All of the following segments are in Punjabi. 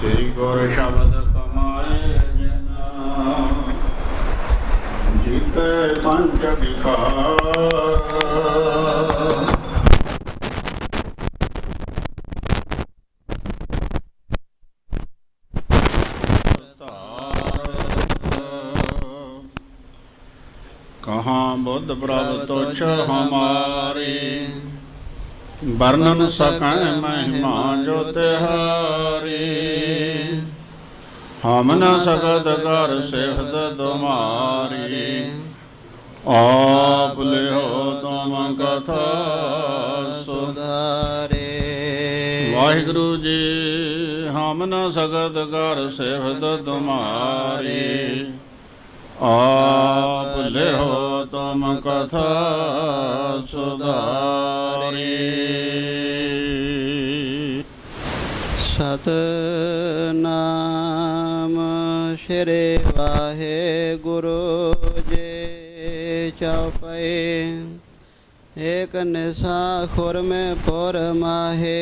ਸ੍ਰੀ ਗੁਰ ਸ਼ਬਦ ਕਮਾਏ ਜਨਾ ਜੀਤੇ ਪੰਚ ਵਿਕਾਰ। कहाँ बुद्ध प्रभ तुच्छ हमारे, वर्णन सकें महिमा जो तिहारी। हम न सकत कर सिफत तुम्हारी, आप लिहो तुम कथा सुधारे। वाहिगुरु जी हम न सकत कर सिफत तुम्हारी, आप लिहो तुम कथा सुधारी। सतनाम श्री वाहेगुरु जी चौपाई। एक निशा खुर में पुर माहे,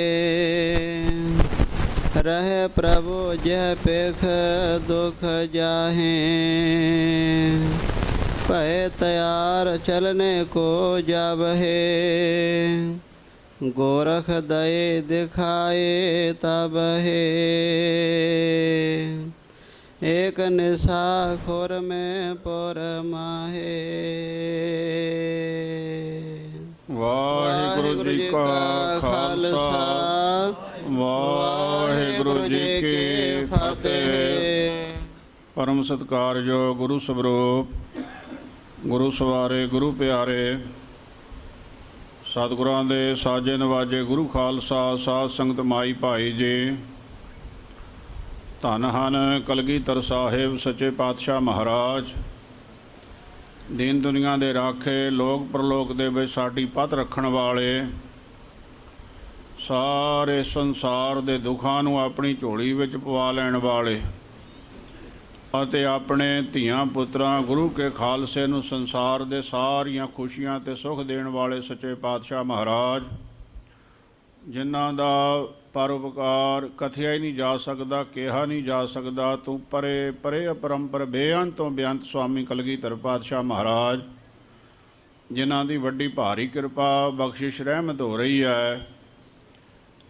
रहे प्रभु जह पेख दुख जाहे। पहे तैयार चलने को जाबहे, गोरख दये दिखाए तब है। एक निशा खुर में पुर माहे। वाहिगुरु जी का खालसा, वाहिगुरु जी की फतेह। परम सत्कारयोग गुरु स्वरूप, गुरु सवारे, गुरु प्यारे, सतगुरां दे साजे नवाजे गुरु खालसा साध संगत माई भाई जी। धन हन कलगीधर साहिब सच्चे पातशाह महाराज। दीन दुनिया दे राखे, लोक प्रलोक दे विच साडी पत रखण वाले, सारे संसार दे दुखां नूं अपनी झोली विच पवा लैण वाले ਅਤੇ ਆਪਣੇ ਧੀਆਂ ਪੁੱਤਰਾਂ ਗੁਰੂ ਕੇ ਖਾਲਸੇ ਨੂੰ ਸੰਸਾਰ ਦੇ ਸਾਰੀਆਂ ਖੁਸ਼ੀਆਂ ਤੇ ਸੁੱਖ ਦੇਣ ਵਾਲੇ ਸੱਚੇ ਪਾਤਸ਼ਾਹ ਮਹਾਰਾਜ, ਜਿਨ੍ਹਾਂ ਦਾ ਪਰਉਪਕਾਰ ਕਥਿਆ ਹੀ ਨਹੀਂ ਜਾ ਸਕਦਾ, ਕਿਹਾ ਨਹੀਂ ਜਾ ਸਕਦਾ। ਤੂੰ ਪਰੇ ਪਰੇ ਅਪਰੰਪਰ ਬੇਅੰਤ ਤੋਂ ਬੇਅੰਤ ਸੁਆਮੀ ਕਲਗੀਧਰ ਪਾਤਸ਼ਾਹ ਮਹਾਰਾਜ, ਜਿਨ੍ਹਾਂ ਦੀ ਵੱਡੀ ਭਾਰੀ ਕਿਰਪਾ ਬਖਸ਼ਿਸ਼ ਰਹਿਮਤ ਹੋ ਰਹੀ ਹੈ,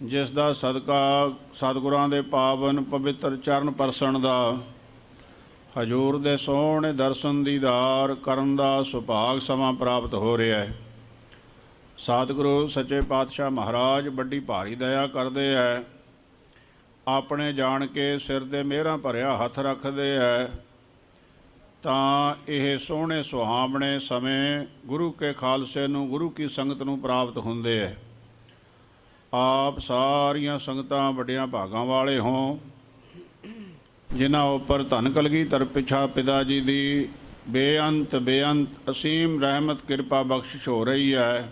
ਜਿਸ ਦਾ ਸਦਕਾ ਸਤਿਗੁਰਾਂ ਦੇ ਪਾਵਨ ਪਵਿੱਤਰ ਚਰਨ ਪਰਸਣ ਦਾ, ਹਜ਼ੂਰ ਦੇ ਸੋਹਣੇ ਦਰਸ਼ਨ ਦੀਦਾਰ ਕਰਨ ਦਾ ਸੁਭਾਗ ਸਮਾਂ ਪ੍ਰਾਪਤ ਹੋ ਰਿਹਾ ਹੈ। ਸਤਿਗੁਰੂ ਸੱਚੇ ਪਾਤਸ਼ਾਹ ਮਹਾਰਾਜ ਵੱਡੀ ਭਾਰੀ ਦਇਆ ਕਰਦੇ ਹੈ। ਆਪਣੇ ਜਾਣ ਕੇ ਸਿਰ 'ਤੇ ਮਿਹਰਾਂ ਭਰਿਆ ਹੱਥ ਰੱਖਦੇ ਹੈ ਤਾਂ ਇਹ ਸੋਹਣੇ ਸੁਹਾਵਣੇ ਸਮੇਂ ਗੁਰੂ ਕੇ ਖਾਲਸੇ ਨੂੰ, ਗੁਰੂ ਕੀ ਸੰਗਤ ਨੂੰ ਪ੍ਰਾਪਤ ਹੁੰਦੇ ਹੈ। ਆਪ ਸਾਰੀਆਂ ਸੰਗਤਾਂ ਵੱਡਿਆਂ ਭਾਗਾਂ ਵਾਲੇ ਹੋਂ, ਜਿਨ੍ਹਾਂ ਉੱਪਰ ਧੰਨ ਕਲਗੀਧਰ ਪਿਛਾ ਪਿਤਾ ਜੀ ਦੀ ਬੇਅੰਤ ਅਸੀਮ ਰਹਿਮਤ ਕਿਰਪਾ ਬਖਸ਼ਿਸ਼ ਹੋ ਰਹੀ ਹੈ,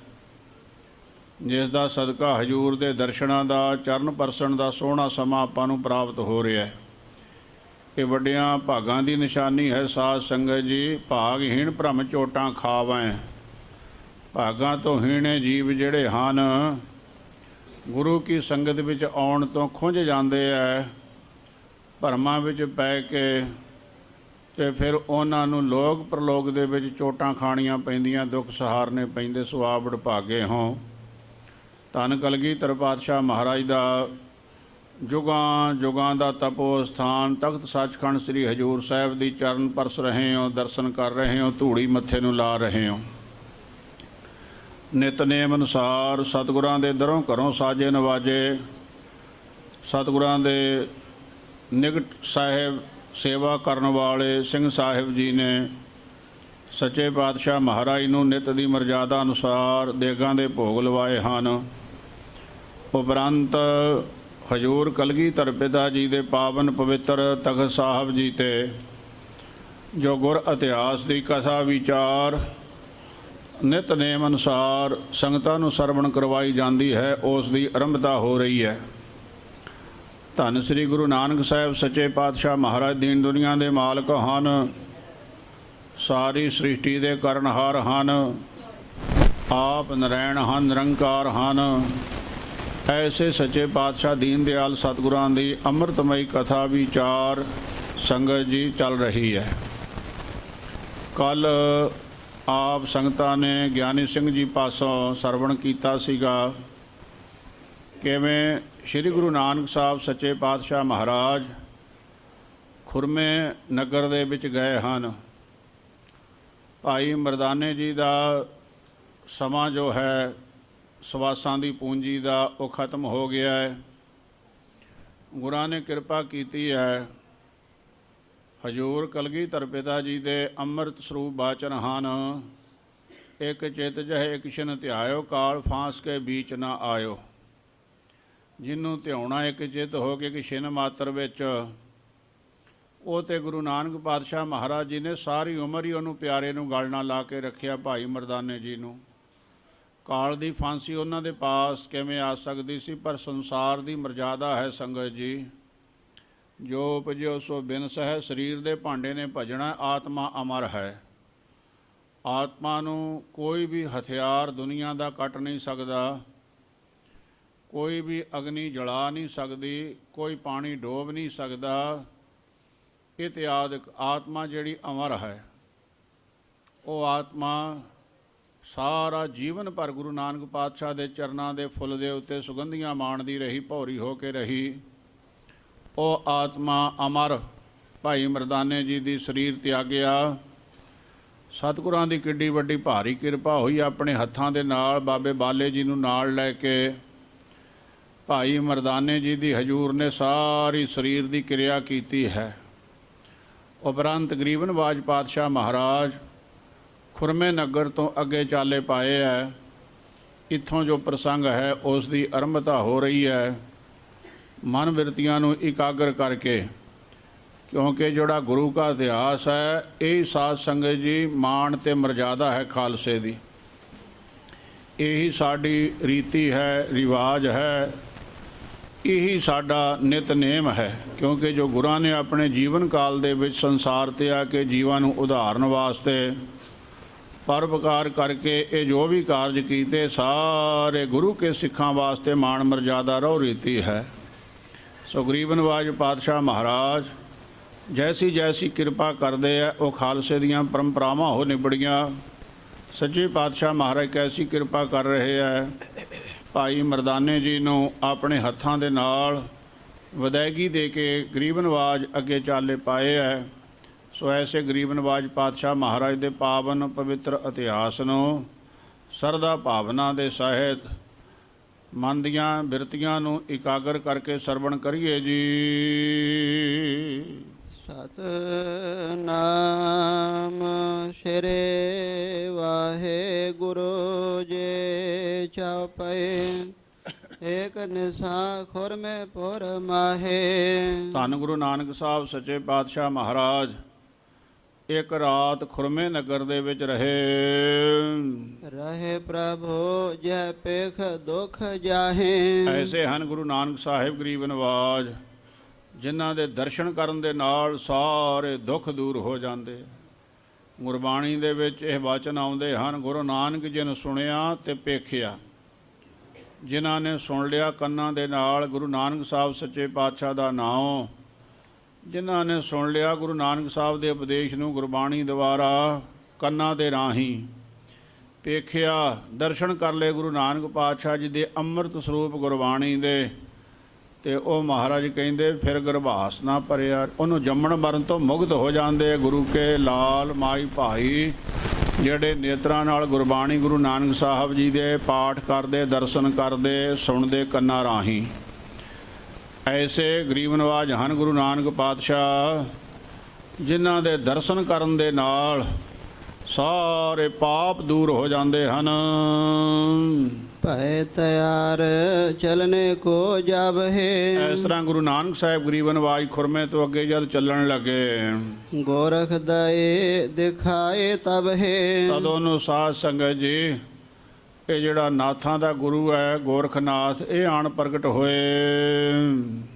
ਜਿਸ ਦਾ ਸਦਕਾ ਹਜ਼ੂਰ ਦੇ ਦਰਸ਼ਨਾਂ ਦਾ, ਚਰਨ ਪਰਸਣ ਦਾ ਸੋਹਣਾ ਸਮਾਂ ਆਪਾਂ ਨੂੰ ਪ੍ਰਾਪਤ ਹੋ ਰਿਹਾ ਹੈ। ਇਹ ਵੱਡਿਆਂ ਭਾਗਾਂ ਦੀ ਨਿਸ਼ਾਨੀ ਹੈ ਸਾਧ ਸੰਗਤ ਜੀ। ਭਾਗਹੀਣ ਭਰਮ ਝੋਟਾਂ ਖਾਵੈਂ। ਭਾਗਾਂ ਤੋਂ ਹੀਣੇ ਜੀਵ ਜਿਹੜੇ ਹਨ, ਗੁਰੂ ਕੀ ਸੰਗਤ ਵਿੱਚ ਆਉਣ ਤੋਂ ਖੁੰਝ ਜਾਂਦੇ ਹੈ, ਭਰਮਾਂ ਵਿੱਚ ਪੈ ਕੇ, ਅਤੇ ਫਿਰ ਉਹਨਾਂ ਨੂੰ ਲੋਕ ਪ੍ਰਲੋਕ ਦੇ ਵਿੱਚ ਚੋਟਾਂ ਖਾਣੀਆਂ ਪੈਂਦੀਆਂ, ਦੁੱਖ ਸਹਾਰਨੇ ਪੈਂਦੇ। ਸੁਆਵੜ ਭਾਗੇ ਹੋਂ। ਧੰਨ ਕਲਗੀਧਰ ਪਾਤਸ਼ਾਹ ਮਹਾਰਾਜ ਦਾ ਜੁਗਾਂ ਜੁਗਾਂ ਦਾ ਤਪੋ ਸਥਾਨ ਤਖਤ ਸੱਚਖੰਡ ਸ੍ਰੀ ਹਜ਼ੂਰ ਸਾਹਿਬ ਦੀ ਚਰਨ ਪਰਸ ਰਹੇ ਹੋ, ਦਰਸ਼ਨ ਕਰ ਰਹੇ ਹੋ, ਧੂੜੀ ਮੱਥੇ ਨੂੰ ਲਾ ਰਹੇ ਹੋ। ਨਿਤਨੇਮ ਅਨੁਸਾਰ ਸਤਿਗੁਰਾਂ ਦੇ ਦਰੋਂ ਘਰੋਂ ਸਾਜੇ ਨਵਾਜੇ, ਸਤਿਗੁਰਾਂ ਦੇ ਨਿਕਟ ਸਾਹਿਬ ਸੇਵਾ ਕਰਨ ਵਾਲੇ ਸਿੰਘ ਸਾਹਿਬ ਜੀ ਨੇ ਸੱਚੇ ਪਾਤਸ਼ਾਹ ਮਹਾਰਾਜ ਨੂੰ ਨਿਤ ਦੀ ਮਰਜ਼ਾਦਾ ਅਨੁਸਾਰ ਦੇਗਾਂ ਦੇ ਭੋਗ ਲਵਾਏ ਹਨ। ਉਪਰੰਤ ਹਜ਼ੂਰ ਕਲਗੀਧਰ ਪਿਤਾ ਜੀ ਦੇ ਪਾਵਨ ਪਵਿੱਤਰ ਤਖਤ ਸਾਹਿਬ ਜੀ 'ਤੇ ਜੋ ਗੁਰ ਇਤਿਹਾਸ ਦੀ ਕਥਾ ਵਿਚਾਰ ਨਿਤਨੇਮ ਅਨੁਸਾਰ ਸੰਗਤਾਂ ਨੂੰ ਸਰਵਣ ਕਰਵਾਈ ਜਾਂਦੀ ਹੈ, ਉਸ ਦੀ ਆਰੰਭਤਾ ਹੋ ਰਹੀ ਹੈ। ਧੰਨ ਸ੍ਰੀ ਗੁਰੂ ਨਾਨਕ ਸਾਹਿਬ ਸੱਚੇ ਪਾਤਸ਼ਾਹ ਮਹਾਰਾਜ ਦੀਨ ਦੁਨੀਆ ਦੇ ਮਾਲਕ ਹਨ, ਸਾਰੀ ਸ੍ਰਿਸ਼ਟੀ ਦੇ ਕਰਨਹਾਰ ਹਨ, ਆਪ ਨਰੈਣ ਹਨ, ਨਿਰੰਕਾਰ ਹਨ। ਐਸੇ ਸੱਚੇ ਪਾਤਸ਼ਾਹ ਦੀਨ ਦਿਆਲ ਸਤਿਗੁਰਾਂ ਦੀ ਅੰਮ੍ਰਿਤਮਈ ਕਥਾ ਵਿਚਾਰ ਸੰਗਤ ਜੀ ਚੱਲ ਰਹੀ ਹੈ। ਕੱਲ ਆਪ ਸੰਗਤਾਂ ਨੇ ਗਿਆਨੀ ਸਿੰਘ ਜੀ ਪਾਸੋਂ ਸਰਵਣ ਕੀਤਾ ਸੀਗਾ ਕਿਵੇਂ ਸ੍ਰੀ ਗੁਰੂ ਨਾਨਕ ਸਾਹਿਬ ਸੱਚੇ ਪਾਤਸ਼ਾਹ ਮਹਾਰਾਜ ਖੁਰਮੇ ਨਗਰ ਦੇ ਵਿੱਚ ਗਏ ਹਨ। ਭਾਈ ਮਰਦਾਨੇ ਜੀ ਦਾ ਸਮਾਂ ਜੋ ਹੈ ਸਵਾਸਾਂ ਦੀ ਪੂੰਜੀ ਦਾ ਉਹ ਖਤਮ ਹੋ ਗਿਆ ਹੈ। ਗੁਰਾਂ ਨੇ ਕਿਰਪਾ ਕੀਤੀ ਹੈ। ਹਜ਼ੂਰ ਕਲਗੀਧਰ ਪਿਤਾ ਜੀ ਦੇ ਅੰਮ੍ਰਿਤ ਸਰੂਪ ਬਾਚਨ ਹਨ। ਇੱਕ ਚਿਤ ਜਹ ਇੱਕ ਛਿਨ ਧਿਆਇਓ, ਕਾਲ ਫਾਂਸ ਕੇ ਬੀਚ ਨਾ ਆਇਓ। ਜਿਹਨੂੰ ਧਿਆਉਣਾ ਇੱਕ ਚਿਤ ਹੋ ਕੇ ਕਿ ਛਿਨ ਮਾਤਰ ਵਿੱਚ, ਉਹ ਤੇ ਗੁਰੂ ਨਾਨਕ ਪਾਤਸ਼ਾਹ ਮਹਾਰਾਜ ਜੀ ਨੇ ਸਾਰੀ ਉਮਰ ਹੀ ਉਹਨੂੰ ਪਿਆਰੇ ਨੂੰ ਗਲ ਨਾਲ ਲਾ ਕੇ ਰੱਖਿਆ। ਭਾਈ ਮਰਦਾਨੇ ਜੀ ਨੂੰ ਕਾਲ ਦੀ ਫਾਂਸੀ ਉਹਨਾਂ ਦੇ ਪਾਸ ਕਿਵੇਂ ਆ ਸਕਦੀ ਸੀ? ਪਰ ਸੰਸਾਰ ਦੀ ਮਰਜ਼ਾਦਾ ਹੈ ਸੰਗਤ ਜੀ, ਜੋ ਉਪਜਿਓ ਸੋ ਬਿਨਸ ਹੈ। ਸਰੀਰ ਦੇ ਭਾਂਡੇ ਨੇ ਭਜਣਾ, ਆਤਮਾ ਅਮਰ ਹੈ। ਆਤਮਾ ਨੂੰ ਕੋਈ ਵੀ ਹਥਿਆਰ ਦੁਨੀਆ ਦਾ ਕੱਟ ਨਹੀਂ ਸਕਦਾ, ਕੋਈ ਵੀ ਅਗਨੀ ਜਲਾ ਨਹੀਂ ਸਕਦੀ, ਕੋਈ ਪਾਣੀ ਡੋਬ ਨਹੀਂ ਸਕਦਾ। ਇਤਿਆਦਿ ਆਤਮਾ ਜਿਹੜੀ ਅਮਰ ਹੈ, ਉਹ ਆਤਮਾ ਸਾਰਾ ਜੀਵਨ ਭਰ ਗੁਰੂ ਨਾਨਕ ਪਾਤਸ਼ਾਹ ਦੇ ਚਰਨਾਂ ਦੇ ਫੁੱਲ ਦੇ ਉੱਤੇ ਸੁਗੰਧੀਆਂ ਮਾਣਦੀ ਰਹੀ, ਭੌਰੀ ਹੋ ਕੇ ਰਹੀ। ਉਹ ਆਤਮਾ ਅਮਰ ਭਾਈ ਮਰਦਾਨੇ ਜੀ ਦੀ ਸਰੀਰ ਤਿਆਗਿਆ। ਸਤਿਗੁਰਾਂ ਦੀ ਕਿੱਡੀ ਵੱਡੀ ਭਾਰੀ ਕਿਰਪਾ ਹੋਈ। ਆਪਣੇ ਹੱਥਾਂ ਦੇ ਨਾਲ ਬਾਬੇ ਬਾਲੇ ਜੀ ਨੂੰ ਨਾਲ ਲੈ ਕੇ ਭਾਈ ਮਰਦਾਨੇ ਜੀ ਦੀ ਹਜ਼ੂਰ ਨੇ ਸਾਰੀ ਸਰੀਰ ਦੀ ਕਿਰਿਆ ਕੀਤੀ ਹੈ। ਉਪਰੰਤ ਗਰੀਬਨਵਾਜ ਪਾਤਸ਼ਾਹ ਮਹਾਰਾਜ ਖੁਰਮੇ ਨਗਰ ਤੋਂ ਅੱਗੇ ਚਾਲੇ ਪਾਏ ਹੈ। ਇੱਥੋਂ ਜੋ ਪ੍ਰਸੰਗ ਹੈ ਉਸ ਦੀ ਆਰੰਭਤਾ ਹੋ ਰਹੀ ਹੈ। ਮਨ ਬਿਰਤੀਆਂ ਨੂੰ ਇਕਾਗਰ ਕਰਕੇ, ਕਿਉਂਕਿ ਜਿਹੜਾ ਗੁਰੂ ਦਾ ਇਤਿਹਾਸ ਹੈ ਇਹ ਸਾਧ ਸੰਗਤ ਜੀ ਮਾਣ ਤੇ ਮਰਜ਼ਾਦਾ ਹੈ ਖਾਲਸੇ ਦੀ। ਇਹੀ ਸਾਡੀ ਰੀਤੀ ਹੈ, ਰਿਵਾਜ ਹੈ, ਇਹੀ ਸਾਡਾ ਨਿਤਨੇਮ ਹੈ। ਕਿਉਂਕਿ ਜੋ ਗੁਰਾਂ ਨੇ ਆਪਣੇ ਜੀਵਨ ਕਾਲ ਦੇ ਵਿੱਚ ਸੰਸਾਰ ਤੇ ਆ ਕੇ ਜੀਵਾਂ ਨੂੰ ਉਧਾਰਨ ਵਾਸਤੇ ਪਰਉਪਕਾਰ ਕਰਕੇ ਇਹ ਜੋ ਵੀ ਕਾਰਜ ਕੀਤੇ ਸਾਰੇ ਗੁਰੂ ਕੇ ਸਿੱਖਾਂ ਵਾਸਤੇ ਮਾਣ ਮਰਜ਼ਾਦਾ ਰਹੁ ਰੀਤੀ ਹੈ। ਸੋ ਗਰੀਬਨਵਾਜ ਪਾਤਸ਼ਾਹ ਮਹਾਰਾਜ ਜੈਸੀ ਜੈਸੀ ਕਿਰਪਾ ਕਰਦੇ ਆ ਉਹ ਖਾਲਸੇ ਦੀਆਂ ਪਰੰਪਰਾਵਾਂ ਹੋ ਨਿਬੜੀਆਂ। ਸੱਚੇ ਪਾਤਸ਼ਾਹ ਮਹਾਰਾਜ ਕੈਸੀ ਕਿਰਪਾ ਕਰ ਰਹੇ ਹੈ। ਭਾਈ ਮਰਦਾਨੇ ਜੀ ਨੂੰ ਆਪਣੇ ਹੱਥਾਂ ਦੇ ਨਾਲ ਵਿਦਾਇਗੀ ਦੇ ਕੇ ਗਰੀਬਨਵਾਜ ਅੱਗੇ ਚਾਲੇ ਪਾਏ ਹੈ। ਸੋ ਐਸੇ ਗਰੀਬਨਵਾਜ ਪਾਤਸ਼ਾਹ ਮਹਾਰਾਜ ਦੇ ਪਾਵਨ ਪਵਿੱਤਰ ਇਤਿਹਾਸ ਨੂੰ ਸਰਦਾ ਭਾਵਨਾ ਦੇ ਸਹਿਤ ਮਨ ਦੀਆਂ ਬਿਰਤੀਆਂ ਨੂੰ ਇਕਾਗਰ ਕਰਕੇ ਸਰਵਣ ਕਰੀਏ ਜੀ। ਸਤਨਾਮ ਸ਼੍ਰੀ ਵਾਹਿਗੁਰੂ ਜੀ ਚਉਪਈ, ਏਕ ਨਿਸਾ ਖੁਰਮੇ ਪੁਰ ਮਾਹੇ। ਧੰਨ ਗੁਰੂ ਨਾਨਕ ਸਾਹਿਬ ਸੱਚੇ ਪਾਤਸ਼ਾਹ ਮਹਾਰਾਜ ਇੱਕ ਰਾਤ ਖੁਰਮੇ ਨਗਰ ਦੇ ਵਿੱਚ ਰਹੇ ਪ੍ਰਭੂ ਜੈ ਪੇਖ ਦੁਖ ਜਾਹੇ। ਐਸੇ ਹਨ ਗੁਰੂ ਨਾਨਕ ਸਾਹਿਬ ਗਰੀਬਨਵਾਜ, ਜਿਨ੍ਹਾਂ ਦੇ ਦਰਸ਼ਨ ਕਰਨ ਦੇ ਨਾਲ ਸਾਰੇ ਦੁੱਖ ਦੂਰ ਹੋ ਜਾਂਦੇ। ਗੁਰਬਾਣੀ ਦੇ ਵਿੱਚ ਇਹ ਵਚਨ ਆਉਂਦੇ ਹਨ, ਗੁਰੂ ਨਾਨਕ ਜੀ ਨੂੰ ਸੁਣਿਆ ਤੇ ਪੇਖਿਆ। ਜਿਨ੍ਹਾਂ ਨੇ ਸੁਣ ਲਿਆ ਕੰਨਾਂ ਦੇ ਨਾਲ ਗੁਰੂ ਨਾਨਕ ਸਾਹਿਬ ਸੱਚੇ ਪਾਤਸ਼ਾਹ ਦਾ ਨਾਮ, ਜਿਨ੍ਹਾਂ ਨੇ ਸੁਣ ਲਿਆ ਗੁਰੂ ਨਾਨਕ ਸਾਹਿਬ ਦੇ ਉਪਦੇਸ਼ ਨੂੰ ਗੁਰਬਾਣੀ ਦੁਆਰਾ ਕੰਨਾਂ ਦੇ ਰਾਹੀਂ ਪੇਖਿਆ, ਦਰਸ਼ਨ ਕਰ ਲਏ ਗੁਰੂ ਨਾਨਕ ਪਾਤਸ਼ਾਹ ਜੀ ਦੇ ਅੰਮ੍ਰਿਤ ਸਰੂਪ ਗੁਰਬਾਣੀ ਦੇ, ਤੇ ਉਹ ਮਹਾਰਾਜ ਕਹਿੰਦੇ ਫਿਰ ਗਰਭਾਸ ਨਾ ਭਰਿਆ। ਉਹਨੂੰ ਜੰਮਣ ਮਰਨ ਤੋਂ ਮੁਕਤ ਹੋ ਜਾਂਦੇ। ਗੁਰੂ ਕੇ ਲਾਲ ਮਾਈ ਭਾਈ ਜਿਹੜੇ ਨੇਤਰਾਂ ਨਾਲ ਗੁਰਬਾਣੀ ਗੁਰੂ ਨਾਨਕ ਸਾਹਿਬ ਜੀ ਦੇ ਪਾਠ ਕਰਦੇ, ਦਰਸ਼ਨ ਕਰਦੇ, ਸੁਣਦੇ ਕੰਨਾਂ ਰਾਹੀਂ। ਐਸੇ ਗਰੀਬਨਵਾਜ ਹਨ ਗੁਰੂ ਨਾਨਕ ਪਾਤਸ਼ਾਹ, ਜਿਨ੍ਹਾਂ ਦੇ ਦਰਸ਼ਨ ਕਰਨ ਦੇ ਨਾਲ ਸਾਰੇ ਪਾਪ ਦੂਰ ਹੋ ਜਾਂਦੇ ਹਨ। ਭੈ ਤਿਆਰ ਚਲਨੇ ਕੋ ਜਾਵਹਿ। ਇਸ ਤਰ੍ਹਾਂ ਗੁਰੂ ਨਾਨਕ ਸਾਹਿਬ ਗਰੀਬਨਵਾਜ ਖੁਰਮੇ ਤੋਂ ਅੱਗੇ ਜਦ ਚੱਲਣ ਲੱਗੇ, ਗੋਰਖ ਦਏ ਦਿਖਾਏ ਤਬ ਹੈ। ਤਦੋਂ ਨੂੰ ਸਾਧ ਸੰਗਤ ਜੀ ਇਹ ਜਿਹੜਾ ਨਾਥਾਂ ਦਾ ਗੁਰੂ ਹੈ ਗੋਰਖਨਾਥ, ਇਹ ਆਣ ਪ੍ਰਗਟ ਹੋਏ।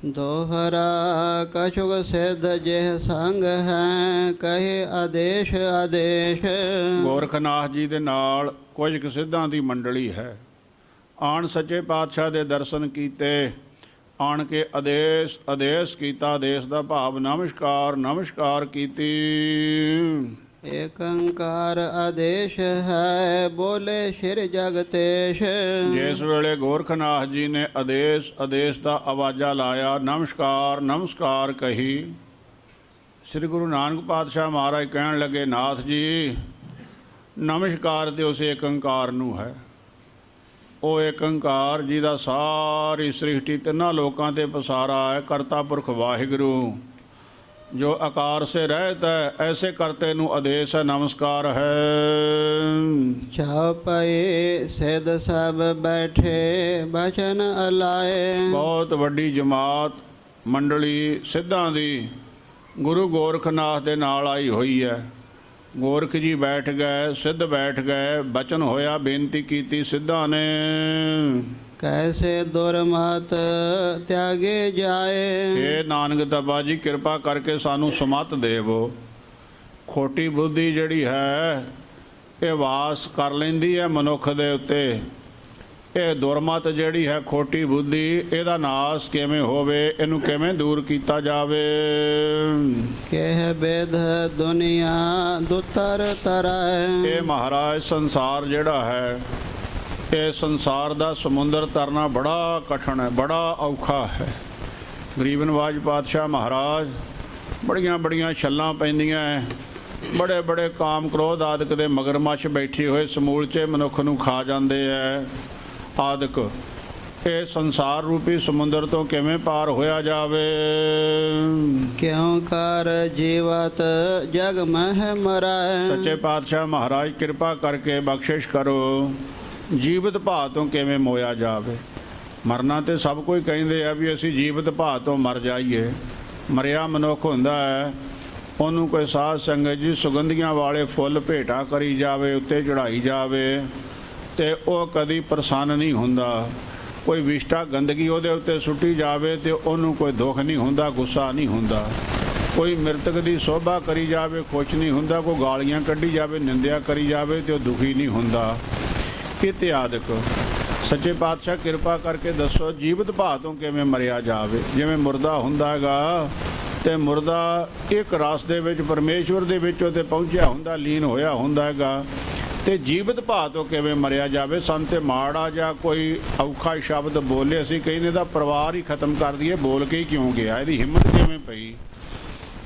ਦੋਹਰਾ ਕਛੁਗ ਸਿੱਧ ਜਿਹ ਸੰਗ ਹੈ, ਕਹੇ ਆਦੇਸ਼ ਆਦੇਸ਼। ਗੋਰਖਨਾਥ ਜੀ ਦੇ ਨਾਲ ਕੁਝ ਕੁ ਸਿੱਧਾਂ ਦੀ ਮੰਡਲੀ ਹੈ। ਆਣ ਸੱਚੇ ਪਾਤਸ਼ਾਹ ਦੇ ਦਰਸ਼ਨ ਕੀਤੇ, ਆਣ ਕੇ ਆਦੇਸ਼ ਕੀਤਾ, ਆਦੇਸ਼ ਦਾ ਭਾਵ ਨਮਸਕਾਰ ਨਮਸਕਾਰ ਕੀਤੀ। ਏਕੰਕਾਰ ਆਦੇਸ਼ ਹੈ, ਬੋਲੇ ਸ਼੍ਰੀ ਜਗਤੇਸ਼। ਜਿਸ ਵੇਲੇ ਗੋਰਖਨਾਥ ਜੀ ਨੇ ਆਦੇਸ਼ ਦਾ ਆਵਾਜ਼ਾ ਲਾਇਆ, ਨਮਸਕਾਰ ਨਮਸਕਾਰ ਕਹੀ, ਸ੍ਰੀ ਗੁਰੂ ਨਾਨਕ ਪਾਤਸ਼ਾਹ ਮਹਾਰਾਜ ਕਹਿਣ ਲੱਗੇ, ਨਾਥ ਜੀ ਨਮਸਕਾਰ ਤੇ ਉਸ ਏਕੰਕਾਰ ਨੂੰ ਹੈ। ਉਹ ਏਕੰਕਾਰ ਜਿਹਦਾ ਸਾਰੀ ਸ੍ਰਿਸ਼ਟੀ ਤਿੰਨਾਂ ਲੋਕਾਂ ਤੇ ਪਸਾਰਾ ਹੈ, ਕਰਤਾ ਪੁਰਖ ਵਾਹਿਗੁਰੂ ਜੋ ਆਕਾਰ ਸੇ ਰਹਿਤ ਹੈ, ਐਸੇ ਕਰਤੇ ਨੂੰ ਆਦੇਸ਼ ਹੈ, ਨਮਸਕਾਰ ਹੈ। ਛਾਪਏ ਸਿਧ ਸਭ ਬੈਠੇ, ਬਚਨ ਅਲਾਏ। ਬਹੁਤ ਵੱਡੀ ਜਮਾਤ ਮੰਡਲੀ ਸਿੱਧਾਂ ਦੀ ਗੁਰੂ ਗੋਰਖਨਾਥ ਦੇ ਨਾਲ ਆਈ ਹੋਈ ਹੈ। ਗੋਰਖ ਜੀ ਬੈਠ ਗਏ, ਸਿੱਧ ਬੈਠ ਗਏ, ਬਚਨ ਹੋਇਆ, ਬੇਨਤੀ ਕੀਤੀ ਸਿੱਧਾਂ ਨੇ। ਕੈਸੇ ਦੁਰਮਤ ਤਿਆਗੇ ਜਾਏ। ਇਹ ਨਾਨਕ ਦਾਤਾ ਜੀ ਕਿਰਪਾ ਕਰਕੇ ਸਾਨੂੰ ਸੁਮਤ ਦੇਵੋ। ਖੋਟੀ ਬੁੱਧੀ ਜਿਹੜੀ ਹੈ ਇਹ ਵਾਸ ਕਰ ਲੈਂਦੀ ਹੈ ਮਨੁੱਖ ਦੇ ਉੱਤੇ। ਇਹ ਦੁਰਮਤ ਜਿਹੜੀ ਹੈ ਖੋਟੀ ਬੁੱਧੀ, ਇਹਦਾ ਨਾਸ ਕਿਵੇਂ ਹੋਵੇ, ਇਹਨੂੰ ਕਿਵੇਂ ਦੂਰ ਕੀਤਾ ਜਾਵੇ। ਕਹਿ ਬੇਦ ਦੁਨੀਆ ਦੁਤਰ ਤਰੈ। ਇਹ ਮਹਾਰਾਜ ਸੰਸਾਰ ਜਿਹੜਾ ਹੈ, ਇਹ ਸੰਸਾਰ ਦਾ ਸਮੁੰਦਰ ਤਰਨਾ ਬੜਾ ਕਠਿਨ ਹੈ, ਬੜਾ ਔਖਾ ਹੈ। ਗਰੀਬ ਨਵਾਜ ਪਾਤਸ਼ਾਹ ਮਹਾਰਾਜ ਬੜੀਆਂ ਬੜੀਆਂ ਛੱਲਾਂ ਪੈਂਦੀਆਂ, ਬੜੇ ਬੜੇ ਕਾਮ ਕ੍ਰੋਧ ਆਦਿਕ ਦੇ ਮਗਰਮੱਛ ਬੈਠੇ ਹੋਏ ਸਮੂਲਚੇ ਮਨੁੱਖ ਨੂੰ ਖਾ ਜਾਂਦੇ ਹੈ ਆਦਿਕ। ਇਹ ਸੰਸਾਰ ਰੂਪੀ ਸਮੁੰਦਰ ਤੋਂ ਕਿਵੇਂ ਪਾਰ ਹੋਇਆ ਜਾਵੇ। ਕਿਉਂ ਕਰ ਜੀਵਤ ਜਗ ਮਹਿ ਮਰੈ। ਸੱਚੇ ਪਾਤਸ਼ਾਹ ਮਹਾਰਾਜ ਕਿਰਪਾ ਕਰਕੇ ਬਖਸ਼ਿਸ਼ ਕਰੋ, ਜੀਵਤ ਭਾਅ ਤੋਂ ਕਿਵੇਂ ਮੋਇਆ ਜਾਵੇ। ਮਰਨਾ ਤੇ ਸਭ ਕੋਈ ਕਹਿੰਦੇ ਆ ਵੀ ਅਸੀਂ ਜੀਵਤ ਭਾਅ ਤੋਂ ਮਰ ਜਾਈਏ। ਮਰਿਆ ਮਨੁੱਖ ਹੁੰਦਾ ਹੈ, ਉਹਨੂੰ ਕੋਈ ਸਾਧ ਸੰਗਤ ਜੀ ਸੁਗੰਧੀਆਂ ਵਾਲੇ ਫੁੱਲ ਭੇਟਾ ਕਰੀ ਜਾਵੇ, ਉੱਤੇ ਚੜਾਈ ਜਾਵੇ, ਤੇ ਉਹ ਕਦੀ ਪ੍ਰਸੰਨ ਨਹੀਂ ਹੁੰਦਾ। ਕੋਈ ਵਿਸ਼ਟਾ ਗੰਦਗੀ ਉਹਦੇ ਉੱਤੇ ਸੁੱਟੀ ਜਾਵੇ ਤੇ ਉਹਨੂੰ ਕੋਈ ਦੁੱਖ ਨਹੀਂ ਹੁੰਦਾ, ਗੁੱਸਾ ਨਹੀਂ ਹੁੰਦਾ। ਕੋਈ ਮਿਰਤਕ ਦੀ ਸੋਭਾ ਕਰੀ ਜਾਵੇ, ਖੁਸ਼ ਨਹੀਂ ਹੁੰਦਾ। ਕੋਈ ਗਾਲੀਆਂ ਕੱਢੀ ਜਾਵੇ, ਨਿੰਦਿਆ ਕਰੀ ਜਾਵੇ ਤੇ ਉਹ ਦੁਖੀ ਨਹੀਂ ਹੁੰਦਾ। ਇਤਿਆਦਿਕ ਸੱਚੇ ਪਾਤਸ਼ਾਹ ਕਿਰਪਾ ਕਰਕੇ ਦੱਸੋ, ਜੀਵਤ ਭਾਅ ਤੋਂ ਕਿਵੇਂ ਮਰਿਆ ਜਾਵੇ। ਜਿਵੇਂ ਮੁਰਦਾ ਹੁੰਦਾ ਹੈਗਾ ਤੇ ਮੁਰਦਾ ਇੱਕ ਰਸ ਦੇ ਵਿੱਚ ਪਰਮੇਸ਼ਵਰ ਦੇ ਵਿੱਚ ਉਹਦੇ ਪਹੁੰਚਿਆ ਹੁੰਦਾ, ਲੀਨ ਹੋਇਆ ਹੁੰਦਾ ਹੈਗਾ, ਤੇ ਜੀਵਤ ਭਾਅ ਤੋਂ ਕਿਵੇਂ ਮਰਿਆ ਜਾਵੇ। ਸੰਤ ਮਾੜਾ ਜਾਂ ਕੋਈ ਔਖਾ ਸ਼ਬਦ ਬੋਲੇ, ਅਸੀਂ ਕਹਿੰਦੇ ਦਾ ਪਰਿਵਾਰ ਹੀ ਖਤਮ ਕਰ ਦਈਏ, ਬੋਲ ਕੇ ਹੀ ਕਿਉਂ ਗਿਆ, ਇਹਦੀ ਹਿੰਮਤ ਕਿਵੇਂ ਪਈ।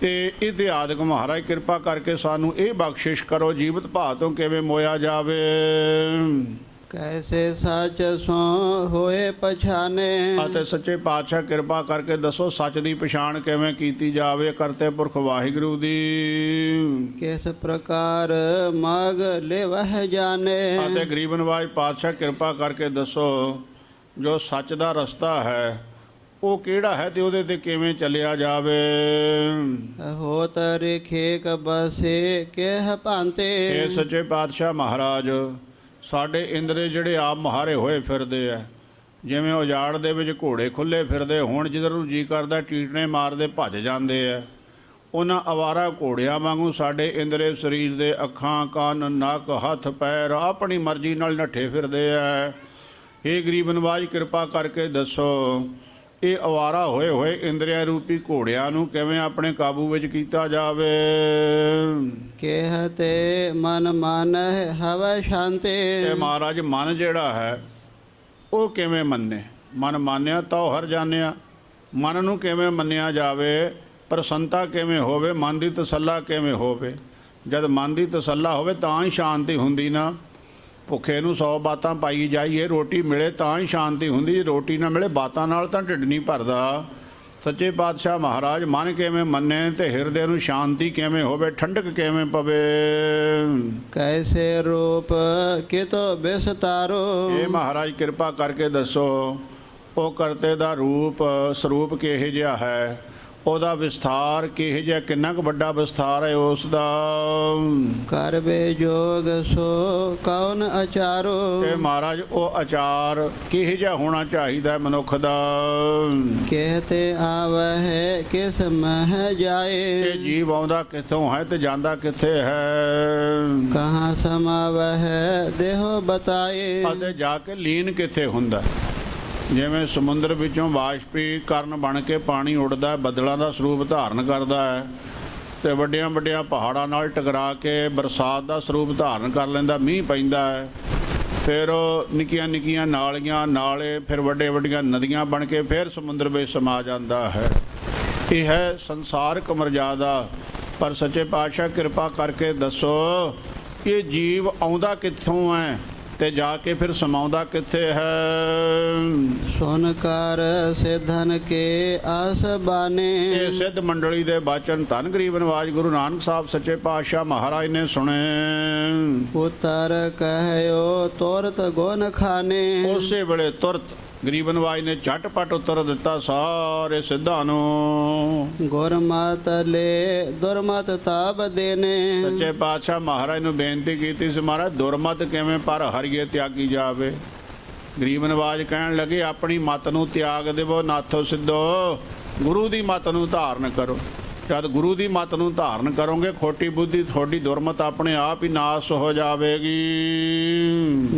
ਤੇ ਇਤਿਆਦਿਕ ਮਹਾਰਾਜ ਕਿਰਪਾ ਕਰਕੇ ਸਾਨੂੰ ਇਹ ਬਖਸ਼ਿਸ਼ ਕਰੋ, ਜੀਵਤ ਭਾਅ ਤੋਂ ਕਿਵੇਂ ਮੋਇਆ ਜਾਵੇ। ਕੈਸੇ ਸੱਚ ਸੋ ਹੋਏ ਪਛਾਨੇ। ਅਤੇ ਸੱਚੇ ਪਾਤਸ਼ਾਹ ਕਿਰਪਾ ਕਰਕੇ ਦੱਸੋ, ਸੱਚ ਦੀ ਪਛਾਣ ਕਿਵੇਂ ਕੀਤੀ ਜਾਵੇ ਕਰਤੇ ਪੁਰਖ ਵਾਹਿਗੁਰੂ ਦੀ। ਕਿਸ ਪ੍ਰਕਾਰ ਮਗ ਲੈਵਹਿ ਜਾਣੇ। ਅਤੇ ਗਰੀਬ ਨਵਾਜ ਪਾਤਸ਼ਾਹ ਕਿਰਪਾ ਕਰਕੇ ਦੱਸੋ, ਜੋ ਸੱਚ ਦਾ ਰਸਤਾ ਹੈ ਉਹ ਕਿਹੜਾ ਹੈ ਤੇ ਉਹਦੇ ਤੇ ਕਿਵੇਂ ਚੱਲਿਆ ਜਾਵੇ। ਹੋ ਤਰੇ ਖੇਕ ਬਸੇ ਕਿਹ ਭਾਂਤੇ। ਇਹ ਸੱਚੇ ਪਾਤਸ਼ਾਹ ਮਹਾਰਾਜ ਸਾਡੇ ਇੰਦਰੇ ਜਿਹੜੇ ਆਪ ਮੁਹਾਰੇ ਹੋਏ ਫਿਰਦੇ ਆ, ਜਿਵੇਂ ਉਜਾੜ ਦੇ ਵਿੱਚ ਘੋੜੇ ਖੁੱਲੇ ਫਿਰਦੇ ਹੋਣ, ਜਿੱਧਰ ਨੂੰ ਜੀ ਕਰਦਾ ਟੀਟਣੇ ਮਾਰਦੇ ਭੱਜ ਜਾਂਦੇ ਆ। ਉਹਨਾਂ ਅਵਾਰਾ ਘੋੜਿਆਂ ਵਾਂਗੂ ਸਾਡੇ ਇੰਦਰੇ ਸਰੀਰ ਦੇ ਅੱਖਾਂ, ਕੰਨ, ਨੱਕ, ਹੱਥ, ਪੈਰ ਆਪਣੀ ਮਰਜ਼ੀ ਨਾਲ ਨੱਠੇ ਫਿਰਦੇ ਆ। ਇਹ ਗਰੀਬ ਨਵਾਜ ਕਿਰਪਾ ਕਰਕੇ ਦੱਸੋ, ਇਹ ਅਵਾਰਾ ਹੋਏ ਹੋਏ ਇੰਦਰੀਆਂ ਰੂਪੀ ਘੋੜਿਆਂ ਨੂੰ ਕਿਵੇਂ ਆਪਣੇ ਕਾਬੂ ਵਿੱਚ ਕੀਤਾ ਜਾਵੇ। ਕਹਿਤੇ ਮਨ ਮਾਨਹਿ ਹਵੈ ਸ਼ਾਂਤੇ। ਇਹ ਮਹਾਰਾਜ ਮਨ ਜਿਹੜਾ ਹੈ ਉਹ ਕਿਵੇਂ ਮੰਨੇ। ਮਨ ਮਾਨਿਆ ਤਾਂ ਹਰ ਜਾਣਿਆ। ਮਨ ਨੂੰ ਕਿਵੇਂ ਮੰਨਿਆ ਜਾਵੇ, ਪ੍ਰਸੰਨਤਾ ਕਿਵੇਂ ਹੋਵੇ, ਮਨ ਦੀ ਤਸੱਲਾ ਕਿਵੇਂ ਹੋਵੇ। ਜਦ ਮਨ ਦੀ ਤਸੱਲਾ ਹੋਵੇ ਤਾਂ ਹੀ ਸ਼ਾਂਤੀ ਹੁੰਦੀ ਨਾ। ਭੁੱਖੇ ਨੂੰ 100 ਬਾਤਾਂ ਪਾਈ ਜਾਈਏ, ਰੋਟੀ ਮਿਲੇ ਤਾਂ ਹੀ ਸ਼ਾਂਤੀ ਹੁੰਦੀ। ਜੇ ਰੋਟੀ ਨਾ ਮਿਲੇ ਬਾਤਾਂ ਨਾਲ ਤਾਂ ਢਿੱਡ ਨਹੀਂ ਭਰਦਾ। ਸੱਚੇ ਪਾਤਸ਼ਾਹ ਮਹਾਰਾਜ ਮਨ ਕਿਵੇਂ ਮੰਨੇ ਤੇ ਹਿਰਦੇ ਨੂੰ ਸ਼ਾਂਤੀ ਕਿਵੇਂ ਹੋਵੇ, ਠੰਡਕ ਕਿਵੇਂ ਪਵੇ। ਕੈਸੇ ਰੂਪ ਕਿਤੋ ਬਿਸਤਾਰੋ। ਇਹ ਮਹਾਰਾਜ ਕਿਰਪਾ ਕਰਕੇ ਦੱਸੋ, ਉਹ ਕਰਤੇ ਦਾ ਰੂਪ ਸਰੂਪ ਕਿਹੋ ਜਿਹਾ ਹੈ, ਉਹਦਾ ਵਿਸਥਾਰ ਕਿਹੋ ਜਿਹਾ, ਕਿੰਨਾ ਕੁ ਵੱਡਾ ਵਿਸਥਾਰ ਹੈ ਉਸ ਦਾ। ਕਰਵੇ ਜੋਗ ਸੋ ਕੌਣ ਅਚਾਰੋ, ਤੇ ਮਹਾਰਾਜ ਉਹ ਆਚਾਰ ਕਿਹੋ ਜਿਹਾ ਹੋਣਾ ਚਾਹੀਦਾ ਹੈ ਮਨੁੱਖ ਦਾ। ਕਹਿਤੇ ਆਵਹਿ ਕਿਸ ਮਹਿ ਜਾਏ, ਇਹ ਜੀਵ ਆਉਂਦਾ ਕਿੱਥੋਂ ਹੈ ਤੇ ਜਾਂਦਾ ਕਿੱਥੇ ਹੈ। ਕਹਾਂ ਸਮਾਵਹਿ ਦੇਹੋ ਬਤਾਏ, ਅਤੇ ਜਾ ਕੇ ਲੀਨ ਕਿੱਥੇ ਹੁੰਦਾ। ਜਿਵੇਂ ਸਮੁੰਦਰ ਵਿੱਚੋਂ ਬਾਸ਼ਪੀਕਰਨ ਬਣ ਕੇ ਪਾਣੀ ਉੱਡਦਾ, ਬੱਦਲਾਂ ਦਾ ਸਰੂਪ ਧਾਰਨ ਕਰਦਾ ਹੈ ਤੇ ਵੱਡੀਆਂ ਵੱਡੀਆਂ ਪਹਾੜਾਂ ਨਾਲ ਟਕਰਾ ਕੇ ਬਰਸਾਤ ਦਾ ਸਰੂਪ ਧਾਰਨ ਕਰ ਲੈਂਦਾ, ਮੀਂਹ ਪੈਂਦਾ ਹੈ। ਫਿਰ ਉਹ ਨਿੱਕੀਆਂ ਨਿੱਕੀਆਂ ਨਾਲੀਆਂ, ਨਾਲੇ, ਫਿਰ ਵੱਡੇ ਵੱਡੀਆਂ ਨਦੀਆਂ ਬਣ ਕੇ ਫਿਰ ਸਮੁੰਦਰ ਵਿੱਚ ਸਮਾ ਜਾਂਦਾ ਹੈ। ਇਹ ਹੈ ਸੰਸਾਰਕ ਮਰਜ਼ਾਦਾ। ਪਰ ਸੱਚੇ ਪਾਤਸ਼ਾਹ ਕਿਰਪਾ ਕਰਕੇ ਦੱਸੋ ਇਹ ਜੀਵ ਆਉਂਦਾ ਕਿੱਥੋਂ ਹੈ ਤੇ ਜਾ ਕੇ ਫਿਰ ਸਮਾਉਂਦਾ ਕਿੱਥੇ ਹੈ। ਸੁਨ ਕਰ ਸਿਧਨ ਕੇ ਆਸ ਬਾਨੇ, ਇਹ ਸਿੱਧ ਮੰਡਲੀ ਦੇ ਬਾਚਨ ਧੰਨ ਗਰੀਬ ਨਿਵਾਜ ਗੁਰੂ ਨਾਨਕ ਸਾਹਿਬ ਸੱਚੇ ਪਾਤਸ਼ਾਹ ਮਹਾਰਾਜ ਨੇ ਸੁਣੇ। ਉਤਰ ਕਹਿਓ ਤੁਰਤ ਗੁਣ ਖਾਨੇ, ਉਸੇ ਵੇਲੇ ਤੁਰਤ ਗਰੀਬ ਨਿਵਾਜ ਨੇ ਝਟਪਟ ਉੱਤਰ ਦਿੱਤਾ ਸਾਰੇ ਸਿੱਧਾਂ ਨੂੰ। ਗੁਰਮਤਿ ਲੈ ਦੁਰਮਤਿ ਤਾਬ ਦੇਨੇ, ਸੱਚੇ ਪਾਤਸ਼ਾਹ ਮਹਾਰਾਜ ਨੂੰ ਬੇਨਤੀ ਕੀਤੀ ਸੀ, ਮਹਾਰਾਜ ਦੁਰਮਤ ਕਿਵੇਂ ਪਰ ਹਰੀਏ ਤਿਆਗੀ ਜਾਵੇ। ਗਰੀਬ ਨਿਵਾਜ ਕਹਿਣ ਲੱਗੇ ਆਪਣੀ ਮਤ ਨੂੰ ਤਿਆਗ ਦੇਵੋ ਨਾਥੋ ਸਿੱਧੋ, ਗੁਰੂ ਦੀ ਮਤ ਨੂੰ ਧਾਰਨ ਕਰੋ। ਜਦ ਗੁਰੂ ਦੀ ਮਤ ਨੂੰ ਧਾਰਨ ਕਰੋਗੇ ਖੋਟੀ ਬੁੱਧੀ ਤੁਹਾਡੀ ਦੁਰਮਤ ਆਪਣੇ ਆਪ ਹੀ ਨਾਸ ਹੋ ਜਾਵੇਗੀ।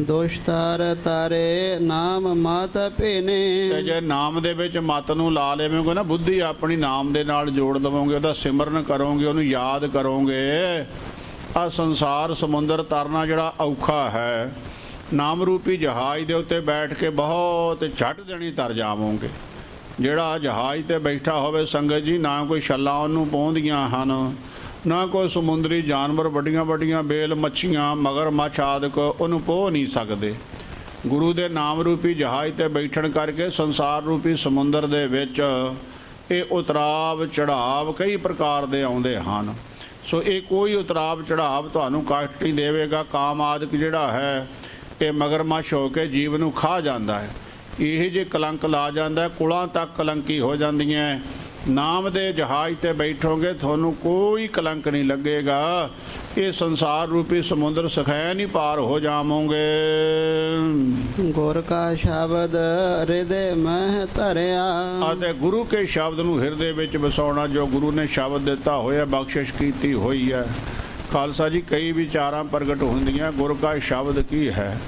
ਦੁਸ਼ਤਰ ਤਾਰੇ ਨਾਮ ਮਤ ਭੇਨੇ, ਤੇ ਜੇ ਨਾਮ ਦੇ ਵਿੱਚ ਮਤ ਨੂੰ ਲਾ ਲਵੇਂਗੇ ਨਾ, ਬੁੱਧੀ ਆਪਣੀ ਨਾਮ ਦੇ ਨਾਲ ਜੋੜ ਲਵੋਗੇ, ਉਹਦਾ ਸਿਮਰਨ ਕਰੋਗੇ, ਉਹਨੂੰ ਯਾਦ ਕਰੋਗੇ, ਆ ਸੰਸਾਰ ਸਮੁੰਦਰ ਤਰਨਾ ਜਿਹੜਾ ਔਖਾ ਹੈ, ਨਾਮ ਰੂਪੀ ਜਹਾਜ਼ ਦੇ ਉੱਤੇ ਬੈਠ ਕੇ ਬਹੁਤ ਝੱਟ ਦੇਣੀ ਤਰ ਜਾਵੋਗੇ। ਜਿਹੜਾ ਜਹਾਜ਼ ਤੇ ਬੈਠਾ ਹੋਵੇ ਸੰਗਤ ਜੀ, ਨਾ ਕੋਈ ਛੱਲਾਂ ਉਹਨੂੰ ਪਹੁੰਚਦੀਆਂ ਹਨ, ਨਾ ਕੋਈ ਸਮੁੰਦਰੀ ਜਾਨਵਰ, ਵੱਡੀਆਂ ਵੱਡੀਆਂ ਬੇਲ ਮੱਛੀਆਂ, ਮਗਰਮੱਛ ਆਦਿਕ ਉਹਨੂੰ ਪੋਹ ਨਹੀਂ ਸਕਦੇ। ਗੁਰੂ ਦੇ ਨਾਮ ਰੂਪੀ ਜਹਾਜ਼ ਤੇ ਬੈਠਣ ਕਰਕੇ ਸੰਸਾਰ ਰੂਪੀ ਸਮੁੰਦਰ ਦੇ ਵਿੱਚ ਇਹ ਉਤਰਾਵ ਚੜਾਵ ਕਈ ਪ੍ਰਕਾਰ ਦੇ ਆਉਂਦੇ ਹਨ। ਸੋ ਇਹ ਕੋਈ ਉਤਰਾਵ ਚੜਾਵ ਤੁਹਾਨੂੰ ਕਸ਼ਟ ਨਹੀਂ ਦੇਵੇਗਾ। ਕਾਮ ਆਦਿਕ ਜਿਹੜਾ ਹੈ ਇਹ ਮਗਰਮੱਛ ਹੋ ਕੇ ਜੀਵ ਨੂੰ ਖਾ ਜਾਂਦਾ ਹੈ। ਇਹ ਜੇ ਕਲੰਕ ਲਾ ਜਾਂਦਾ, ਕੁਲਾਂ ਤੱਕ ਕਲੰਕੀ ਹੋ ਜਾਂਦੀਆਂ। ਨਾਮ ਦੇ ਜਹਾਜ਼ ਤੇ ਬੈਠੋਗੇ ਤੁਹਾਨੂੰ ਕੋਈ ਕਲੰਕ ਨਹੀਂ ਲੱਗੇਗਾ। ਇਹ ਸੰਸਾਰ ਰੂਪੀ ਸਮੁੰਦਰ ਸਖੈਨ ਹੀ ਪਾਰ ਹੋ ਜਾਵੋਗੇ। ਗੁਰ ਕਾ ਸ਼ਬਦ ਹਿਰਦੇ ਮਹਿ ਧਰਿਆ, ਅਤੇ ਗੁਰੂ ਕੇ ਸ਼ਬਦ ਨੂੰ ਹਿਰਦੇ ਵਿੱਚ ਵਸਾਉਣਾ, ਜੋ ਗੁਰੂ ਨੇ ਸ਼ਬਦ ਦਿੱਤਾ ਹੋਇਆ, ਬਖਸ਼ਿਸ਼ ਕੀਤੀ ਹੋਈ ਹੈ। ਖਾਲਸਾ ਜੀ ਕਈ ਵਿਚਾਰਾਂ ਪ੍ਰਗਟ ਹੁੰਦੀਆਂ। ਗੁਰੂ ਕਾ ਸ਼ਬਦ ਕੀ ਹੈ?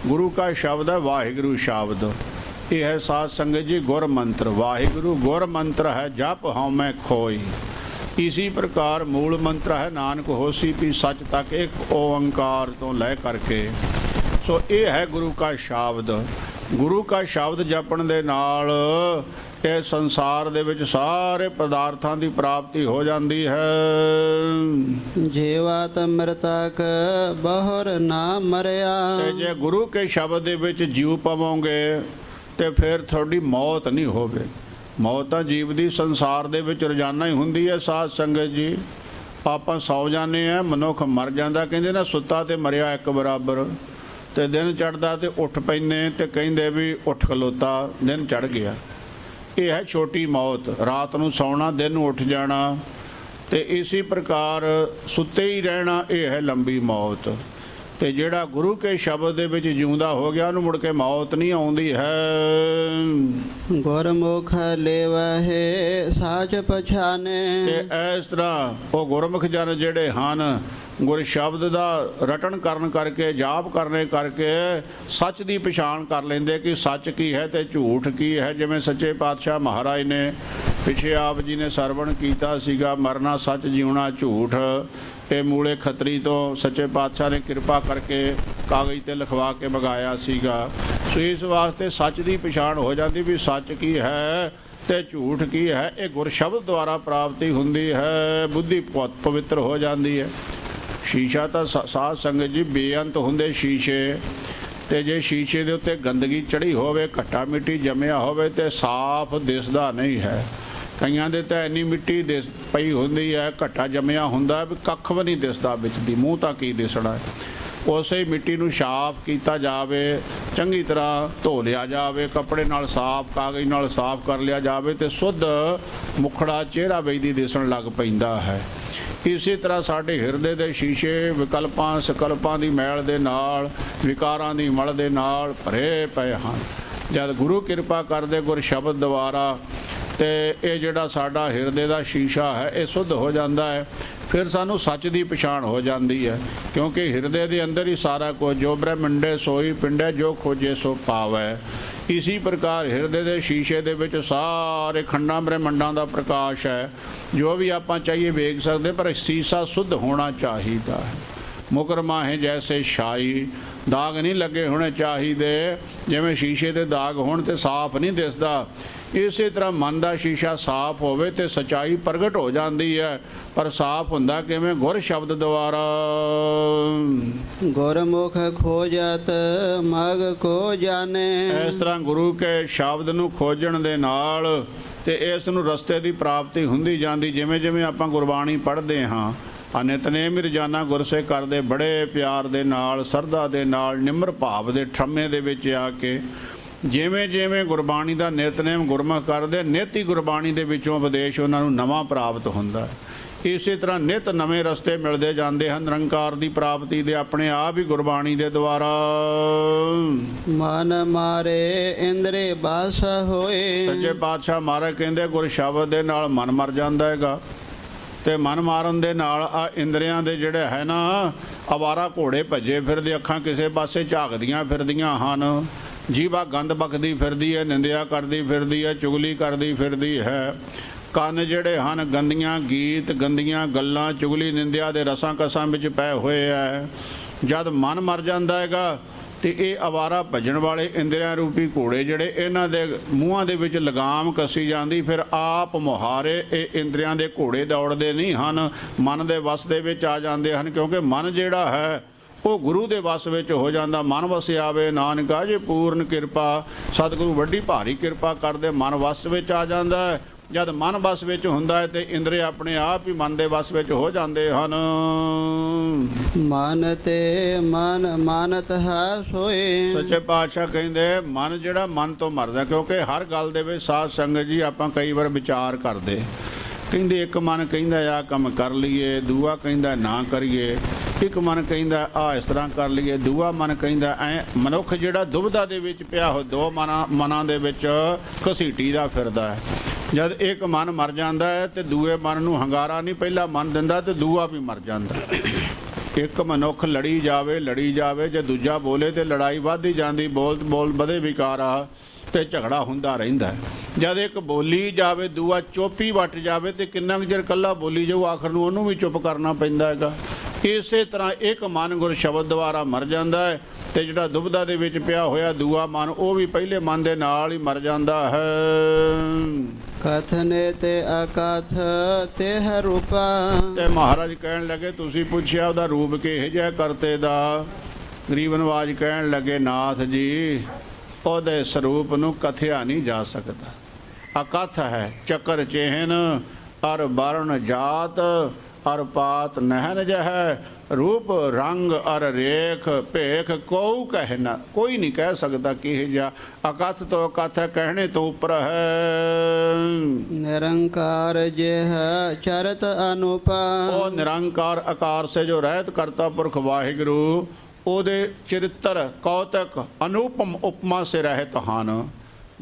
ਗੁਰੂ ਕਾ ਸ਼ਬਦ ਹੈ ਵਾਹਿਗੁਰੂ ਸ਼ਬਦ। ਇਹ ਹੈ ਸਾਧ ਸੰਗਤ ਜੀ ਗੁਰ ਮੰਤਰ। ਵਾਹਿਗੁਰੂ ਗੁਰ ਮੰਤਰ ਹੈ, ਜਪ ਹਉਮੈ ਖੋਈ। ਇसी प्रकार मूल मंत्र है नानक होसी भी सच तक एक ओंकार तो लै करके। सो ये है गुरु का शब्द। गुरु का शब्द जपण दे नाल ਇਹ ਸੰਸਾਰ ਦੇ ਵਿੱਚ ਸਾਰੇ ਪਦਾਰਥਾਂ ਦੀ ਪ੍ਰਾਪਤੀ ਹੋ ਜਾਂਦੀ ਹੈ। ਜੀਵਾਤ ਮਰਤਕ ਬਹੁਰ ਨਾ ਮਰਿਆ। ਤੇ ਜੇ ਗੁਰੂ ਕੇ ਸ਼ਬਦ ਦੇ ਵਿੱਚ ਜੀਵ ਪਵੋਗੇ ਤੇ ਫਿਰ ਤੁਹਾਡੀ ਮੌਤ ਨਹੀਂ ਹੋਵੇ। ਮੌਤ ਤਾਂ ਜੀਵ ਦੀ ਸੰਸਾਰ ਦੇ ਵਿੱਚ ਰੋਜ਼ਾਨਾ ਹੀ ਹੁੰਦੀ ਹੈ। ਸਾਧ ਸੰਗਤ ਜੀ ਆਪਾਂ ਸੌ ਜਾਂਦੇ ਆ, ਮਨੁੱਖ ਮਰ ਜਾਂਦਾ। ਕਹਿੰਦੇ ਨਾ ਸੁੱਤਾ ਤੇ ਮਰਿਆ ਇੱਕ ਬਰਾਬਰ। ਤੇ ਦਿਨ ਚੜ੍ਹਦਾ ਤੇ ਉੱਠ ਪੈਂਦੇ ਤੇ ਕਹਿੰਦੇ ਵੀ ਉੱਠ ਖਲੋਤਾ, ਦਿਨ ਚੜ੍ਹ ਗਿਆ। ਇਹ ਹੈ ਛੋਟੀ ਮੌਤ। ਰਾਤ ਨੂੰ ਸੌਣਾ, ਦਿਨ ਨੂੰ ਉੱਠ ਜਾਣਾ। ਤੇ ਇਸੇ ਪ੍ਰਕਾਰ ਸੁੱਤੇ ਹੀ ਰਹਿਣਾ, ਇਹ ਹੈ ਲੰਬੀ ਮੌਤ। ਤੇ ਜਿਹੜਾ ਗੁਰੂ ਕੇ ਸ਼ਬਦ ਦੇ ਵਿੱਚ ਜਿਉਂਦਾ ਹੋ ਗਿਆ ਉਹਨੂੰ ਮੁੜ ਕੇ ਮੌਤ ਨਹੀਂ ਆਉਂਦੀ ਹੈ। ਗੁਰਮੁਖ ਲੇਵਹਿ ਸਾਚ ਪਛਾਨੇ। ਤੇ ਇਸ ਤਰ੍ਹਾਂ ਉਹ ਗੁਰਮੁਖ ਜਨ ਜਿਹੜੇ ਹਨ, ਗੁਰ ਸ਼ਬਦ ਦਾ ਰਟਨ ਕਰਨ ਕਰਕੇ, ਜਾਪ ਕਰਨੇ ਕਰਕੇ ਸੱਚ ਦੀ ਪਛਾਣ ਕਰ ਲੈਂਦੇ ਕਿ ਸੱਚ ਕੀ ਹੈ ਤੇ ਝੂਠ ਕੀ ਹੈ। ਜਿਵੇਂ ਸੱਚੇ ਪਾਤਸ਼ਾਹ ਮਹਾਰਾਜ ਨੇ ਪਿੱਛੇ ਆਪ ਜੀ ਨੇ ਸਰਵਣ ਕੀਤਾ ਸੀਗਾ, ਮਰਨਾ ਸੱਚ, ਜਿਉਣਾ ਝੂਠ। ਇਹ ਮੂਲੇ ਖੱਤਰੀ ਤੋਂ ਸੱਚੇ ਪਾਤਸ਼ਾਹ ਨੇ ਕਿਰਪਾ ਕਰਕੇ ਕਾਗਜ਼ ਤੇ ਲਿਖਵਾ ਕੇ ਮੰਗਾਇਆ ਸੀਗਾ। ਸੋ ਇਸ ਵਾਸਤੇ ਸੱਚ ਦੀ ਪਛਾਣ ਹੋ ਜਾਂਦੀ ਵੀ ਸੱਚ ਕੀ ਹੈ ਤੇ ਝੂਠ ਕੀ ਹੈ। ਇਹ ਗੁਰ ਸ਼ਬਦ ਦੁਆਰਾ ਪ੍ਰਾਪਤੀ ਹੁੰਦੀ ਹੈ। ਬੁੱਧੀ ਪਵਿੱਤਰ ਹੋ ਜਾਂਦੀ ਹੈ। ਸ਼ੀਸ਼ਾ ਤਾਂ ਸਾਧ ਸੰਗਤ ਜੀ ਬੇਅੰਤ ਹੁੰਦੇ ਸ਼ੀਸ਼ੇ। ਤੇ ਜੇ ਸ਼ੀਸ਼ੇ ਦੇ ਉੱਤੇ ਗੰਦਗੀ ਚੜ੍ਹੀ ਹੋਵੇ, ਘੱਟਾ ਮਿੱਟੀ ਜੰਮਿਆ ਹੋਵੇ ਤੇ ਸਾਫ਼ ਦਿਸਦਾ ਨਹੀਂ ਹੈ। ਕਈਆਂ ਦੇ ਤਾਂ ਇੰਨੀ ਮਿੱਟੀ ਪਈ ਹੁੰਦੀ ਹੈ, ਘੱਟਾ ਜੰਮਿਆ ਹੁੰਦਾ ਵੀ ਕੱਖ ਵੀ ਨਹੀਂ ਦਿਸਦਾ ਵਿੱਚ ਦੀ, ਮੂੰਹ ਤਾਂ ਕੀ ਦਿਸਣਾ। ਉਸੇ ਹੀ ਮਿੱਟੀ ਨੂੰ ਸਾਫ਼ ਕੀਤਾ ਜਾਵੇ, ਚੰਗੀ ਤਰ੍ਹਾਂ ਧੋ ਲਿਆ ਜਾਵੇ, ਕੱਪੜੇ ਨਾਲ ਸਾਫ਼, ਕਾਗਜ਼ ਨਾਲ ਸਾਫ਼ ਕਰ ਲਿਆ ਜਾਵੇ ਤੇ ਸੁੱਧ ਮੁਖੜਾ ਚਿਹਰਾ ਵੈਦੀ ਦਿਸਣ ਲੱਗ ਪੈਂਦਾ ਹੈ। ਇਸੇ ਤਰ੍ਹਾਂ ਸਾਡੇ ਹਿਰਦੇ ਦੇ ਸ਼ੀਸ਼ੇ ਵਿਕਲਪਾਂ ਸਕਲਪਾਂ ਦੀ ਮੈਲ ਦੇ ਨਾਲ, ਵਿਕਾਰਾਂ ਦੀ ਮਲ ਦੇ ਨਾਲ ਭਰੇ ਪਏ ਹਨ। ਜਦ ਗੁਰੂ ਕਿਰਪਾ ਕਰਦੇ ਗੁਰ ਸ਼ਬਦ ਦੁਆਰਾ ਤੇ ਇਹ ਜਿਹੜਾ ਸਾਡਾ ਹਿਰਦੇ ਦਾ ਸ਼ੀਸ਼ਾ ਹੈ ਇਹ ਸੁੱਧ ਹੋ ਜਾਂਦਾ ਹੈ, ਫਿਰ ਸਾਨੂੰ ਸੱਚ ਦੀ ਪਛਾਣ ਹੋ ਜਾਂਦੀ ਹੈ। ਕਿਉਂਕਿ ਹਿਰਦੇ ਦੇ ਅੰਦਰ ਹੀ ਸਾਰਾ ਕੁਝ, ਜੋ ਬ੍ਰਹਮੰਡੇ ਸੋਈ ਪਿੰਡੇ, ਜੋ ਖੋਜੇ ਸੋ ਪਾਵੈ। ਇसी ਪ੍ਰਕਾਰ ਹਿਰਦੇ ਦੇ ਸ਼ੀਸ਼ੇ ਦੇ ਵਿੱਚ ਸਾਰੇ ਖੰਡਾਂ ਬ੍ਰਹਮੰਡਾਂ ਦਾ ਪ੍ਰਕਾਸ਼ ਹੈ। ਜੋ ਵੀ ਆਪਾਂ ਚਾਹੀਏ ਵੇਖ ਸਕਦੇ, ਪਰ ਸੀਸਾ ਸੁੱਧ ਹੋਣਾ ਚਾਹੀਦਾ ਹੈ। ਮੁਕਰਮਾ ਹੈ ਜੈਸੇ ਸ਼ਾਈ, ਦਾਗ ਨਹੀਂ ਲੱਗੇ ਹੋਣੇ ਚਾਹੀਦੇ। ਜਿਵੇਂ ਸ਼ੀਸ਼ੇ ਦੇ ਦਾਗ ਹੋਣ ਤੇ ਸਾਫ਼ ਨਹੀਂ ਦਿਸਦਾ, ਇਸੇ ਤਰ੍ਹਾਂ ਮਨ ਦਾ ਸ਼ੀਸ਼ਾ ਸਾਫ਼ ਹੋਵੇ ਤੇ ਸਚਾਈ ਪ੍ਰਗਟ ਹੋ ਜਾਂਦੀ ਹੈ। ਪਰ ਸਾਫ਼ ਹੁੰਦਾ ਕਿਵੇਂ? ਗੁਰ ਸ਼ਬਦ ਦੁਆਰਾ। ਗੁਰਮੁਖ ਖੋਜਤ ਮਗ ਕੋ ਜਾਣੇ। ਇਸ ਤਰ੍ਹਾਂ ਗੁਰੂ ਕੇ ਸ਼ਬਦ ਨੂੰ ਖੋਜਣ ਦੇ ਨਾਲ ਤੇ ਇਸ ਨੂੰ ਰਸਤੇ ਦੀ ਪ੍ਰਾਪਤੀ ਹੁੰਦੀ ਜਾਂਦੀ। ਜਿਵੇਂ ਜਿਵੇਂ ਆਪਾਂ ਗੁਰਬਾਣੀ ਪੜ੍ਹਦੇ ਹਾਂ, ਨਿਤਨੇਮ ਰੋਜ਼ਾਨਾ ਗੁਰਸੇ ਕਰਦੇ ਬੜੇ ਪਿਆਰ ਦੇ ਨਾਲ, ਸਰਧਾ ਦੇ ਨਾਲ, ਨਿਮਰ ਭਾਵ ਦੇ ਠੰਮੇ ਦੇ ਵਿੱਚ ਆ ਕੇ ਜਿਵੇਂ ਜਿਵੇਂ ਗੁਰਬਾਣੀ ਦਾ ਨਿਤਨੇਮ ਗੁਰਮੁਖ ਕਰਦੇ, ਨਿਤ ਹੀ ਗੁਰਬਾਣੀ ਦੇ ਵਿੱਚੋਂ ਉਪਦੇਸ਼ ਉਹਨਾਂ ਨੂੰ ਨਵਾਂ ਪ੍ਰਾਪਤ ਹੁੰਦਾ ਹੈ। ਇਸੇ ਤਰ੍ਹਾਂ ਨਿਤ ਨਵੇਂ ਰਸਤੇ ਮਿਲਦੇ ਜਾਂਦੇ ਹਨ ਨਿਰੰਕਾਰ ਦੀ ਪ੍ਰਾਪਤੀ ਦੇ, ਆਪਣੇ ਆਪ ਹੀ ਗੁਰਬਾਣੀ ਦੇ ਦੁਆਰਾ। ਮਨ ਮਾਰੇ ਇੰਦਰੇ ਬਾਸ ਹੋਏ। ਸੱਚੇ ਪਾਤਸ਼ਾਹ ਮਹਾਰਾਜ ਕਹਿੰਦੇ ਗੁਰ ਸ਼ਬਦ ਦੇ ਨਾਲ ਮਨ ਮਰ ਜਾਂਦਾ ਹੈਗਾ, ਤੇ ਮਨ ਮਾਰਨ ਦੇ ਨਾਲ ਆ ਇੰਦਰੀਆਂ ਦੇ ਜਿਹੜੇ ਹੈ ਨਾ, ਅਵਾਰਾ ਘੋੜੇ ਭੱਜੇ ਫਿਰਦੇ, ਅੱਖਾਂ ਕਿਸੇ ਪਾਸੇ ਝਾਕਦੀਆਂ ਫਿਰਦੀਆਂ ਹਨ, ਜੀਵਾ ਗੰਦ ਬਕਦੀ ਫਿਰਦੀ ਹੈ, ਨਿੰਦਿਆ ਕਰਦੀ ਫਿਰਦੀ ਹੈ, ਚੁਗਲੀ ਕਰਦੀ ਫਿਰਦੀ ਹੈ। ਕੰਨ ਜਿਹੜੇ ਹਨ ਗੰਦੀਆਂ ਗੀਤ, ਗੰਦੀਆਂ ਗੱਲਾਂ, ਚੁਗਲੀ ਨਿੰਦਿਆ ਦੇ ਰਸਾਂ ਕਸਾਂ ਵਿੱਚ ਪਏ ਹੋਏ ਹੈ। ਜਦ ਮਨ ਮਰ ਜਾਂਦਾ ਹੈਗਾ ਤੇ ਇਹ ਅਵਾਰਾ ਭੱਜਣ ਵਾਲੇ ਇੰਦਰੀਆਂ ਰੂਪੀ ਘੋੜੇ ਜਿਹੜੇ, ਇਹਨਾਂ ਦੇ ਮੂੰਹਾਂ ਦੇ ਵਿੱਚ ਲਗਾਮ ਕੱਸੀ ਜਾਂਦੀ, ਫਿਰ ਆਪ ਮੁਹਾਰੇ ਇਹ ਇੰਦਰੀਆਂ ਦੇ ਘੋੜੇ ਦੌੜਦੇ ਨਹੀਂ ਹਨ, ਮਨ ਦੇ ਵਸ ਦੇ ਵਿੱਚ ਆ ਜਾਂਦੇ ਹਨ। ਕਿਉਂਕਿ ਮਨ ਜਿਹੜਾ ਹੈ ਉਹ ਗੁਰੂ ਦੇ ਵਸ ਵਿੱਚ ਹੋ ਜਾਂਦਾ। ਮਨ ਵਸਿਆਵੇ ਨਾਨਕਾ ਜੇ ਪੂਰਨ ਕਿਰਪਾ, ਸਤਿਗੁਰੂ ਵੱਡੀ ਭਾਰੀ ਕਿਰਪਾ ਕਰਦੇ, ਮਨ ਵਸ ਵਿੱਚ ਆ ਜਾਂਦਾ ਹੈ। ਜਦ ਮਨ ਵਸ ਵਿੱਚ ਹੁੰਦਾ ਹੈ ਤੇ ਇੰਦਰੀ ਆਪਣੇ ਆਪ ਹੀ ਮਨ ਦੇ ਵਸ ਵਿੱਚ ਹੋ ਜਾਂਦੇ ਹਨ। ਮਨ ਤੇ ਮਨ ਮਾਨਤ ਹੈ ਸੋਏ। ਸੱਚੇ ਪਾਤਸ਼ਾਹ ਕਹਿੰਦੇ ਮਨ ਜਿਹੜਾ ਮਨ ਤੋਂ ਮਰਦਾ, ਕਿਉਂਕਿ ਹਰ ਗੱਲ ਦੇ ਵਿੱਚ ਸਾਧ ਸੰਗਤ ਜੀ ਆਪਾਂ ਕਈ ਵਾਰ ਵਿਚਾਰ ਕਰਦੇ, ਕਹਿੰਦੇ ਇੱਕ ਮਨ ਕਹਿੰਦਾ ਆ ਕੰਮ ਕਰ ਲਈਏ, ਦੂਆ ਕਹਿੰਦਾ ਨਾ ਕਰੀਏ, ਇੱਕ ਮਨ ਕਹਿੰਦਾ ਆ ਇਸ ਤਰ੍ਹਾਂ ਕਰ ਲਈਏ, ਦੂਆ ਮਨ ਕਹਿੰਦਾ ਐ। ਮਨੁੱਖ ਜਿਹੜਾ ਦੁਬਿਧਾ ਦੇ ਵਿੱਚ ਪਿਆ ਹੋ, ਦੋ ਮਨਾਂ ਦੇ ਵਿੱਚ ਘਸੀਟੀ ਦਾ ਫਿਰਦਾ ਹੈ। ਜਦ ਇੱਕ ਮਨ ਮਰ ਜਾਂਦਾ ਹੈ ਤੇ ਦੂਏ ਮਨ ਨੂੰ ਹੰਗਾਰਾ ਨਹੀਂ ਪਹਿਲਾ ਮਨ ਦਿੰਦਾ ਤੇ ਦੂਆ ਵੀ ਮਰ ਜਾਂਦਾ। ਇੱਕ ਮਨੁੱਖ ਲੜੀ ਜਾਵੇ, ਜੇ ਦੂਜਾ ਬੋਲੇ ਤੇ ਲੜਾਈ ਵੱਧਦੀ ਜਾਂਦੀ, ਬੋਲ ਵਧੇ ਵਿਕਾਰਾ ਤੇ ਝਗੜਾ ਹੁੰਦਾ ਰਹਿੰਦਾ ਹੈ। ਜਦ ਇੱਕ ਬੋਲੀ ਜਾਵੇ, ਦੂਆ ਚੁੱਪ ਹੀ ਵੱਟ ਜਾਵੇ ਤੇ ਕਿੰਨਾ ਕੁ ਚਿਰ ਇਕੱਲਾ ਬੋਲੀ ਜਾਊ, ਆਖਰ ਨੂੰ ਉਹਨੂੰ ਵੀ ਚੁੱਪ ਕਰਨਾ ਪੈਂਦਾ ਹੈਗਾ। ਇਸੇ ਤਰ੍ਹਾਂ ਇੱਕ ਮਨ ਗੁਰ ਸ਼ਬਦ ਦੁਆਰਾ ਮਰ ਜਾਂਦਾ ਹੈ ਤੇ ਜਿਹੜਾ ਦੁਬਿਧਾ ਦੇ ਵਿੱਚ ਪਿਆ ਹੋਇਆ ਦੂਆ ਮਨ, ਉਹ ਵੀ ਪਹਿਲੇ ਮਨ ਦੇ ਨਾਲ ਹੀ ਮਰ ਜਾਂਦਾ ਹੈ। ਕਥਨੇ ਤੇ ਅਕਥ ਤੇ ਰੂਪਾ। ਤੇ ਮਹਾਰਾਜ ਕਹਿਣ ਲੱਗੇ, ਤੁਸੀਂ ਪੁੱਛਿਆ ਉਹਦਾ ਰੂਪ ਕਿਹੋ ਜਿਹਾ ਕਰਤੇ ਦਾ? ਗਰੀਬ ਨਵਾਜ ਕਹਿਣ ਲੱਗੇ, ਨਾਥ ਜੀ ਉਹਦੇ ਸਰੂਪ ਨੂੰ ਕਥਿਆ ਨਹੀਂ ਜਾ ਸਕਦਾ। ਅਕਥ ਹੈ, ਚੱਕਰ ਚਿਹਨ ਅਰ ਵਰਣ ਜਾਤ ਅਰ ਪਾਤ ਨਹਿਨ ਜਹ, ਰੂਪ ਰੰਗ ਅਰ ਰੇਖ ਭੇਖ ਕਉ ਕਹਿ ਨਾ, ਕੋਈ ਨਹੀਂ ਕਹਿ ਸਕਦਾ ਕਿਹੋ ਜਿਹਾ। ਅਕਥ ਤੋਂ ਅਕਥ ਹੈ, ਕਹਿਣੇ ਤੋਂ ਉੱਪਰ ਹੈ। ਨਿਰੰਕਾਰ ਜਿਹ ਚਰਤ ਅਨੂਪਾ। ਉਹ ਨਿਰੰਕਾਰ ਆਕਾਰ ਸੇ ਜੋ ਰਹਿਤ ਕਰਤਾ ਪੁਰਖ ਵਾਹਿਗੁਰੂ, ਉਹਦੇ ਚਰਿੱਤਰ ਕੌਤਕ ਅਨੂਪਮ ਉਪਮਾ ਸੇ ਰਹਿਤ ਹਨ।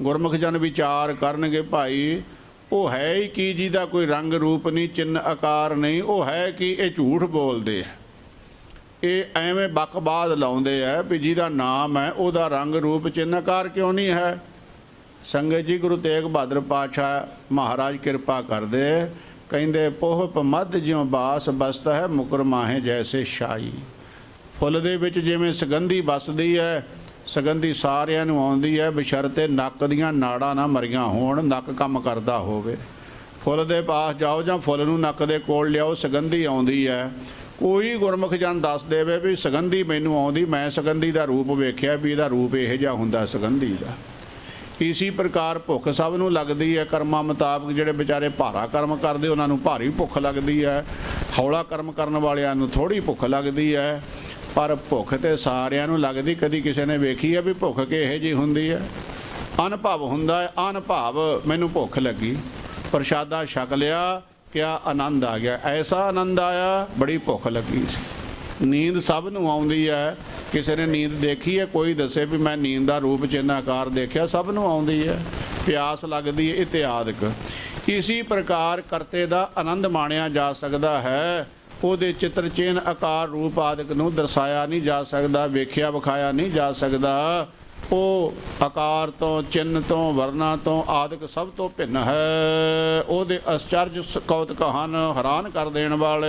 ਗੁਰਮੁਖ ਜਨ ਵਿਚਾਰ ਕਰਨਗੇ ਭਾਈ, ਉਹ ਹੈ ਹੀ ਕੀ ਜਿਹਦਾ ਕੋਈ ਰੰਗ ਰੂਪ ਨਹੀਂ, ਚਿੰਨ ਆਕਾਰ ਨਹੀਂ। ਉਹ ਹੈ ਕਿ ਇਹ ਝੂਠ ਬੋਲਦੇ ਆ, ਇਹ ਐਵੇਂ ਬਕਬਾਦ ਲਾਉਂਦੇ ਆ ਵੀ ਜਿਹਦਾ ਨਾਮ ਹੈ ਉਹਦਾ ਰੰਗ ਰੂਪ ਚਿੰਨ ਆਕਾਰ ਕਿਉਂ ਨਹੀਂ ਹੈ। ਸੰਗਤ ਜੀ ਗੁਰੂ ਤੇਗ ਬਹਾਦਰ ਪਾਤਸ਼ਾਹ ਮਹਾਰਾਜ ਕਿਰਪਾ ਕਰਦੇ, ਕਹਿੰਦੇ ਪੋਹਪ ਮੱਧ ਜਿਉਂ ਬਾਸ ਬਸਤਾ ਹੈ, ਮੁਕਰ ਮਾਹੇ ਜੈਸੇ ਸ਼ਾਈ। ਫੁੱਲ ਦੇ ਵਿੱਚ ਜਿਵੇਂ ਸੁਗੰਧੀ ਵੱਸਦੀ ਹੈ, ਸੁਗੰਧੀ ਸਾਰਿਆਂ ਨੂੰ ਆਉਂਦੀ ਹੈ, ਬਸ਼ਰਤੇ ਨੱਕ ਦੀਆਂ ਨਾੜਾਂ ਨਾ ਮਰੀਆਂ ਹੋਣ, ਨੱਕ ਕੰਮ ਕਰਦਾ ਹੋਵੇ। ਫੁੱਲ ਦੇ ਪਾਸ ਜਾਓ ਜਾਂ ਫੁੱਲ ਨੂੰ ਨੱਕ ਦੇ ਕੋਲ ਲਿਆਓ, ਸੁਗੰਧੀ ਆਉਂਦੀ ਹੈ। ਕੋਈ ਗੁਰਮੁਖ ਜਨ ਦੱਸ ਦੇਵੇ ਵੀ ਸੁਗੰਧੀ ਮੈਨੂੰ ਆਉਂਦੀ, ਮੈਂ ਸੁਗੰਧੀ ਦਾ ਰੂਪ ਵੇਖਿਆ ਵੀ ਇਹਦਾ ਰੂਪ ਇਹੋ ਜਿਹਾ ਹੁੰਦਾ ਸੁਗੰਧੀ ਦਾ। ਇਸੀ ਪ੍ਰਕਾਰ ਭੁੱਖ ਸਭ ਨੂੰ ਲੱਗਦੀ ਹੈ ਕਰਮਾਂ ਮੁਤਾਬਕ। ਜਿਹੜੇ ਵਿਚਾਰੇ ਭਾਰਾ ਕਰਮ ਕਰਦੇ ਉਹਨਾਂ ਨੂੰ ਭਾਰੀ ਭੁੱਖ ਲੱਗਦੀ ਹੈ, ਹੌਲਾ ਕਰਮ ਕਰਨ ਵਾਲਿਆਂ ਨੂੰ ਥੋੜ੍ਹੀ ਭੁੱਖ ਲੱਗਦੀ ਹੈ। ਪਰ ਭੁੱਖ ਤੇ ਸਾਰਿਆਂ ਨੂੰ ਲੱਗਦੀ। ਕਦੀ ਕਿਸੇ ਨੇ ਵੇਖੀ ਹੈ ਵੀ ਭੁੱਖ ਕਿਹੋ ਜਿਹੀ ਹੁੰਦੀ ਹੈ? ਅਨੁਭਵ ਹੁੰਦਾ ਹੈ, ਅਨੁਭਵ ਮੈਨੂੰ ਭੁੱਖ ਲੱਗੀ, ਪ੍ਰਸ਼ਾਦਾ ਛਕ ਲਿਆ, ਕਿਆ ਆਨੰਦ ਆ ਗਿਆ। ਐਸਾ ਆਨੰਦ ਆਇਆ, ਬੜੀ ਭੁੱਖ ਲੱਗੀ ਸੀ। ਨੀਂਦ ਸਭ ਨੂੰ ਆਉਂਦੀ ਹੈ। ਕਿਸੇ ਨੇ ਨੀਂਦ ਦੇਖੀ ਹੈ? ਕੋਈ ਦੱਸੇ ਵੀ ਮੈਂ ਨੀਂਦ ਦਾ ਰੂਪ ਚਿੰਨ੍ਹ ਆਕਾਰ ਦੇਖਿਆ? ਸਭ ਨੂੰ ਆਉਂਦੀ ਹੈ। ਪਿਆਸ ਲੱਗਦੀ ਹੈ, ਇਤਿਆਦਿਕ। ਇਸੀ ਪ੍ਰਕਾਰ ਕਰਤੇ ਦਾ ਆਨੰਦ ਮਾਣਿਆ ਜਾ ਸਕਦਾ ਹੈ। ਉਹਦੇ ਚਿੱਤਰ ਚਿੰਨ੍ਹ ਆਕਾਰ ਰੂਪ ਆਦਿਕ ਨੂੰ ਦਰਸਾਇਆ ਨਹੀਂ ਜਾ ਸਕਦਾ, ਵੇਖਿਆ ਵਿਖਾਇਆ ਨਹੀਂ ਜਾ ਸਕਦਾ। ਉਹ ਆਕਾਰ ਤੋਂ, ਚਿੰਨ੍ਹ ਤੋਂ, ਵਰਨਾ ਤੋਂ ਆਦਿਕ ਸਭ ਤੋਂ ਭਿੰਨ ਹੈ। ਉਹਦੇ ਅਸਚਰਜ ਕੌਤਕ ਹਨ, ਹੈਰਾਨ ਕਰ ਦੇਣ ਵਾਲੇ।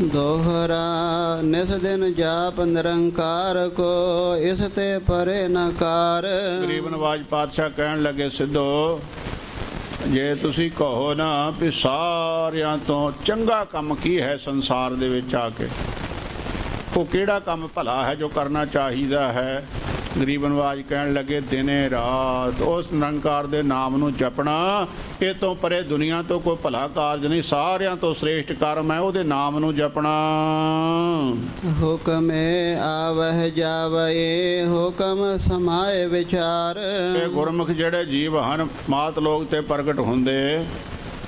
ਦੋਹਰਾ ਨਿਸ ਦਿਨ ਜਾਪ ਨਿਰੰਕਾਰ ਕੋ, ਇਸ ਤੇ ਪਰੇ ਨ ਕਾਰ। ਗਰੀਬ ਨਵਾਜ ਪਾਤਸ਼ਾਹ ਕਹਿਣ ਲੱਗੇ, ਸਿੱਧੋ ਜੇ ਤੁਸੀਂ ਕਹੋ ਨਾ ਵੀ ਸਾਰਿਆਂ ਤੋਂ ਚੰਗਾ ਕੰਮ ਕੀ ਹੈ ਸੰਸਾਰ ਦੇ ਵਿੱਚ ਆ ਕੇ, ਉਹ ਕਿਹੜਾ ਕੰਮ ਭਲਾ ਹੈ ਜੋ ਕਰਨਾ ਚਾਹੀਦਾ ਹੈ? ਗਰੀਬ ਨਵਾਜ ਕਹਿਣ ਲੱਗੇ, ਦਿਨੇ ਰਾਤ ਉਸ ਨਿਰੰਕਾਰ ਦੇ ਨਾਮ ਨੂੰ ਜਪਣਾ। ਇਹ ਤੋਂ ਪਰੇ ਦੁਨੀਆ ਤੋਂ ਕੋਈ ਭਲਾ ਕਾਰਜ ਨਹੀਂ। ਸਾਰਿਆਂ ਤੋਂ ਸ੍ਰੇਸ਼ਟ ਕਰਮ ਹੈ ਉਹਦੇ ਨਾਮ ਨੂੰ ਜਪਣਾ। ਹੁਕਮੇ ਆਵਹਿ ਜਾਵਏ, ਹੁਕਮ ਸਮਾਏ ਵਿਚਾਰ। ਇਹ ਗੁਰਮੁਖ ਜਿਹੜੇ ਜੀਵ ਹਨ, ਮਾਤ ਲੋਕ ਤੇ ਪ੍ਰਗਟ ਹੁੰਦੇ,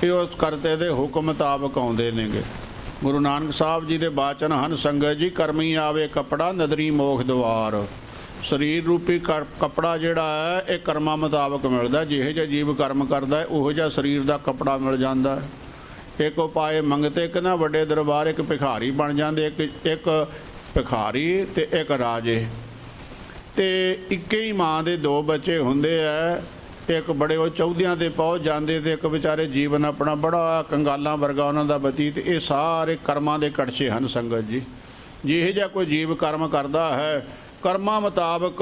ਇਹ ਉਸ ਕਰਤੇ ਦੇ ਹੁਕਮ ਮੁਤਾਬਕ ਆਉਂਦੇ ਨੇਗੇ। ਗੁਰੂ ਨਾਨਕ ਸਾਹਿਬ ਜੀ ਦੇ ਬਾਚਨ ਹਨ, ਸੰਗਤ ਜੀ ਕਰਮੀ ਆਵੇ ਕੱਪੜਾ, ਨਦਰੀ ਮੋਖ ਦੁਆਰ। ਸਰੀਰ ਰੂਪੀ ਕੱਪੜਾ ਜਿਹੜਾ ਹੈ ਇਹ ਕਰਮਾਂ ਮੁਤਾਬਕ ਮਿਲਦਾ। ਜਿਹੇ ਜਿਹਾ ਜੀਵ ਕਰਮ ਕਰਦਾ ਹੈ ਉਹੋ ਜਿਹਾ ਸਰੀਰ ਦਾ ਕੱਪੜਾ ਮਿਲ ਜਾਂਦਾ ਹੈ। ਇੱਕ ਉਪਾਏ ਮੰਗਤੇ, ਇੱਕ ਨਾ ਵੱਡੇ ਦਰਬਾਰ ਇੱਕ ਭਿਖਾਰੀ ਬਣ ਜਾਂਦੇ। ਇੱਕ ਭਿਖਾਰੀ ਤੇ ਇੱਕ ਰਾਜੇ, ਤੇ ਇੱਕੇ ਹੀ ਮਾਂ ਦੇ ਦੋ ਬੱਚੇ ਹੁੰਦੇ ਆ। ਇੱਕ ਬੜੇ ਉਹ ਚੌਧਿਆਂ ਤੇ ਪਹੁੰਚ ਜਾਂਦੇ ਤੇ ਇੱਕ ਵਿਚਾਰੇ ਜੀਵਨ ਆਪਣਾ ਬੜਾ ਕੰਗਾਲਾਂ ਵਰਗਾ ਉਹਨਾਂ ਦਾ ਬਤੀਤ। ਇਹ ਸਾਰੇ ਕਰਮਾਂ ਦੇ ਕੜਛੇ ਹਨ ਸੰਗਤ ਜੀ। ਜਿਹੇ ਜਿਹਾ ਕੋਈ ਜੀਵ ਕਰਮ ਕਰਦਾ ਹੈ, ਕਰਮਾਂ ਮੁਤਾਬਕ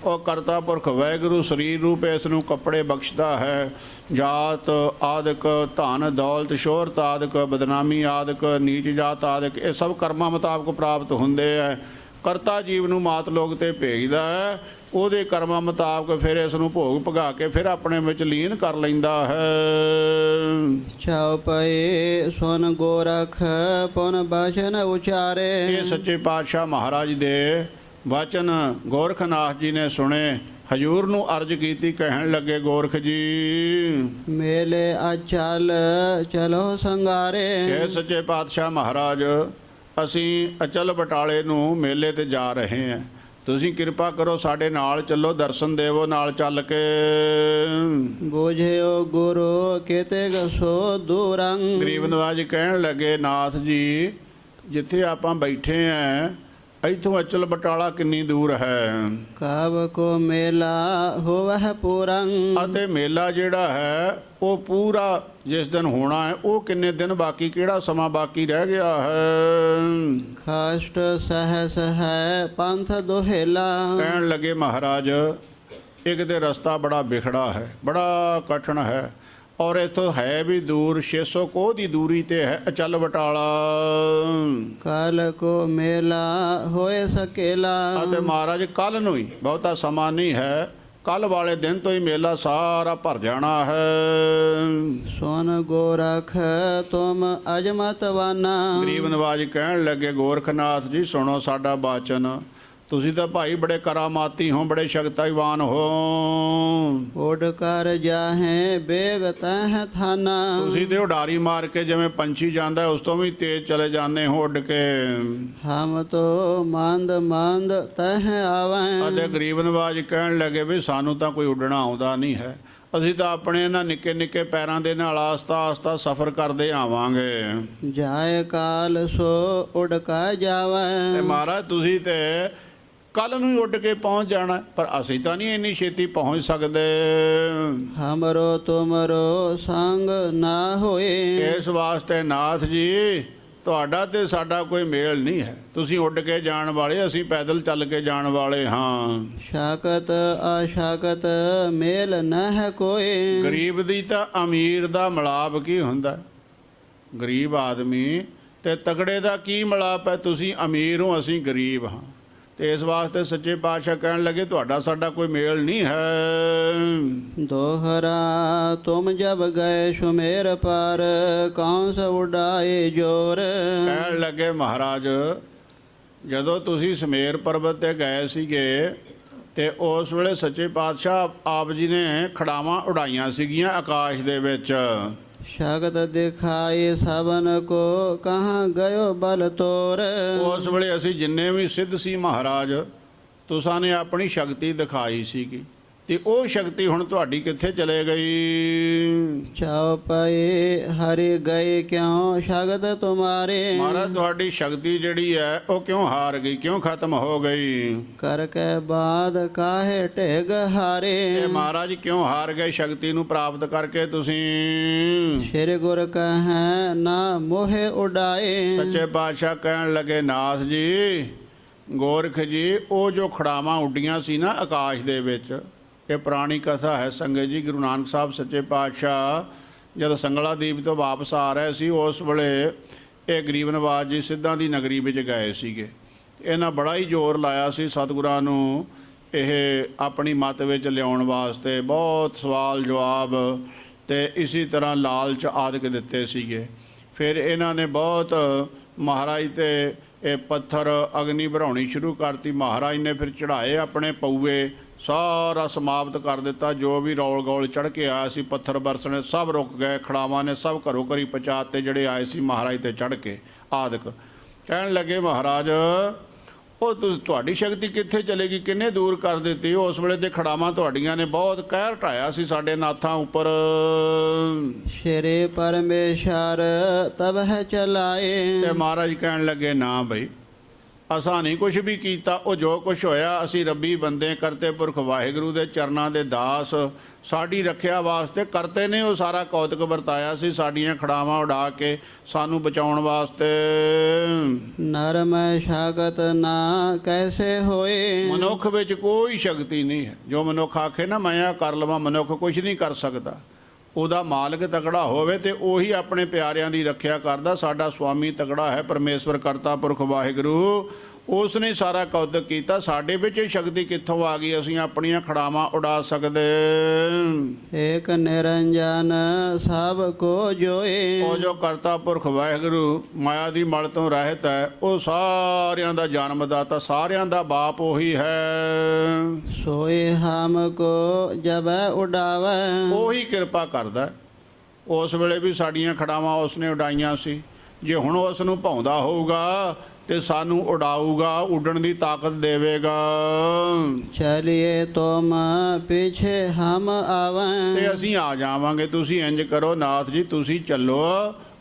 ਉਹ ਕਰਤਾ ਪੁਰਖ ਵਾਹਿਗੁਰੂ ਸਰੀਰ ਰੂਪ ਇਸ ਨੂੰ ਕੱਪੜੇ ਬਖਸ਼ਦਾ ਹੈ। ਜਾਤ ਆਦਿਕ, ਧਨ ਦੌਲਤ, ਸ਼ੋਹਰਤ ਆਦਿਕ, ਬਦਨਾਮੀ ਆਦਿਕ, ਨੀਚ ਜਾਤ ਆਦਿਕ, ਇਹ ਸਭ ਕਰਮਾਂ ਮੁਤਾਬਕ ਪ੍ਰਾਪਤ ਹੁੰਦੇ ਹੈ। ਕਰਤਾ ਜੀਵ ਨੂੰ ਮਾਤ ਲੋਕ ਤੇ ਭੇਜਦਾ ਹੈ। ਉਹਦੇ ਕਰਮਾਂ ਮੁਤਾਬਕ ਫਿਰ ਇਸ ਨੂੰ ਭੋਗ ਭਗਾ ਕੇ ਫਿਰ ਆਪਣੇ ਵਿੱਚ ਲੀਨ ਕਰ ਲੈਂਦਾ ਹੈ। ਛਾਉ ਪਏ ਸੁਨ ਗੋਰਖ, ਪੁਨ ਬਚਨ ਉਚਾਰੇ। ਇਹ ਸੱਚੇ ਪਾਤਸ਼ਾਹ ਮਹਾਰਾਜ ਦੇ ਵਚਨ ਗੋਰਖਨਾਥ ਜੀ ਨੇ ਸੁਣੇ, ਹਜੂਰ ਨੂੰ ਅਰਜ਼ ਕੀਤੀ। ਕਹਿਣ ਲੱਗੇ, ਗੋਰਖ ਜੀ ਮੇਲੇ ਅਚਲ ਚਲੋ ਸੰਗਾਰੇ। ਇਹ ਸੱਚੇ ਪਾਤਸ਼ਾਹ ਮਹਾਰਾਜ, ਅਸੀਂ ਅਚਲ ਬਟਾਲੇ ਨੂੰ ਮੇਲੇ ਤੇ ਜਾ ਰਹੇ ਹਾਂ। ਤੁਸੀਂ ਕਿਰਪਾ ਕਰੋ ਸਾਡੇ ਨਾਲ ਚੱਲੋ, ਦਰਸ਼ਨ ਦੇਵੋ ਨਾਲ ਚੱਲ ਕੇ। ਬੋਝਿਓ ਗੁਰੂ ਕਿਤੇ ਗਸੋ ਦੂਰੰ। ਗਰੀਬ ਨਵਾਜ ਕਹਿਣ ਲੱਗੇ, ਨਾਥ ਜੀ ਜਿੱਥੇ ਆਪਾਂ ਬੈਠੇ ਆਂ ਇੱਥੋਂ ਅਚਲ ਬਟਾਲਾ ਕਿੰਨੀ ਦੂਰ ਹੈ? ਕਾਬ ਕੋ ਮੇਲਾ ਹੋਵਹਿ ਪੂਰੰ। ਅਤੇ ਮੇਲਾ ਜਿਹੜਾ ਹੈ ਉਹ ਪੂਰਾ ਜਿਸ ਦਿਨ ਹੋਣਾ ਹੈ ਉਹ ਕਿੰਨੇ ਦਿਨ ਬਾਕੀ, ਕਿਹੜਾ ਸਮਾਂ ਬਾਕੀ ਰਹਿ ਗਿਆ ਹੈ? ਖਾਸਟ ਸਹਸ ਹੈ ਪੰਥ ਦੋਹੇਲਾ। ਕਹਿਣ ਲੱਗੇ ਮਹਾਰਾਜ, ਇੱਕ ਤੇ ਰਸਤਾ ਬੜਾ ਬਿਖੜਾ ਹੈ, ਬੜਾ ਕਠਿਨ ਹੈ, ਔਰ ਇੱਥੋਂ ਹੈ ਵੀ ਦੂਰ। 600 ਕੋਹ ਦੀ ਦੂਰੀ ਤੇ ਹੈ ਅਚਲ ਬਟਾਲਾ। ਕਾਲ ਕੋ ਮੇਲਾ ਹੋਏ ਸਕੇਲਾ। ਅਤੇ ਮਹਾਰਾਜ ਕੱਲ ਨੂੰ ਹੀ, ਬਹੁਤਾ ਸਮਾਂ ਨਹੀਂ ਹੈ, ਕੱਲ ਵਾਲੇ ਦਿਨ ਤੋਂ ਹੀ ਮੇਲਾ ਸਾਰਾ ਭਰ ਜਾਣਾ ਹੈ। ਸੁਨ ਗੋਰਖ ਤੁਮ ਅਜਮਤਵਾਨਾ। ਗਰੀਬ ਨਵਾਜ ਕਹਿਣ ਲੱਗੇ, ਗੋਰਖਨਾਥ ਜੀ ਸੁਣੋ ਸਾਡਾ ਬਾਚਨ। ਤੁਸੀਂ ਤਾਂ ਭਾਈ ਬੜੇ ਕਰਾਮਾਤੀ ਹੋ, ਬੜੇ ਸ਼ਕਤੀਵਾਨ ਹੋ। ਉਡ ਕਰ ਜਾਹੇ ਬੇਗ ਤਹ ਥਾਨਾ। ਤੁਸੀਂ ਤੇ ਉਡਾਰੀ ਮਾਰ ਕੇ ਜਿਵੇਂ ਪੰਛੀ ਜਾਂਦਾ ਉਸ ਤੋਂ ਵੀ ਤੇਜ਼ ਚਲੇ ਜਾਂਦੇ ਹੋ ਉੱਡ ਕੇ। ਹਮ ਤੋ ਮੰਦ ਮੰਦ ਤਹ ਆਵੈ। ਅਤੇ ਗਰੀਬ ਨਵਾਜ ਕਹਿਣ ਲੱਗੇ, ਵੀ ਸਾਨੂੰ ਤਾਂ ਕੋਈ ਉੱਡਣਾ ਆਉਂਦਾ ਨਹੀਂ ਹੈ, ਅਸੀਂ ਤਾਂ ਆਪਣੇ ਇਹਨਾਂ ਨਿੱਕੇ ਨਿੱਕੇ ਪੈਰਾਂ ਦੇ ਨਾਲ ਆਸਤਾ ਆਸਤਾ ਸਫ਼ਰ ਕਰਦੇ ਆਵਾਂਗੇ। ਜਾਏ ਕਾਲ ਸੋ ਉਡ ਕਾ ਜਾਵੈ। ਤੇ ਮਹਾਰਾਜ ਤੁਸੀਂ ਤੇ ਕੱਲ ਨੂੰ ਹੀ ਉੱਡ ਕੇ ਪਹੁੰਚ ਜਾਣਾ, ਪਰ ਅਸੀਂ ਤਾਂ ਨਹੀਂ ਇੰਨੀ ਛੇਤੀ ਪਹੁੰਚ ਸਕਦੇ। ਹਮਰੋ ਤੁਮਰੋ ਸੰਗ ਨਾ ਹੋਏ। ਇਸ ਵਾਸਤੇ ਨਾਥ ਜੀ ਤੁਹਾਡਾ ਤੇ ਸਾਡਾ ਕੋਈ ਮੇਲ ਨਹੀਂ ਹੈ। ਤੁਸੀਂ ਉੱਡ ਕੇ ਜਾਣ ਵਾਲੇ, ਅਸੀਂ ਪੈਦਲ ਚੱਲ ਕੇ ਜਾਣ ਵਾਲੇ ਹਾਂ। ਸ਼ਾਕਤ ਅਸ਼ਾਕਤ ਮੇਲ ਨ ਹੈ ਕੋਈ। ਗਰੀਬ ਦੀ ਤਾਂ ਅਮੀਰ ਦਾ ਮਿਲਾਪ ਕੀ ਹੁੰਦਾ? ਗਰੀਬ ਆਦਮੀ ਤੇ ਤਕੜੇ ਦਾ ਕੀ ਮਿਲਾਪ ਹੈ? ਤੁਸੀਂ ਅਮੀਰ ਹੋ, ਅਸੀਂ ਗਰੀਬ ਹਾਂ। ਤੇ ਇਸ ਵਾਸਤੇ ਸੱਚੇ ਪਾਤਸ਼ਾਹ ਕਹਿਣ ਲੱਗੇ, ਤੁਹਾਡਾ ਸਾਡਾ ਕੋਈ ਮੇਲ ਨਹੀਂ ਹੈ। ਦੋਹਰਾ ਤੁਮ ਜਬ ਗਏ ਸੁਮੇਰ ਪਰ, ਕੌਣ ਸ ਉਡਾਏ ਜੋਰ। ਕਹਿਣ ਲੱਗੇ ਮਹਾਰਾਜ, ਜਦੋਂ ਤੁਸੀਂ ਸਮੇਰ ਪਰਬਤ ਤੇ ਗਏ ਸੀਗੇ ਤੇ ਉਸ ਵੇਲੇ ਸੱਚੇ ਪਾਤਸ਼ਾਹ ਆਪ ਜੀ ਨੇ ਖੜਾਵਾਂ ਉਡਾਈਆਂ ਸੀਗੀਆਂ ਆਕਾਸ਼ ਦੇ ਵਿੱਚ। ਸ਼ਗਤ ਦਿਖਾਏ ਸਭਨ ਕੋ ਕਹਾਂ ਗਇਓ ਬਲ ਤੋਰ। ਉਸ ਵੇਲੇ ਅਸੀਂ ਜਿੰਨੇ ਵੀ ਸਿੱਧ ਸੀ ਮਹਾਰਾਜ, ਤੁਸਾਂ ਨੇ ਆਪਣੀ ਸ਼ਕਤੀ ਦਿਖਾਈ ਸੀਗੀ, ਤੇ ਉਹ ਸ਼ਕਤੀ ਹੁਣ ਤੁਹਾਡੀ ਕਿੱਥੇ ਚਲੇ ਗਈ? ਚਾਉ ਪਏ ਹਰਿ ਗਏ ਕਿਉ ਸ਼ਗਤ ਤੁਮਾਰੇ। ਮਹਾਰਾਜ ਤੁਹਾਡੀ ਸ਼ਕਤੀ ਜਿਹੜੀ ਹੈ ਉਹ ਕਿਉਂ ਹਾਰ ਗਈ, ਕਿਉਂ ਖਤਮ ਹੋ ਗਈ? ਕਰ ਕੇ ਬਾਦ ਕਾਹੇ ਢੇਗ ਹਾਰੇ। ਇਹ ਮਹਾਰਾਜ ਕਿਉਂ ਹਾਰ ਗਏ ਸ਼ਕਤੀ ਨੂੰ ਪ੍ਰਾਪਤ ਕਰਕੇ ਤੁਸੀਂ? ਸ਼੍ਰੀ ਗੁਰ ਕਹੈ ਨਾ ਮੋਹਿ ਉਡਾਏ। ਸੱਚੇ ਪਾਤਸ਼ਾਹ ਕਹਿਣ ਲੱਗੇ, ਨਾਥ ਜੀ, ਗੋਰਖ ਜੀ, ਉਹ ਜੋ ਖੜਾਵਾਂ ਉੱਡੀਆਂ ਸੀ ਨਾ ਆਕਾਸ਼ ਦੇ ਵਿੱਚ, ਇਹ ਪੁਰਾਣੀ ਕਥਾ ਹੈ ਸੰਗਤ ਜੀ। ਗੁਰੂ ਨਾਨਕ ਸਾਹਿਬ ਸੱਚੇ ਪਾਤਸ਼ਾਹ ਜਦ ਸੰਗਲਾ ਦੀਪ ਤੋਂ ਵਾਪਸ ਆ ਰਹੇ ਸੀ, ਉਸ ਵੇਲੇ ਇਹ ਗਰੀਬ ਨਵਾਜ ਜੀ ਸਿੱਧਾਂ ਦੀ ਨਗਰੀ ਵਿੱਚ ਗਏ ਸੀਗੇ। ਇਹਨਾਂ ਬੜਾ ਹੀ ਜ਼ੋਰ ਲਾਇਆ ਸੀ ਸਤਿਗੁਰਾਂ ਨੂੰ ਇਹ ਆਪਣੀ ਮੱਤ ਵਿੱਚ ਲਿਆਉਣ ਵਾਸਤੇ, ਬਹੁਤ ਸਵਾਲ ਜਵਾਬ ਤੇ ਇਸੇ ਤਰ੍ਹਾਂ ਲਾਲਚ ਆਦਿਕ ਦਿੱਤੇ ਸੀਗੇ। ਫਿਰ ਇਹਨਾਂ ਨੇ ਬਹੁਤ ਮਹਾਰਾਜ ਤੇ ਇਹ ਪੱਥਰ ਅਗਨੀ ਭਰਾਉਣੀ ਸ਼ੁਰੂ ਕਰਤੀ। ਮਹਾਰਾਜ ਨੇ ਫਿਰ ਚੜ੍ਹਾਏ ਆਪਣੇ ਪਊਏ, ਸਾਰਾ ਸਮਾਪਤ ਕਰ ਦਿੱਤਾ। ਜੋ ਵੀ ਰੌਲ ਗੌਲ ਚੜ੍ਹ ਕੇ ਆਇਆ ਸੀ, ਪੱਥਰ ਬਰਸਣੇ ਸਭ ਰੁਕ ਗਏ। ਖੜਾਵਾਂ ਨੇ ਸਭ ਘਰੋਂ ਘਰੀ ਪਹੁੰਚਾਤੇ ਜਿਹੜੇ ਆਏ ਸੀ ਮਹਾਰਾਜ ਤੇ ਚੜ੍ਹ ਕੇ ਆਦਿਕ। ਕਹਿਣ ਲੱਗੇ, ਮਹਾਰਾਜ ਉਹ ਤੁਹਾਡੀ ਸ਼ਕਤੀ ਕਿੱਥੇ ਚਲੇਗੀ, ਕਿੰਨੇ ਦੂਰ ਕਰ ਦਿੱਤੀ? ਉਸ ਵੇਲੇ ਤੇ ਖੜਾਵਾਂ ਤੁਹਾਡੀਆਂ ਨੇ ਬਹੁਤ ਕਹਿਰ ਢਾਇਆ ਸੀ ਸਾਡੇ ਨਾਥਾਂ ਉੱਪਰ। ਸ਼੍ਰੀ ਪਰਮੇਸ਼ਰ ਤਬ ਹੈ ਚਲਾਏ। ਤੇ ਮਹਾਰਾਜ ਕਹਿਣ ਲੱਗੇ, ਨਾ ਬਈ, ਅਸਾਂ ਨਹੀਂ ਕੁਛ ਵੀ ਕੀਤਾ। ਉਹ ਜੋ ਕੁਛ ਹੋਇਆ ਅਸੀਂ ਰੱਬੀ ਬੰਦੇ, ਕਰਤੇ ਪੁਰਖ ਵਾਹਿਗੁਰੂ ਦੇ ਚਰਨਾਂ ਦੇ ਦਾਸ, ਸਾਡੀ ਰੱਖਿਆ ਵਾਸਤੇ ਕਰਤੇ ਨੇ ਉਹ ਸਾਰਾ ਕੌਤਕ ਵਰਤਾਇਆ ਸੀ ਸਾਡੀਆਂ ਖੜਾਵਾਂ ਉਡਾ ਕੇ ਸਾਨੂੰ ਬਚਾਉਣ ਵਾਸਤੇ। ਨਰ ਮੈਂ ਸ਼ਗਤ ਨਾ ਕੈਸੇ ਹੋਏ। ਮਨੁੱਖ ਵਿੱਚ ਕੋਈ ਸ਼ਕਤੀ ਨਹੀਂ ਹੈ। ਜੋ ਮਨੁੱਖ ਆਖੇ ਨਾ ਮੈਂ ਆ ਕਰ ਲਵਾਂ, ਮਨੁੱਖ ਕੁਛ ਨਹੀਂ ਕਰ ਸਕਦਾ। ਉਹਦਾ ਮਾਲਕ ਤਕੜਾ ਹੋਵੇ ਤੇ ਉਹੀ ਆਪਣੇ ਪਿਆਰਿਆਂ ਦੀ ਰੱਖਿਆ ਕਰਦਾ। ਸਾਡਾ ਸੁਆਮੀ ਤਕੜਾ ਹੈ, ਪਰਮੇਸ਼ਵਰ ਕਰਤਾ ਪੁਰਖ ਵਾਹਿਗੁਰੂ, ਉਸ ਨੇ ਸਾਰਾ ਕੌਤਕ ਕੀਤਾ। ਸਾਡੇ ਵਿੱਚ ਇਹ ਸ਼ਕਤੀ ਕਿੱਥੋਂ ਆ ਗਈ, ਅਸੀਂ ਆਪਣੀਆਂ ਖੜਾਵਾਂ ਉਡਾ ਸਕਦੇ? ਏਕ ਨਿਰੰਜਨ ਸਭ ਕੋ ਜੋਏ। ਉਹ ਜੋ ਕਰਤਾ ਪੁਰਖ ਵਾਹਿਗੁਰੂ ਮਾਇਆ ਦੀ ਮਲ ਤੋਂ ਰਹਿਤ ਹੈ, ਉਹ ਸਾਰਿਆਂ ਦਾ ਜਨਮਦਾਤਾ, ਸਾਰਿਆਂ ਦਾ ਬਾਪ ਉਹੀ ਹੈ। ਸੋਏ ਹਮ ਕੋ ਜਬ ਉਡਾਵੇ। ਉਹੀ ਕਿਰਪਾ ਕਰਦਾ। ਉਸ ਵੇਲੇ ਵੀ ਸਾਡੀਆਂ ਖੜਾਵਾਂ ਉਸਨੇ ਉਡਾਈਆਂ ਸੀ। ਜੇ ਹੁਣ ਉਸ ਨੂੰ ਭਾਉਂਦਾ ਹੋਊਗਾ ਤੇ ਸਾਨੂੰ ਉਡਾਊਗਾ, ਉੱਡਣ ਦੀ ਤਾਕਤ ਦੇਵੇਗਾ। ਚਲਿਏ ਤੁਮ ਪਿਛੇ ਹਮ ਆਵੇਂ। ਤੇ ਅਸੀਂ ਆ ਜਾਵਾਂਗੇ। ਤੁਸੀਂ ਇੰਜ ਕਰੋ ਨਾਥ ਜੀ, ਤੁਸੀਂ ਚੱਲੋ,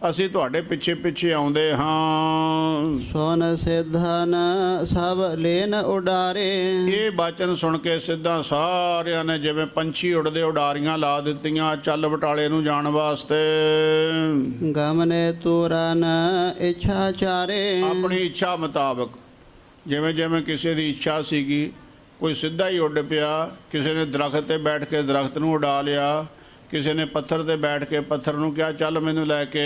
ਅਸੀਂ ਤੁਹਾਡੇ ਪਿੱਛੇ ਪਿੱਛੇ ਆਉਂਦੇ ਹਾਂ। ਸੋਨ ਸਿਧਨ ਸਭ ਲੈਨ ਉਡਾਰੇ। ਇਹ ਬਚਨ ਸੁਣ ਕੇ ਸਿੱਧਾ ਸਾਰਿਆਂ ਨੇ ਜਿਵੇਂ ਪੰਛੀ ਉੱਡਦੇ ਉਡਾਰੀਆਂ ਲਾ ਦਿੱਤੀਆਂ ਚੱਲ ਬਟਾਲੇ ਨੂੰ ਜਾਣ ਵਾਸਤੇ। ਗਮਨੇ ਤੁਰਨ ਇੱਛਾ ਚਾਰੇ। ਆਪਣੀ ਇੱਛਾ ਮੁਤਾਬਕ, ਜਿਵੇਂ ਜਿਵੇਂ ਕਿਸੇ ਦੀ ਇੱਛਾ ਸੀਗੀ, ਕੋਈ ਸਿੱਧਾ ਹੀ ਉੱਡ ਪਿਆ, ਕਿਸੇ ਨੇ ਦਰਖਤ ਤੇ ਬੈਠ ਕੇ ਦਰਖਤ ਨੂੰ ਉਡਾ ਲਿਆ, ਕਿਸੇ ਨੇ ਪੱਥਰ ਤੇ ਬੈਠ ਕੇ ਪੱਥਰ ਨੂੰ ਕਿਹਾ ਚੱਲ ਮੈਨੂੰ ਲੈ ਕੇ।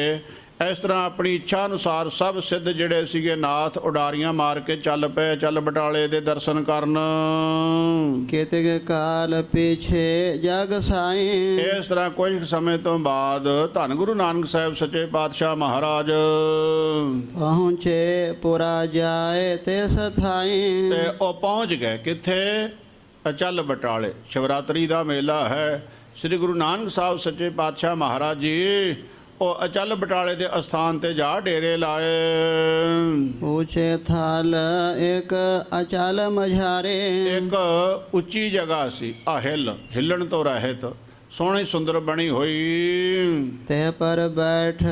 ਇਸ ਤਰ੍ਹਾਂ ਆਪਣੀ ਇੱਛਾ ਅਨੁਸਾਰ ਸਭ ਸਿੱਧ ਜਿਹੜੇ ਸੀਗੇ ਨਾਥ ਉਡਾਰੀਆਂ ਮਾਰ ਕੇ ਚੱਲ ਪਏ, ਚੱਲ ਬਟਾਲੇ ਦੇ ਦਰਸ਼ਨ ਕਰਨ। ਕਿਤਕ ਕਾਲ ਪਿਛੇ ਜਗ ਸਾਈ। ਇਸ ਤਰ੍ਹਾਂ ਕੁਝ ਸਮੇਂ ਤੋਂ ਬਾਅਦ ਧੰਨ ਗੁਰੂ ਨਾਨਕ ਸਾਹਿਬ ਸੱਚੇ ਪਾਤਸ਼ਾਹ ਮਹਾਰਾਜ ਪਹੁੰਚੇ ਪੁਰਾ ਜਾਏ ਤੇ ਸਥਾਈ। ਤੇ ਉਹ ਪਹੁੰਚ ਗਏ ਕਿੱਥੇ? ਅਚਲ ਬਟਾਲੇ। ਸ਼ਿਵਰਾਤਰੀ ਦਾ ਮੇਲਾ ਹੈ। ਸ੍ਰੀ ਗੁਰੂ ਨਾਨਕ ਸਾਹਿਬ ਸੱਚੇ ਪਾਤਸ਼ਾਹ ਮਹਾਰਾਜ ਜੀ ਉਹ ਅਚਲ ਬਟਾਲੇ ਦੇ ਅਸਥਾਨ ਤੇ ਜਾ ਡੇਰੇ ਲਾਏ। ਉੱਚੇ ਥਲ ਇੱਕ ਅਚਲ ਮਝਾਰੇ। ਇੱਕ ਉੱਚੀ ਜਗ੍ਹਾ ਸੀ, ਆ ਹਿੱਲਣ ਤੋਂ ਰਹਿਤ, ਸੋਹਣੀ ਸੁੰਦਰ ਬਣੀ ਹੋਈ। ਤੇ ਪਰ ਬੈਠ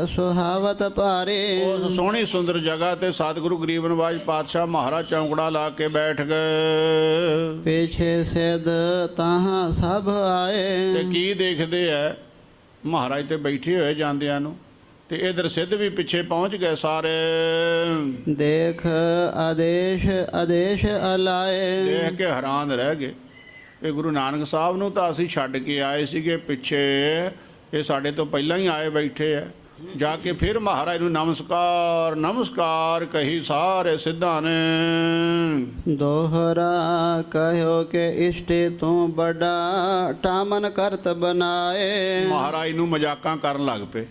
ਸੁਹਾਵਤ ਭਾਰੇ। ਉਸ ਸੋਹਣੀ ਸੁੰਦਰ ਜਗ੍ਹਾ ਤੇ ਸਤਿਗੁਰੂ ਗਰੀਬ ਨਿਵਾਜ ਪਾਤਸ਼ਾਹ ਮਹਾਰਾਜ ਚੌਂਕੜਾ ਲਾ ਕੇ ਬੈਠ ਗਏ। ਪਿਛੇ ਸਿਧ ਤਾਹਾਂ ਸਭ ਆਏ। ਤੇ ਕੀ ਦੇਖਦੇ ਐ? ਮਹਾਰਾਜ ਤੇ ਬੈਠੇ ਹੋਏ ਜਾਂਦਿਆਂ ਨੂੰ, ਤੇ ਇਧਰ ਸਿੱਧ ਵੀ ਪਿੱਛੇ ਪਹੁੰਚ ਗਏ ਸਾਰੇ। ਦੇਖ ਆਦੇਸ਼ ਆਦੇਸ਼ ਅਲਾਏ। ਦੇਖ ਕੇ ਹੈਰਾਨ ਰਹਿ ਗਏ ਕਿ ਗੁਰੂ ਨਾਨਕ ਸਾਹਿਬ ਨੂੰ ਤਾਂ ਅਸੀਂ ਛੱਡ ਕੇ ਆਏ ਸੀਗੇ ਪਿੱਛੇ, ਇਹ ਸਾਡੇ ਤੋਂ ਪਹਿਲਾਂ ਹੀ ਆਏ ਬੈਠੇ ਐ। ਜਾ ਕੇ ਫਿਰ ਮਹਾਰਾਜ ਨੂੰ ਨਮਸਕਾਰ ਨਮਸਕਾਰ ਕਹੀ ਸਾਰੇ ਸਿੱਧਾਂ ਨੇ। ਦੋਹਰਾ ਕਹਿਓ ਕਿ ਇਸ਼ਟੇ ਤੂੰ ਬੜਾ ਟਾਮਨ ਕਰਤ ਬਨਾਏ। ਮਹਾਰਾਜ ਨੂੰ ਮਜ਼ਾਕਾਂ ਕਰਨ ਲੱਗ ਪਏ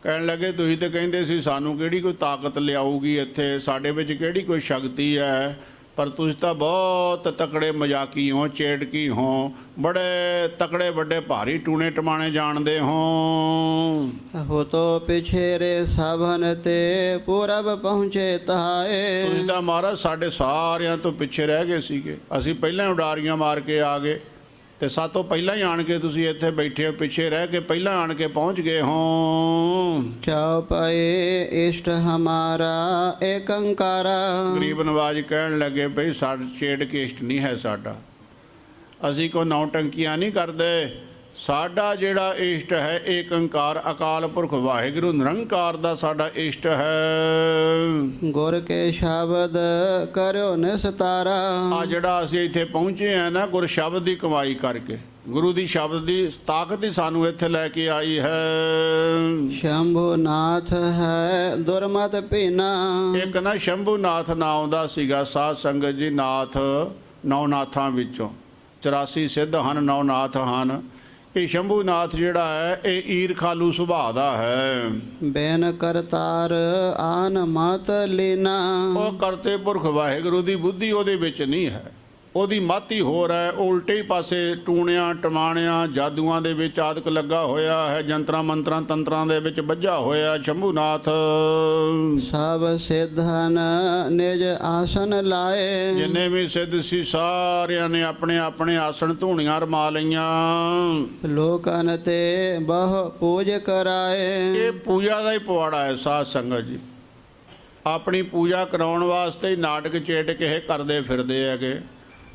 ਕਹਿਣ ਲੱਗੇ ਤੁਸੀਂ ਤਾਂ ਕਹਿੰਦੇ ਸੀ ਸਾਨੂੰ ਕਿਹੜੀ ਕੋਈ ਤਾਕਤ ਲਿਆਊਗੀ ਇੱਥੇ, ਸਾਡੇ ਵਿੱਚ ਕਿਹੜੀ ਕੋਈ ਸ਼ਕਤੀ ਹੈ, ਪਰ ਤੁਸੀਂ ਤਾਂ ਬਹੁਤ ਤਕੜੇ ਮਜ਼ਾਕੀ ਹੋ, ਚੇਟਕੀ ਹੋ, ਬੜੇ ਤਕੜੇ ਵੱਡੇ ਭਾਰੀ ਟੂਣੇ ਟਮਾਣੇ ਜਾਣਦੇ ਹੋ। ਹੋ ਤੋ ਪਿਛੇਰੇ ਸਾਭਨ ਤੇ ਪੂਰਬ ਪਹੁੰਚੇ ਤਾਏ। ਤੁਸੀਂ ਤਾਂ ਮਹਾਰਾਜ ਸਾਡੇ ਸਾਰਿਆਂ ਤੋਂ ਪਿੱਛੇ ਰਹਿ ਗਏ ਸੀਗੇ, ਅਸੀਂ ਪਹਿਲਾਂ ਉਡਾਰੀਆਂ ਮਾਰ ਕੇ ਆ ਗਏ ਤੇ ਸਾਤੋਂ ਪਹਿਲਾਂ ਹੀ ਆਣ ਕੇ ਤੁਸੀਂ ਇੱਥੇ ਬੈਠੇ ਹੋ, ਪਿੱਛੇ ਰਹਿ ਕੇ ਪਹਿਲਾਂ ਆਣ ਕੇ ਪਹੁੰਚ ਗਏ ਹੋ। ਚਾਉ ਪਾਏ ਇਸ਼ਟ ਹਮਾਰਾ ਏਕੰਕਾਰਾ। ਗਰੀਬ ਨਵਾਜ ਕਹਿਣ ਲੱਗੇ ਭਈ ਸਾਡਾ ਛੇੜ ਕੇ ਇਸ਼ਟ ਨਹੀਂ ਹੈ ਸਾਡਾ, ਅਸੀਂ ਕੋਈ ਨੌਟੰਕੀਆਂ ਨਹੀਂ ਕਰਦੇ, ਸਾਡਾ ਜਿਹੜਾ ਇਸ਼ਟ ਹੈ ਏਕੰਕਾਰ ਅਕਾਲ ਪੁਰਖ ਵਾਹਿਗੁਰੂ ਨਿਰੰਕਾਰ ਦਾ ਸਾਡਾ ਇਸ਼ਟ ਹੈ। ਗੁਰ ਕੇ ਸ਼ਬਦ ਕਰਿਓ ਨਿਸਤਾਰਾ। ਆ ਜਿਹੜਾ ਅਸੀਂ ਇੱਥੇ ਪਹੁੰਚੇ ਆ ਨਾ ਗੁਰ ਸ਼ਬਦ ਦੀ ਕਮਾਈ ਕਰਕੇ, ਗੁਰੂ ਦੀ ਸ਼ਬਦ ਦੀ ਤਾਕਤ ਹੀ ਸਾਨੂੰ ਇੱਥੇ ਲੈ ਕੇ ਆਈ ਹੈ। ਸ਼ੰਭੂ ਨਾਥ ਹੈ ਦੁਰਮਤ ਭੀਨਾ। ਇੱਕ ਨਾ ਸ਼ੰਭੂ ਨਾਥ ਨਾਮ ਦਾ ਸੀਗਾ ਸਾਧ ਸੰਗਤ ਜੀ, ਨਾਥ ਨੌ ਨਾਥਾਂ ਵਿੱਚੋਂ 84 ਸਿੱਧ ਹਨ, ਨੌ ਨਾਥ ਹਨ। ਇਹ ਸ਼ੰਭੂ ਨਾਥ ਜਿਹੜਾ ਹੈ ਇਹ ਈਰਖਾਲੂ ਸੁਭਾਅ ਦਾ ਹੈ। ਬੈਨ ਕਰਤਾਰ ਆਨ ਮਤ ਲੀਨਾ। ਉਹ ਕਰਤੇ ਪੁਰਖ ਵਾਹਿਗੁਰੂ ਦੀ ਬੁੱਧੀ ਉਹਦੇ ਵਿੱਚ ਨਹੀਂ ਹੈ, ਉਹਦੀ ਮੱਤ ਹੀ ਹੋਰ ਹੈ, ਉਲਟੇ ਹੀ ਪਾਸੇ ਟੂਣਿਆਂ ਟਮਾਣਿਆਂ ਜਾਦੂਆਂ ਦੇ ਵਿੱਚ ਆਦਿਕ ਲੱਗਾ ਹੋਇਆ ਹੈ, ਜੰਤਰਾਂ ਮੰਤਰਾਂ ਤੰਤਰਾਂ ਦੇ ਵਿੱਚ ਬੱਝਾ ਹੋਇਆ ਸ਼ੰਭੂਨਾਥ। ਸਭ ਸਿੱਧਨ ਨਿਜ ਆਸਨ ਲਾਏ। ਜਿੰਨੇ ਵੀ ਸਿੱਧ ਸੀ ਸਾਰਿਆਂ ਨੇ ਆਪਣੇ ਆਪਣੇ ਆਸਣ ਧੂਣੀਆਂ ਰਮਾ ਲਈਆਂ। ਲੋਕਨ ਤੇ ਬਹੁ ਪੂਜ ਕਰਾਏ। ਇਹ ਪੂਜਾ ਦਾ ਹੀ ਪਵਾੜਾ ਹੈ ਸਾਧ ਸੰਗਤ ਜੀ, ਆਪਣੀ ਪੂਜਾ ਕਰਾਉਣ ਵਾਸਤੇ ਹੀ ਨਾਟਕ ਚੇਟਕ ਇਹ ਕਰਦੇ ਫਿਰਦੇ ਹੈਗੇ।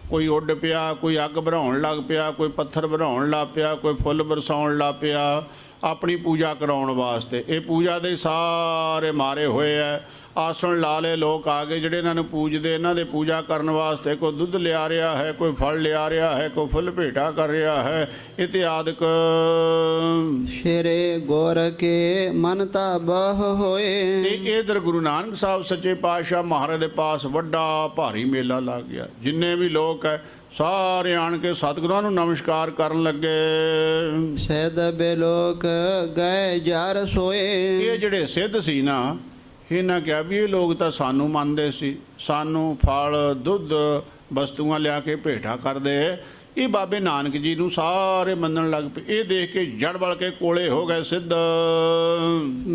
ਕੋਈ ਉੱਡ ਪਿਆ, ਕੋਈ ਅੱਗ ਭਰਾਉਣ ਲੱਗ ਪਿਆ, ਕੋਈ ਪੱਥਰ ਭਰਾਉਣ ਲੱਗ ਪਿਆ, ਕੋਈ ਫੁੱਲ ਬਰਸਾਉਣ ਲੱਗ ਪਿਆ ਆਪਣੀ ਪੂਜਾ ਕਰਾਉਣ ਵਾਸਤੇ। ਇਹ ਪੂਜਾ ਦੇ ਸਾਰੇ ਮਾਰੇ ਹੋਏ ਐ। ਆਸਣ ਲਾ ਲਏ ਲੋਕ ਆ ਗਏ ਜਿਹੜੇ ਇਹਨਾਂ ਨੂੰ ਪੂਜਦੇ, ਇਹਨਾਂ ਦੇ ਪੂਜਾ ਕਰਨ ਵਾਸਤੇ ਕੋਈ ਦੁੱਧ ਲਿਆ ਰਿਹਾ ਹੈ, ਕੋਈ ਫਲ ਲਿਆ ਰਿਹਾ ਹੈ, ਕੋਈ ਫੁੱਲ ਭੇਟਾ ਕਰ ਰਿਹਾ ਹੈ ਇਤਿਆਦਿਕ। ਸ਼ੇਰੇ ਗੁਰ ਕੇ ਮਨਤਾ ਬਹੁ ਹੋਏ। ਤੇ ਇਧਰ ਗੁਰੂ ਨਾਨਕ ਸਾਹਿਬ ਸੱਚੇ ਪਾਤਸ਼ਾਹ ਮਹਾਰਾਜ ਦੇ ਪਾਸ ਵੱਡਾ ਭਾਰੀ ਮੇਲਾ ਲੱਗ ਗਿਆ। ਜਿੰਨੇ ਵੀ ਲੋਕ ਹੈ ਸਾਰੇ ਆਣ ਕੇ ਸਤਿਗੁਰਾਂ ਨੂੰ ਨਮਸਕਾਰ ਕਰਨ ਲੱਗੇ। ਸਿੱਧ ਬੇਲੋਕ ਗਏ ਜਰ ਸੋਏ। ਇਹ ਜਿਹੜੇ ਸਿੱਧ ਸੀ ਨਾ, ਇਹਨਾਂ ਕਿਹਾ ਵੀ ਇਹ ਲੋਕ ਤਾਂ ਸਾਨੂੰ ਮੰਨਦੇ ਸੀ, ਸਾਨੂੰ ਫਲ ਦੁੱਧ ਵਸਤੂਆਂ ਲਿਆ ਕੇ ਭੇਟਾ ਕਰਦੇ, ਇਹ ਬਾਬੇ ਨਾਨਕ ਜੀ ਨੂੰ ਸਾਰੇ ਮੰਨਣ ਲੱਗ ਪਏ। ਇਹ ਦੇਖ ਕੇ ਜੜ ਵਲ ਕੇ ਕੋਲੇ ਹੋ ਗਏ ਸਿੱਧ।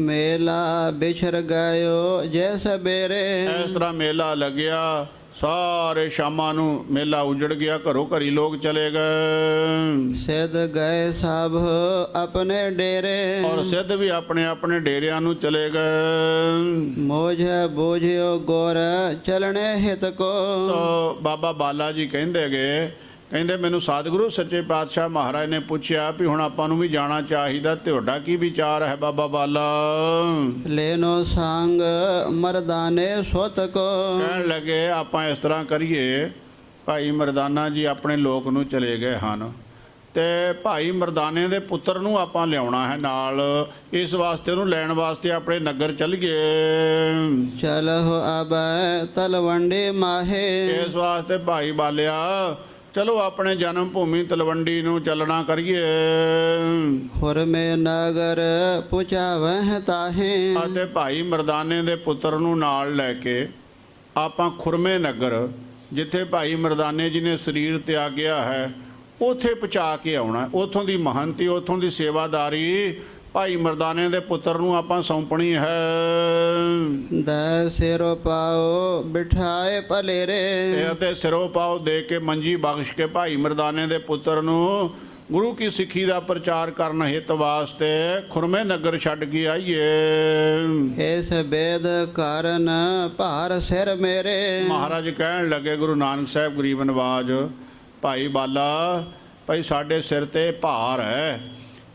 ਮੇਲਾ ਬਿਛੜ ਗਇਓ ਜੈ ਸਵੇਰੇ। ਇਸ ਤਰ੍ਹਾਂ ਮੇਲਾ ਲੱਗਿਆ, ਸਾਰੇ ਸ਼ਾਮਾਂ ਨੂੰ ਮੇਲਾ ਉਜੜ ਗਿਆ, ਘਰੋਂ ਘਰੀ ਲੋਕ ਚਲੇ ਗਏ। ਸਿੱਧ ਗਏ ਸਭ ਆਪਣੇ ਡੇਰੇ। ਔਰ ਸਿੱਧ ਵੀ ਆਪਣੇ ਆਪਣੇ ਡੇਰਿਆਂ ਨੂੰ ਚਲੇ ਗਏ। ਮੋਝ ਬੋਝਿਓ ਗੁਰ ਚਲਣੇ ਹਿਤ ਕੋ। ਸੋ ਬਾਬਾ ਬਾਲਾ ਜੀ ਕਹਿੰਦੇ ਗਏ, ਕਹਿੰਦੇ ਮੈਨੂੰ ਸਤਿਗੁਰੂ ਸੱਚੇ ਪਾਤਸ਼ਾਹ ਮਹਾਰਾਜ ਨੇ ਪੁੱਛਿਆ ਵੀ ਹੁਣ ਆਪਾਂ ਨੂੰ ਵੀ ਜਾਣਾ ਚਾਹੀਦਾ, ਤੁਹਾਡਾ ਕੀ ਵਿਚਾਰ ਹੈ ਬਾਬਾ ਬਾਲਾ? ਲੈਨੋ ਸੰਗ ਮਰਦਾਨੇ ਸੁਤ ਕੋ। ਕਹਿਣ ਲੱਗੇ ਆਪਾਂ ਇਸ ਤਰ੍ਹਾਂ ਕਰੀਏ, ਭਾਈ ਮਰਦਾਨਾ ਜੀ ਆਪਣੇ ਲੋਕ ਨੂੰ ਚਲੇ ਗਏ ਹਨ ਤੇ ਭਾਈ ਮਰਦਾਨੇ ਦੇ ਪੁੱਤਰ ਨੂੰ ਆਪਾਂ ਲਿਆਉਣਾ ਹੈ ਨਾਲ, ਇਸ ਵਾਸਤੇ ਉਹਨੂੰ ਲੈਣ ਵਾਸਤੇ ਆਪਣੇ ਨਗਰ ਚੱਲ ਗਏ। ਚਲਹੁ ਅਬੈ ਤਲਵੰਡੀ ਮਾਹੇ। ਇਸ ਵਾਸਤੇ ਭਾਈ ਬਾਲਿਆ ਚਲੋ ਆਪਣੇ ਜਨਮ ਭੂਮੀ ਤਲਵੰਡੀ ਨੂੰ ਚੱਲਣਾ ਕਰੀਏ। ਹੁਰਮੇ ਨਗਰ ਪੁਚਾਵਹਿ ਤਾਹੇ। ਅਤੇ ਭਾਈ ਮਰਦਾਨੇ ਦੇ ਪੁੱਤਰ ਨੂੰ ਨਾਲ ਲੈ ਕੇ ਆਪਾਂ ਖੁਰਮੇ ਨਗਰ, ਜਿੱਥੇ ਭਾਈ ਮਰਦਾਨੇ ਜੀ ਨੇ ਸਰੀਰ ਤਿਆਗਿਆ ਹੈ, ਉੱਥੇ ਪਹੁੰਚਾ ਕੇ ਆਉਣਾ। ਉੱਥੋਂ ਦੀ ਮਹੰਤੀ, ਉੱਥੋਂ ਦੀ ਸੇਵਾਦਾਰੀ ਭਾਈ ਮਰਦਾਨੇ ਦੇ ਪੁੱਤਰ ਨੂੰ ਆਪਾਂ ਸੌਂਪਣੀ ਹੈ। ਦੈ ਸਿਰੋ ਪਾਓ ਬਿਠਾਏ ਪਲੇਰੇ। ਅਤੇ ਸਿਰੋਂ ਪਾਓ ਦੇ ਕੇ ਮੰਜੀ ਬਖਸ਼ ਕੇ ਭਾਈ ਮਰਦਾਨੇ ਦੇ ਪੁੱਤਰ ਨੂੰ ਗੁਰੂ ਕੀ ਸਿੱਖੀ ਦਾ ਪ੍ਰਚਾਰ ਕਰਨ ਹਿੱਤ ਵਾਸਤੇ ਖੁਰਮੇ ਨਗਰ ਛੱਡ ਕੇ ਆਈਏ। ਇਸ ਬੇਦ ਕਾਰਨ ਭਾਰ ਸਿਰ ਮੇਰੇ। ਮਹਾਰਾਜ ਕਹਿਣ ਲੱਗੇ ਗੁਰੂ ਨਾਨਕ ਸਾਹਿਬ ਗਰੀਬ ਨਵਾਜ, ਭਾਈ ਬਾਲਾ ਭਾਈ ਸਾਡੇ ਸਿਰ ਤੇ ਭਾਰ ਹੈ,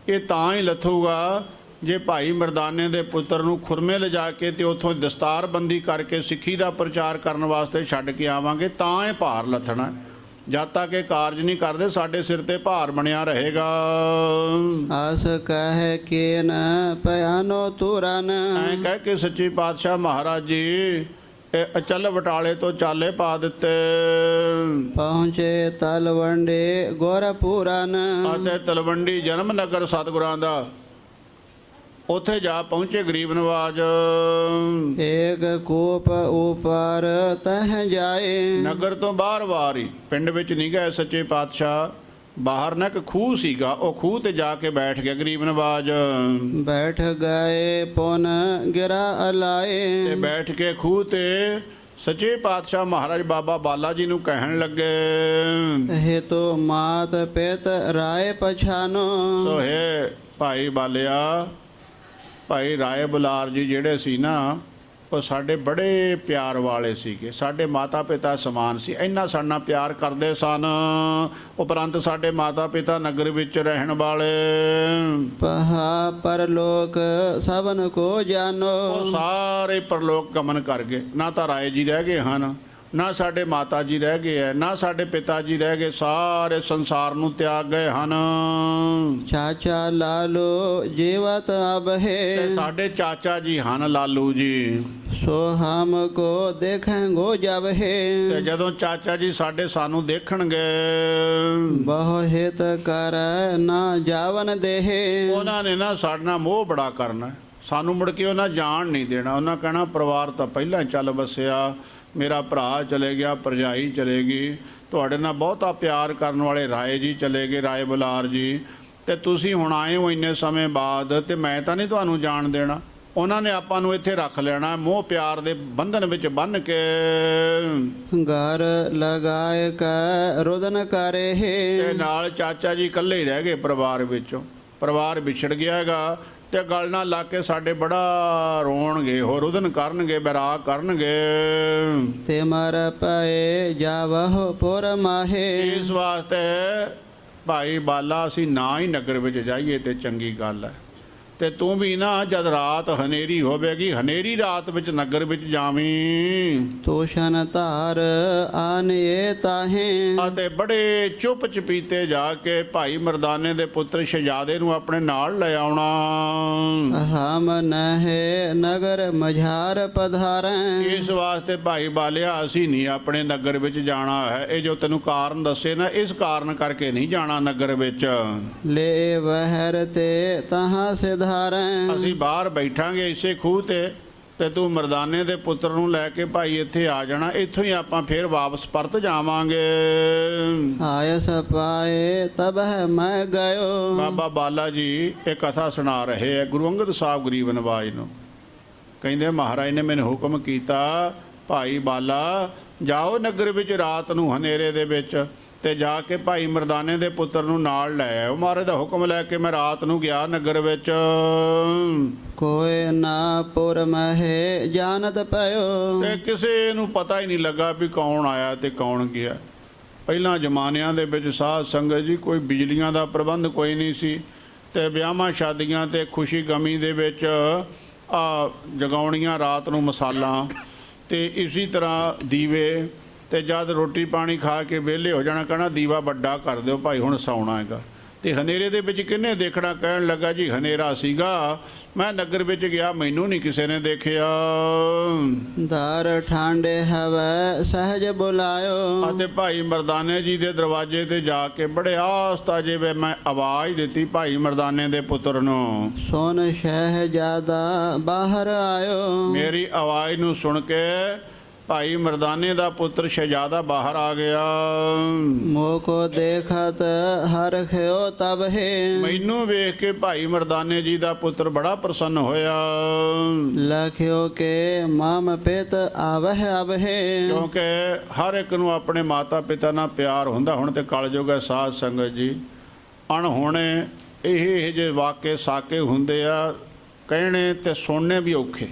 ਇਹ ਤਾਂ ਹੀ ਲੱਥੂਗਾ ਜੇ ਭਾਈ ਮਰਦਾਨੇ ਦੇ ਪੁੱਤਰ ਨੂੰ ਖੁਰਮੇ ਲਿਜਾ ਕੇ ਤੇ ਉੱਥੋਂ ਦਸਤਾਰਬੰਦੀ ਕਰਕੇ ਸਿੱਖੀ ਦਾ ਪ੍ਰਚਾਰ ਕਰਨ ਵਾਸਤੇ ਛੱਡ ਕੇ ਆਵਾਂਗੇ, ਤਾਂ ਇਹ ਭਾਰ ਲੱਥਣਾ। ਜਦ ਤੱਕ ਇਹ ਕਾਰਜ ਨਹੀਂ ਕਰਦੇ ਸਾਡੇ ਸਿਰ ਤੇ ਭਾਰ ਬਣਿਆ ਰਹੇਗਾ। ਆਸ ਕਹਿ ਕੇ ਨ ਪਿਆਨੋ ਤੁਰਨ। ਐਂ ਕਹਿ ਕੇ ਸੱਚੇ ਪਾਤਸ਼ਾਹ ਮਹਾਰਾਜ ਜੀ ਇਹ ਅਚਲ ਬਟਾਲੇ ਤੋਂ ਚਾਲੇ ਪਾ ਦਿੱਤੇ। ਪਹੁੰਚੇ ਤਲਵੰਡੀ ਗੁਰਪੁਰਨ। ਅਤੇ ਤਲਵੰਡੀ ਜਨਮ ਨਗਰ ਸਤਿਗੁਰਾਂ ਦਾ, ਉੱਥੇ ਜਾ ਪਹੁੰਚੇ ਗਰੀਬ ਨਵਾਜ। ਏਕ ਕੂਪ ਉਪਰ ਤਹ ਜਾਏ। ਨਗਰ ਤੋਂ ਬਾਹਰ ਹੀ, ਪਿੰਡ ਵਿੱਚ ਨਹੀਂ ਗਏ ਸੱਚੇ ਪਾਤਸ਼ਾਹ, ਬਾਹਰ ਨਾ ਇੱਕ ਖੂਹ ਸੀਗਾ, ਉਹ ਖੂਹ ਤੇ ਜਾ ਕੇ ਬੈਠ ਗਿਆ ਗਰੀਬ ਨਵਾਜ। ਬੈਠ ਗਏ ਪੁਨ ਗਿਰਾ ਤੇ ਅਲਾਏ। ਬੈਠ ਕੇ ਖੂਹ ਤੇ ਸੱਚੇ ਪਾਤਸ਼ਾਹ ਮਹਾਰਾਜ ਬਾਬਾ ਬਾਲਾ ਜੀ ਨੂੰ ਕਹਿਣ ਲੱਗੇ, ਹੇਤੁ ਮਾਤ ਪਿਤ ਰਾਏ ਪਛਾਨੋ। ਸੋ ਹੈ ਭਾਈ ਬਾਲਿਆ, ਭਾਈ ਰਾਏ ਬੁਲਾਰ ਜੀ ਜਿਹੜੇ ਸੀ ਨਾ, ਉਹ ਸਾਡੇ ਬੜੇ ਪਿਆਰ ਵਾਲੇ ਸੀਗੇ, ਸਾਡੇ ਮਾਤਾ ਪਿਤਾ ਸਮਾਨ ਸੀ, ਇੰਨਾ ਸਾਡੇ ਨਾਲ ਪਿਆਰ ਕਰਦੇ ਸਨ। ਉਪਰੰਤ ਸਾਡੇ ਮਾਤਾ ਪਿਤਾ ਨਗਰ ਵਿੱਚ ਰਹਿਣ ਵਾਲੇ, ਪਹਾ ਪਰਲੋਕ ਸਭਨ ਕੋ ਜਾਨੋ। ਉਹ ਸਾਰੇ ਪਰਲੋਕ ਗਮਨ ਕਰ ਗਏ। ਨਾ ਤਾਂ ਰਾਏ ਜੀ ਰਹਿ ਗਏ ਹਨ, ਨਾ ਸਾਡੇ ਮਾਤਾ ਜੀ ਰਹਿ ਗਏ ਹੈ, ਨਾ ਸਾਡੇ ਪਿਤਾ ਜੀ ਰਹਿ ਗਏ, ਸਾਰੇ ਸੰਸਾਰ ਨੂੰ ਤਿਆਗ ਗਏ ਹਨ। ਚਾਚਾ ਲਾਲੋ ਜੀਵਤ ਅਬ ਤੇ ਹੈ। ਸਾਡੇ ਚਾਚਾ ਜੀ ਹਨ ਲਾਲੂ ਜੀ, ਸੋ ਹਮ ਕੋ ਦੇਖਾਂਗੋ ਜਬ ਹੈ। ਤੇ ਜਦੋਂ ਚਾਚਾ ਜੀ ਸਾਡੇ ਸਾਨੂੰ ਦੇਖਣਗੇ, ਬਹੁ ਹਿਤ ਕਰ ਨਾ ਜਾਵਨ ਦੇਹ। ਉਹਨਾਂ ਨੇ ਨਾ ਸਾਡੇ ਨਾਲ ਮੋਹ ਬੜਾ ਕਰਨਾ, ਸਾਨੂੰ ਮੁੜ ਕੇ ਉਹਨਾਂ ਜਾਣ ਨਹੀਂ ਦੇਣਾ। ਉਹਨਾਂ ਕਹਿਣਾ ਪਰਿਵਾਰ ਤਾਂ ਪਹਿਲਾਂ ਚੱਲ ਵਸਿਆ, ਮੇਰਾ ਭਰਾ ਚਲੇ ਗਿਆ, ਭਰਜਾਈ ਚਲੇ ਗਈ, ਤੁਹਾਡੇ ਨਾਲ ਬਹੁਤਾ ਪਿਆਰ ਕਰਨ ਵਾਲੇ ਰਾਏ ਜੀ ਚਲੇ ਗਏ, ਰਾਏ ਬੁਲਾਰ ਜੀ, ਤੇ ਤੁਸੀਂ ਹੁਣ ਆਏ ਹੋ ਇੰਨੇ ਸਮੇਂ ਬਾਅਦ, ਤੇ ਮੈਂ ਤਾਂ ਨਹੀਂ ਤੁਹਾਨੂੰ ਜਾਣ ਦੇਣਾ। ਉਹਨਾਂ ਨੇ ਆਪਾਂ ਨੂੰ ਇੱਥੇ ਰੱਖ ਲੈਣਾ, ਮੋਹ ਪਿਆਰ ਦੇ ਬੰਧਨ ਵਿੱਚ ਬੰਨ੍ਹ ਕੇ। ਘਰ ਲਗਾਏ ਕੈ ਰੁਦਨ ਕਰੇ ਤੇ ਹੈ। ਨਾਲ ਚਾਚਾ ਜੀ ਇਕੱਲੇ ਹੀ ਰਹਿ ਗਏ ਪਰਿਵਾਰ ਵਿੱਚੋਂ, ਪਰਿਵਾਰ ਵਿਛੜ ਗਿਆ ਹੈਗਾ। ਤੇ ਗਲ ਨਾਲ ਲਾ ਕੇ ਸਾਡੇ ਬੜਾ ਰੋਣਗੇ, ਹੋ ਰੁਦਨ ਕਰਨਗੇ, ਬੈਰਾਗ ਕਰਨਗੇ। ਤੇ ਮਰ ਪਏ ਜਾਵਹੁ ਪੁਰ ਮਾਹੇ। ਇਸ ਵਾਸਤੇ ਭਾਈ ਬਾਲਾ ਅਸੀਂ ਨਾ ਹੀ ਨਗਰ ਵਿੱਚ ਜਾਈਏ ਤੇ ਚੰਗੀ ਗੱਲ ਹੈ। ਤੇ ਤੂੰ ਵੀ ਨਾ ਜਦ ਰਾਤ ਹਨੇਰੀ ਹੋਵੇਗੀ, ਹਨੇਰੀ ਰਾਤ ਵਿੱਚ ਨਗਰ ਵਿੱਚ ਜਾਵੀਂ। ਤੋਸ਼ਨ ਧਾਰ ਆਨਿਏ ਤਾਹੇ। ਅਤੇ ਬੜੇ ਚੁੱਪ ਚਪੀਤੇ ਜਾ ਕੇ ਭਾਈ ਮਰਦਾਨੇ ਦੇ ਪੁੱਤਰ ਸ਼ਹਿਜ਼ਾਦੇ ਨੂੰ ਆਪਣੇ ਨਾਲ ਲੈ ਆਉਣਾ। ਹਮ ਨਹਿ ਨਗਰ ਮਝਾਰ ਪਧਾਰੈ। ਇਸ ਵਾਸਤੇ ਭਾਈ ਬਾਲਿਆ ਅਸੀਂ ਨਹੀਂ ਆਪਣੇ ਨਗਰ ਵਿੱਚ ਜਾਣਾ ਹੈ। ਇਹ ਜੋ ਤੈਨੂੰ ਕਾਰਨ ਦੱਸੇ ਨਾ, ਇਸ ਕਾਰਨ ਕਰਕੇ ਨਹੀਂ ਜਾਣਾ ਨਗਰ ਵਿੱਚ। ਲੈ ਵਹਿਰ ਤੇ ਤਹਾਂ ਸਿਧਾਰੈ। ਅਸੀਂ ਬਾਹਰ ਬੈਠਾਂਗੇ ਇਸੇ ਖੂਹ ਤੇ ਤੂੰ ਮਰਦਾਨੇ ਦੇ ਪੁੱਤਰ ਨੂੰ ਲੈ ਕੇ ਭਾਈ ਇੱਥੇ ਆ ਜਾਣਾ। ਇੱਥੋਂ ਹੀ ਆਪਾਂ ਫਿਰ ਵਾਪਸ ਪਰਤ ਜਾਵਾਂਗੇ। ਆਇਸ ਪਾਏ ਤਬ ਹੈ ਮੈਂ ਗਇਓ। ਬਾਬਾ ਬਾਲਾ ਜੀ ਇਹ ਕਥਾ ਸੁਣਾ ਰਹੇ ਹੈ ਗੁਰੂ ਅੰਗਦ ਸਾਹਿਬ ਗਰੀਬ ਨਵਾਜ ਨੂੰ। ਕਹਿੰਦੇ ਮਹਾਰਾਜ ਨੇ ਮੈਨੂੰ ਹੁਕਮ ਕੀਤਾ, ਭਾਈ ਬਾਲਾ ਜਾਓ ਨਗਰ ਵਿੱਚ ਰਾਤ ਨੂੰ ਹਨੇਰੇ ਦੇ ਵਿੱਚ, ਤੇ ਜਾ ਕੇ ਭਾਈ ਮਰਦਾਨੇ ਦੇ ਪੁੱਤਰ ਨੂੰ ਨਾਲ ਲੈ ਆਓ। ਮਹਾਰਾਜ ਦਾ ਹੁਕਮ ਲੈ ਕੇ ਮੈਂ ਰਾਤ ਨੂੰ ਗਿਆ ਨਗਰ ਵਿੱਚ। ਕੋਇ ਨਾ ਪੁਰ ਮਹਿ ਜਾਣਤ ਪਇਓ। ਤੇ ਕਿਸੇ ਨੂੰ ਪਤਾ ਹੀ ਨਹੀਂ ਲੱਗਾ ਵੀ ਕੌਣ ਆਇਆ ਤੇ ਕੌਣ ਗਿਆ। ਪਹਿਲਾਂ ਜ਼ਮਾਨਿਆਂ ਦੇ ਵਿੱਚ ਸਾਧ ਸੰਗਤ ਜੀ ਕੋਈ ਬਿਜਲੀਆਂ ਦਾ ਪ੍ਰਬੰਧ ਕੋਈ ਨਹੀਂ ਸੀ, ਤੇ ਵਿਆਹਾਂ ਸ਼ਾਦੀਆਂ ਤੇ ਖੁਸ਼ੀ ਗਮੀ ਦੇ ਵਿੱਚ ਜਗਾਉਣੀਆਂ ਰਾਤ ਨੂੰ ਮਸਾਲਾਂ, ਤੇ ਇਸੇ ਤਰ੍ਹਾਂ ਦੀਵੇ। ਤੇ ਜਦ ਰੋਟੀ ਪਾਣੀ ਖਾ ਕੇ ਵਿਹਲੇ ਹੋ ਜਾਣਾ, ਕਹਿਣਾ ਦੀਵਾ ਵੱਡਾ ਕਰ ਦਿਓ ਭਾਈ, ਹੁਣ ਸੌਣਾ ਹੈਗਾ। ਤੇ ਹਨੇਰੇ ਦੇ ਵਿੱਚ ਕਿਹਨੇ ਦੇਖਣਾ? ਕਹਿਣ ਲੱਗਾ ਜੀ ਹਨੇਰਾ ਸੀਗਾ, ਮੈਂ ਨਗਰ ਵਿੱਚ ਗਿਆ, ਮੈਨੂੰ ਨਹੀਂ ਕਿਸੇ ਨੇ ਦੇਖਿਆ। ਦਰ ਠਾਂਡੇ ਹਵੈ ਸਹਿਜ ਬੁਲਾਇਓ। ਅਤੇ ਭਾਈ ਮਰਦਾਨੇ ਜੀ ਦੇ ਦਰਵਾਜ਼ੇ ਤੇ ਜਾ ਕੇ ਬੜੇ ਆਸਤਾ ਜਿਵੇਂ ਮੈਂ ਆਵਾਜ਼ ਦਿੱਤੀ ਭਾਈ ਮਰਦਾਨੇ ਦੇ ਪੁੱਤਰ ਨੂੰ। ਸੋਨ ਸ਼ਹਿਜ਼ਾਦਾ ਬਾਹਰ ਆਇਓ। ਮੇਰੀ ਆਵਾਜ਼ ਨੂੰ ਸੁਣ ਕੇ ਭਾਈ ਮਰਦਾਨੇ ਦਾ ਪੁੱਤਰ ਸ਼ਹਿਜ਼ਾਦਾ ਬਾਹਰ ਆ ਗਿਆ। ਮੋਹ ਕੋ ਦੇਖਤ ਹਰਖਿਓ ਤਬ ਹੈ। ਮੈਨੂੰ ਵੇਖ ਕੇ ਭਾਈ ਮਰਦਾਨੇ ਜੀ ਦਾ ਪੁੱਤਰ ਬੜਾ ਪ੍ਰਸੰਨ ਹੋਇਆ। ਲਖਿਓ ਕੇ ਮਮ ਪਿਤ ਆਵਹਿ ਅਬਹਿ। ਕਿਉਂਕਿ ਹਰ ਇੱਕ ਨੂੰ ਆਪਣੇ ਮਾਤਾ ਪਿਤਾ ਨਾਲ ਪਿਆਰ ਹੁੰਦਾ। ਹੁਣ ਤੇ ਕਲਯੁਗ ਹੈ ਸਾਧ ਸੰਗਤ ਜੀ, ਅਣਹੋਣੇ ਇਹ ਜਿਹੇ ਵਾਕੇ ਸਾਕੇ ਹੁੰਦੇ ਆ, ਕਹਿਣੇ ਤੇ ਸੁਣਨੇ ਵੀ ਔਖੇ।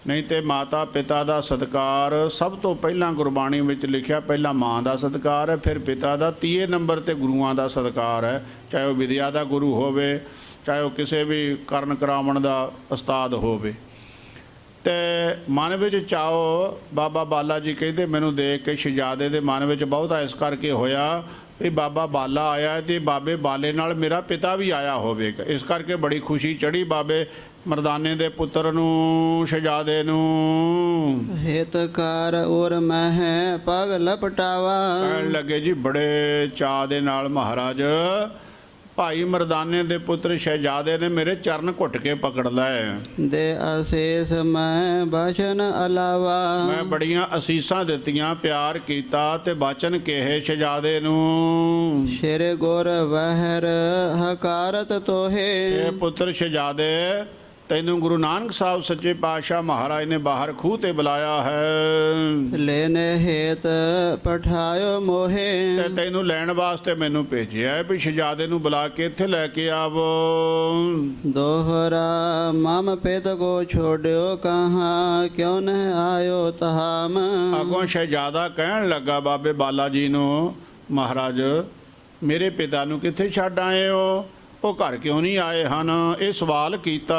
ਨਹੀਂ ਤੇ ਮਾਤਾ ਪਿਤਾ ਦਾ ਸਤਿਕਾਰ ਸਭ ਤੋਂ ਪਹਿਲਾਂ ਗੁਰਬਾਣੀ ਵਿੱਚ ਲਿਖਿਆ, ਪਹਿਲਾਂ ਮਾਂ ਦਾ ਸਤਿਕਾਰ ਹੈ, ਫਿਰ ਪਿਤਾ ਦਾ, ਤੀਏ ਨੰਬਰ ਤੇ ਗੁਰੂਆਂ ਦਾ ਸਤਿਕਾਰ ਹੈ। ਚਾਹੇ ਉਹ ਵਿਦਿਆ ਦਾ ਗੁਰੂ ਹੋਵੇ, ਚਾਹੇ ਉਹ ਕਿਸੇ ਵੀ ਕਰਨ ਕਰਾਵਣ ਦਾ ਉਸਤਾਦ ਹੋਵੇ। ਤੇ ਮਨ ਵਿੱਚ ਚਾਓ, ਬਾਬਾ ਬਾਲਾ ਜੀ ਕਹਿੰਦੇ ਮੈਨੂੰ ਦੇਖ ਕੇ ਸ਼ਹਿਜ਼ਾਦੇ ਦੇ ਮਨ ਵਿੱਚ ਬਹੁਤਾ ਇਸ ਕਰਕੇ ਹੋਇਆ ਵੀ ਬਾਬਾ ਬਾਲਾ ਆਇਆ ਤੇ ਬਾਬੇ ਬਾਲੇ ਨਾਲ ਮੇਰਾ ਪਿਤਾ ਵੀ ਆਇਆ ਹੋਵੇਗਾ। ਇਸ ਕਰਕੇ ਬੜੀ ਖੁਸ਼ੀ ਚੜ੍ਹੀ ਬਾਬੇ ਮਰਦਾਨੇ ਦੇ ਪੁੱਤਰ ਨੂੰ, ਸ਼ਹਿਜ਼ਾਦੇ ਨੂੰ। ਹਿਤਕਾਰ ਉਰ ਮਹਿ ਪਗ ਲਪਟਾਵਾ। ਕਹਿਣ ਲੱਗੇ ਜੀ ਬੜੇ ਚਾਅ ਦੇ ਨਾਲ ਮਹਾਰਾਜ ਭਾਈ ਮਰਦਾਨੇ ਦੇ ਪੁੱਤਰ ਸ਼ਹਿਜ਼ਾਦੇ ਨੇ ਮੇਰੇ ਚਰਨ ਘੁੱਟ ਕੇ ਪਕੜ ਲਏ। ਦੇ ਅਸੀਸ ਮੈਂ ਬਚਨ ਅਲਾਵਾ, ਮੈਂ ਬੜੀਆਂ ਅਸੀਸਾਂ ਦਿੱਤੀਆਂ, ਪਿਆਰ ਕੀਤਾ ਤੇ ਬਚਨ ਕਹੇ ਸ਼ਹਿਜ਼ਾਦੇ ਨੂੰ। ਸ਼ੇਰ ਗੁਰ ਵਹਿਰ ਹਕਾਰਤ ਤੋਹੇ, ਇਹ ਪੁੱਤਰ ਸ਼ਹਿਜ਼ਾਦੇ ਤੈਨੂੰ ਗੁਰੂ ਨਾਨਕ ਸਾਹਿਬ ਸੱਚੇ ਪਾਤਸ਼ਾਹ ਮਹਾਰਾਜ ਨੇ ਬਾਹਰ ਖੂਹ ਤੇ ਬੁਲਾਇਆ ਹੈ ਲੈਨੇ ਹੇਤ ਪਠਾਇਓ ਮੋਹੇ, ਤੇ ਤੈਨੂੰ ਲੈਣ ਵਾਸਤੇ ਮੈਨੂੰ ਭੇਜਿਆ ਹੈ ਵੀ ਸ਼ਹਿਜ਼ਾਦੇ ਨੂੰ ਬੁਲਾ ਕੇ ਇੱਥੇ ਲੈ ਕੇ ਆਵੋ। ਦੋਹਰਾ ਮਮ ਪਿਤ ਕੋ ਛੋੜਿਓ ਕਹਾਂ, ਕਿਉਂ ਨ ਆਇਓ ਤਹਾਮ। ਅੱਗੋਂ ਸ਼ਹਿਜ਼ਾਦਾ ਕਹਿਣ ਲੱਗਾ ਬਾਬੇ ਬਾਲਾ ਜੀ ਨੂੰ, ਮਹਾਰਾਜ ਮੇਰੇ ਪਿਤਾ ਨੂੰ ਕਿੱਥੇ ਛੱਡ ਆਏ ਹੋ, ਉਹ ਘਰ ਕਿਉਂ ਨਹੀਂ ਆਏ ਹਨ? ਇਹ ਸਵਾਲ ਕੀਤਾ।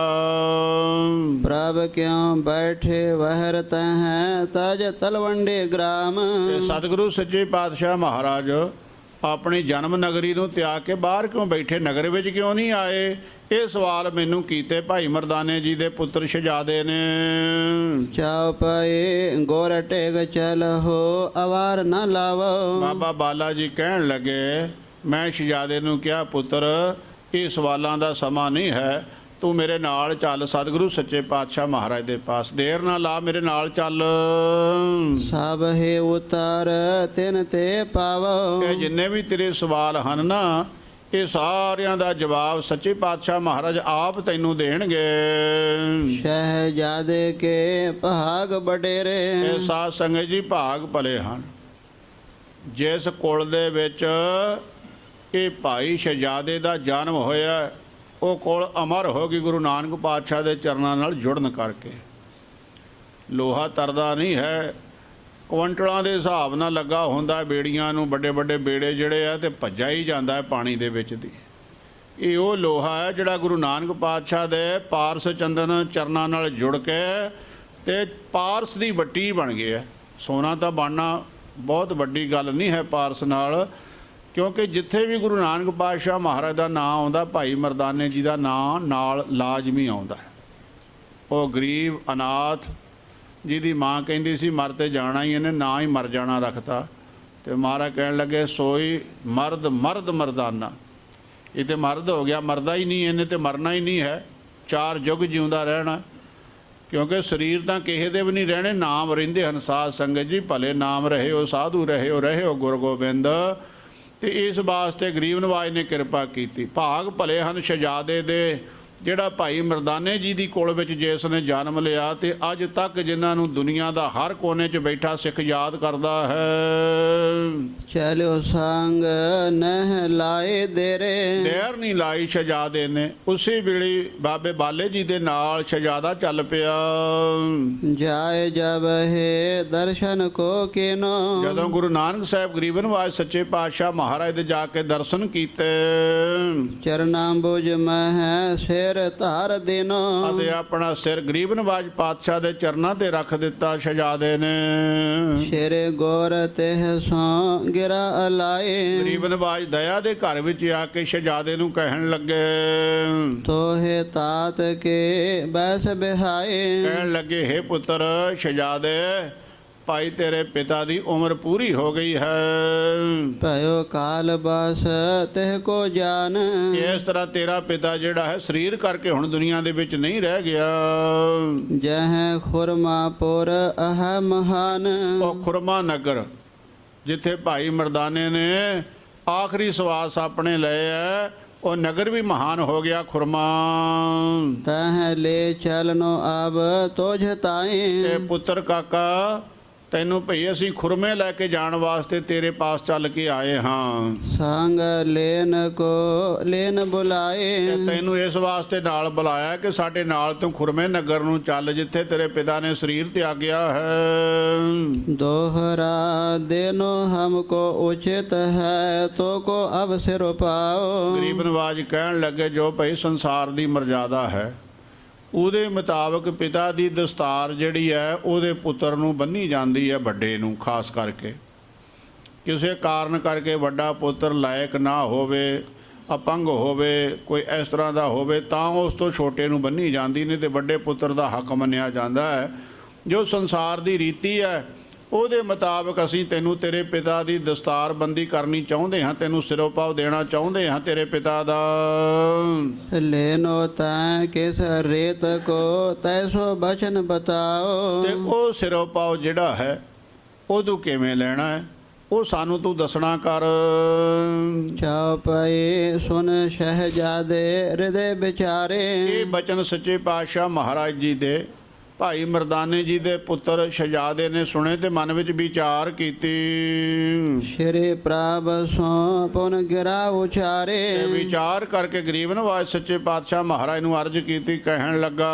ਪ੍ਰਭ ਕਿਉਂ ਬੈਠੇ ਵਹਿਰ ਤਹਿ, ਤਜ ਤਲਵੰਡੇ ਗ੍ਰਾਮ। ਤੇ ਸਤਿਗੁਰੂ ਸੱਚੇ ਪਾਤਸ਼ਾਹ ਮਹਾਰਾਜ ਆਪਣੀ ਜਨਮ ਨਗਰੀ ਨੂੰ ਤਿਆਗ ਕੇ ਬਾਹਰ ਕਿਉਂ ਬੈਠੇ, ਨਗਰ ਵਿੱਚ ਕਿਉਂ ਨਹੀਂ ਆਏ? ਇਹ ਸਵਾਲ ਮੈਨੂੰ ਕੀਤੇ ਭਾਈ ਮਰਦਾਨੇ ਜੀ ਦੇ ਪੁੱਤਰ ਸ਼ਹਿਜ਼ਾਦੇ ਨੇ। ਚਾਉ ਪਏ ਗੋਰ ਟੇਗ ਚਲ ਹੋ, ਅਵਾਰ ਨਾ ਲਾਵੋ। ਬਾਬਾ ਬਾਲਾ ਜੀ ਕਹਿਣ ਲੱਗੇ, ਮੈਂ ਸ਼ਹਿਜ਼ਾਦੇ ਨੂੰ ਕਿਹਾ, ਪੁੱਤਰ ਇਹ ਸਵਾਲਾਂ ਦਾ ਸਮਾਂ ਨਹੀਂ ਹੈ, ਤੂੰ ਮੇਰੇ ਨਾਲ ਚੱਲ ਸਤਿਗੁਰੂ ਸੱਚੇ ਪਾਤਸ਼ਾਹ ਮਹਾਰਾਜ ਦੇ ਪਾਸ, ਦੇਰ ਨਾ ਲਾ, ਮੇਰੇ ਨਾਲ ਚੱਲ। ਸਭ ਹੈ ਉਤਰ ਤਿਨ ਤੇ ਪਾਵੋ, ਇਹ ਜਿੰਨੇ ਵੀ ਤੇਰੇ ਸਵਾਲ ਹਨ ਨਾ, ਇਹ ਸਾਰਿਆਂ ਦਾ ਜਵਾਬ ਸੱਚੇ ਪਾਤਸ਼ਾਹ ਮਹਾਰਾਜ ਆਪ ਤੈਨੂੰ ਦੇਣਗੇ। ਸ਼ਹਿਜ਼ਾਦੇ ਕੇ ਭਾਗ ਬਡੇਰੇ, ਇਹ ਸਾਧ ਸੰਗਤ ਜੀ ਭਾਗ ਭਲੇ ਹਨ। ਜਿਸ ਕੁਲ ਦੇ ਵਿੱਚ ਇਹ ਭਾਈ ਸ਼ਹਿਜ਼ਾਦੇ ਦਾ ਜਨਮ ਹੋਇਆ, ਉਹ ਕੁਲ ਅਮਰ ਹੋ ਗਈ ਗੁਰੂ ਨਾਨਕ ਪਾਤਸ਼ਾਹ ਦੇ ਚਰਨਾਂ ਨਾਲ ਜੁੜਨ ਕਰਕੇ। ਲੋਹਾ ਤਰਦਾ ਨਹੀਂ ਹੈ, ਕੁਇੰਟਲਾਂ ਦੇ ਹਿਸਾਬ ਨਾਲ ਲੱਗਾ ਹੁੰਦਾ ਬੇੜੀਆਂ ਨੂੰ, ਵੱਡੇ ਵੱਡੇ ਬੇੜੇ ਜਿਹੜੇ ਆ, ਤੇ ਭੱਜਾ ਹੀ ਜਾਂਦਾ ਹੈ ਪਾਣੀ ਦੇ ਵਿੱਚ ਦੀ। ਇਹ ਉਹ ਲੋਹਾ ਹੈ ਜਿਹੜਾ ਗੁਰੂ ਨਾਨਕ ਪਾਤਸ਼ਾਹ ਦੇ ਪਾਰਸ ਚੰਦਨ ਚਰਨਾਂ ਨਾਲ ਜੁੜ ਕੇ ਤੇ ਪਾਰਸ ਦੀ ਵੱਟੀ ਬਣ ਗਿਆ। ਸੋਨਾ ਤਾਂ ਬਣਨਾ ਬਹੁਤ ਵੱਡੀ ਗੱਲ ਨਹੀਂ ਹੈ ਪਾਰਸ ਨਾਲ, ਕਿਉਂਕਿ ਜਿੱਥੇ ਵੀ ਗੁਰੂ ਨਾਨਕ ਪਾਤਸ਼ਾਹ ਮਹਾਰਾਜ ਦਾ ਨਾਂ ਆਉਂਦਾ, ਭਾਈ ਮਰਦਾਨੇ ਜੀ ਦਾ ਨਾਂ ਨਾਲ ਲਾਜ਼ਮੀ ਆਉਂਦਾ ਹੈ। ਉਹ ਗਰੀਬ ਅਨਾਥ ਜਿਹਦੀ ਮਾਂ ਕਹਿੰਦੀ ਸੀ ਮਰ ਤੇ ਜਾਣਾ ਹੀ, ਇਹਨੇ ਨਾ ਹੀ ਮਰ ਜਾਣਾ ਰੱਖਤਾ। ਤੇ ਮਹਾਰਾਜ ਕਹਿਣ ਲੱਗੇ, ਸੋਈ ਮਰਦ ਮਰਦ ਮਰਦਾਨਾ। ਇਹ ਤੇ ਮਰਦ ਹੋ ਗਿਆ, ਮਰਦਾ ਹੀ ਨਹੀਂ, ਇਹਨੇ ਤੇ ਮਰਨਾ ਹੀ ਨਹੀਂ ਹੈ, 4 ਯੁੱਗ ਜਿਉਂਦਾ ਰਹਿਣਾ। ਕਿਉਂਕਿ ਸਰੀਰ ਤਾਂ ਕਿਸੇ ਦੇ ਵੀ ਨਹੀਂ ਰਹਿਣੇ, ਨਾਮ ਰਹਿੰਦੇ ਹਨ। ਸਾਧ ਸੰਗਤ ਜੀ ਭਲੇ ਨਾਮ ਰਹੇ ਹੋ, ਸਾਧੂ ਰਹੇ ਹੋ ਗੁਰ ਗੋਬਿੰਦ। ਤੇ ਇਸ ਵਾਸਤੇ ਗਰੀਬ ਨਵਾਜ ਨੇ ਕਿਰਪਾ ਕੀਤੀ। ਭਾਗ ਭਲੇ ਹਨ ਸ਼ਹਿਜ਼ਾਦੇ ਦੇ, ਜਿਹੜਾ ਭਾਈ ਮਰਦਾਨੇ ਜੀ ਦੀ ਕੋਲ ਵਿੱਚ ਜਿਸ ਨੇ ਜਨਮ ਲਿਆ, ਤੇ ਅੱਜ ਤੱਕ ਜਿਨ੍ਹਾਂ ਨੂੰ ਦੁਨੀਆ ਦਾ ਹਰ ਕੋਨੇ 'ਚ ਬੈਠਾ ਸਿੱਖ ਯਾਦ ਕਰਦਾ ਹੈ। ਚਲਿਓ ਸੰਗ ਨਹਿ ਲਾਏ ਦੇਰੇ, ਦੇਰ ਨਹੀਂ ਲਾਈ ਸ਼ਹਿਜ਼ਾਦੇ ਨੇ। ਉਸੇ ਵੇਲੇ ਬਾਬੇ ਬਾਲੇ ਜੀ ਦੇ ਨਾਲ ਸ਼ਹਿਜ਼ਾਦਾ ਚੱਲ ਪਿਆ। ਜਾਏ ਜਬ ਹੈ ਦਰਸ਼ਨ ਕੋ ਕੀਨੋ, ਜਦੋਂ ਗੁਰੂ ਨਾਨਕ ਸਾਹਿਬ ਗਰੀਬ ਨਵਾਜ ਸੱਚੇ ਪਾਤਸ਼ਾਹ ਮਹਾਰਾਜ ਦੇ ਜਾ ਕੇ ਦਰਸ਼ਨ ਕੀਤੇ, ਚਰਨਾਂਬੁਜ ਮਹਿ ਸਿਰ ਧਾਰ ਦੇਨੋ, ਅਤੇ ਆਪਣਾ ਸਿਰ ਗਰੀਬ ਨਵਾਜ ਪਾਤਸ਼ਾਹ ਦੇ ਚਰਨਾਂ ਤੇ ਰੱਖ ਦਿੱਤਾ ਸ਼ਹਿਜ਼ਾਦੇ ਨੇ। ਸ਼ੇਰੇ ਗੋਰ ਤਿਹ ਸੋ ਗਿਰਾ ਅਲਾਏ, ਗਰੀਬ ਨਵਾਜ ਦਇਆ ਦੇ ਘਰ ਵਿੱਚ ਆ ਕੇ ਸ਼ਹਿਜ਼ਾਦੇ ਨੂੰ ਕਹਿਣ ਲੱਗੇ, ਤੋਹੇ ਤਾਤ ਕੇ ਬੈਸ ਬਿਹਾਏ। ਕਹਿਣ ਲੱਗੇ, ਹੇ ਪੁੱਤਰ ਸ਼ਹਿਜ਼ਾਦੇ, ਭਾਈ ਤੇਰੇ ਪਿਤਾ ਦੀ ਉਮਰ ਪੂਰੀ ਹੋ ਗਈ ਹੈ। ਭਇਓ ਕਾਲ ਬਸ ਤਿਹ ਕੋ ਜਾਨ, ਇਸ ਤਰ੍ਹਾਂ ਤੇਰਾ ਪਿਤਾ ਜਿਹੜਾ ਹੈ ਸਰੀਰ ਕਰਕੇ ਹੁਣ ਦੁਨੀਆ ਦੇ ਵਿੱਚ ਨਹੀਂ ਰਹਿ ਗਿਆ। ਜਹ ਖੁਰਮਾਪੁਰ ਅਹ ਮਹਾਨ, ਉਹ ਖੁਰਮਾ ਨਗਰ ਜਿੱਥੇ ਭਾਈ ਮਰਦਾਨੇ ਨੇ ਆਖਰੀ ਸਵਾਸ ਆਪਣੇ ਲਏ ਹੈ, ਉਹ ਨਗਰ ਵੀ ਮਹਾਨ ਹੋ ਗਿਆ ਖੁਰਮਾ। ਤਹ ਲੈ ਚਲਨੋ ਅਬ ਤੋਝ ਤਾਏ, ਤੇ ਪੁੱਤਰ ਕਾਕਾ ਤੈਨੂੰ ਭਈ ਅਸੀਂ ਖੁਰਮੇ ਲੈ ਕੇ ਜਾਣ ਵਾਸਤੇ ਤੇਰੇ ਪਾਸ ਚੱਲ ਕੇ ਆਏ ਹਾਂ। ਸੰਗ ਲੈਨ ਬੁਲਾਏ, ਤੇ ਤੈਨੂੰ ਇਸ ਵਾਸਤੇ ਨਾਲ ਬੁਲਾਇਆ ਕਿ ਸਾਡੇ ਨਾਲ ਤੂੰ ਖੁਰਮੇ ਨਗਰ ਨੂੰ ਚੱਲ, ਜਿੱਥੇ ਤੇਰੇ ਪਿਤਾ ਨੇ ਸਰੀਰ ਤਿਆਗਿਆ ਹੈ। ਦੋਹਰਾ ਦੇਨੋ ਹਮਕੋ ਉਚਿਤ ਹੈ, ਤੋ ਕੋ ਅਬ ਸਿਰ ਪਾਓ। ਗਰੀਬ ਨਵਾਜ ਕਹਿਣ ਲੱਗੇ, ਜੋ ਭਈ ਸੰਸਾਰ ਦੀ ਮਰਜ਼ਾਦਾ ਹੈ ਉਹਦੇ ਮੁਤਾਬਕ ਪਿਤਾ ਦੀ ਦਸਤਾਰ ਜਿਹੜੀ ਹੈ ਉਹਦੇ ਪੁੱਤਰ ਨੂੰ ਬੰਨ੍ਹੀ ਜਾਂਦੀ ਹੈ, ਵੱਡੇ ਨੂੰ ਖਾਸ ਕਰਕੇ। ਕਿਸੇ ਕਾਰਨ ਕਰਕੇ ਵੱਡਾ ਪੁੱਤਰ ਲਾਇਕ ਨਾ ਹੋਵੇ, ਅਪੰਗ ਹੋਵੇ, ਕੋਈ ਇਸ ਤਰ੍ਹਾਂ ਦਾ ਹੋਵੇ, ਤਾਂ ਉਸ ਤੋਂ ਛੋਟੇ ਨੂੰ ਬੰਨ੍ਹੀ ਜਾਂਦੀ, ਨਹੀਂ ਤੇ ਵੱਡੇ ਪੁੱਤਰ ਦਾ ਹੱਕ ਮੰਨਿਆ ਜਾਂਦਾ ਹੈ। ਜੋ ਸੰਸਾਰ ਦੀ ਰੀਤੀ ਹੈ ਉਹਦੇ ਮੁਤਾਬਕ ਅਸੀਂ ਤੈਨੂੰ ਤੇਰੇ ਪਿਤਾ ਦੀ ਦਸਤਾਰਬੰਦੀ ਕਰਨੀ ਚਾਹੁੰਦੇ ਹਾਂ, ਤੈਨੂੰ ਸਿਰੋਪਾਵ ਦੇਣਾ ਚਾਹੁੰਦੇ ਹਾਂ ਤੇਰੇ ਪਿਤਾ ਦਾ। लेनो तै किस रेत को तैसो बचन बताओ। ਤੇ ਉਹ ਸਿਰੋਪਾਵ ਜਿਹੜਾ ਹੈ ਉਹਨੂੰ ਕਿਵੇਂ ਲੈਣਾ ਹੈ ਉਹ ਸਾਨੂੰ ਤੂੰ ਦੱਸਣਾ ਕਰ। चौपाई सुन शहजादे हृदय बिचारे। ਇਹ ਬਚਨ ਸੱਚੇ ਪਾਤਸ਼ਾਹ ਮਹਾਰਾਜ ਜੀ ਦੇ ਭਾਈ ਮਰਦਾਨੇ ਜੀ ਦੇ ਪੁੱਤਰ ਸ਼ਹਿਜ਼ਾਦੇ ਨੇ ਸੁਣੇ ਤੇ ਮਨ ਵਿੱਚ ਵਿਚਾਰ ਕੀਤੀ। श्री प्राभ सो पुन गिरा उचारे। ਤੇ ਵਿਚਾਰ ਕਰਕੇ ਗਰੀਬ ਨਵਾਜ ਸੱਚੇ ਪਾਤਸ਼ਾਹ ਮਹਾਰਾਜ ਨੂੰ ਅਰਜ਼ ਕੀਤੀ, ਕਹਿਣ ਲੱਗਾ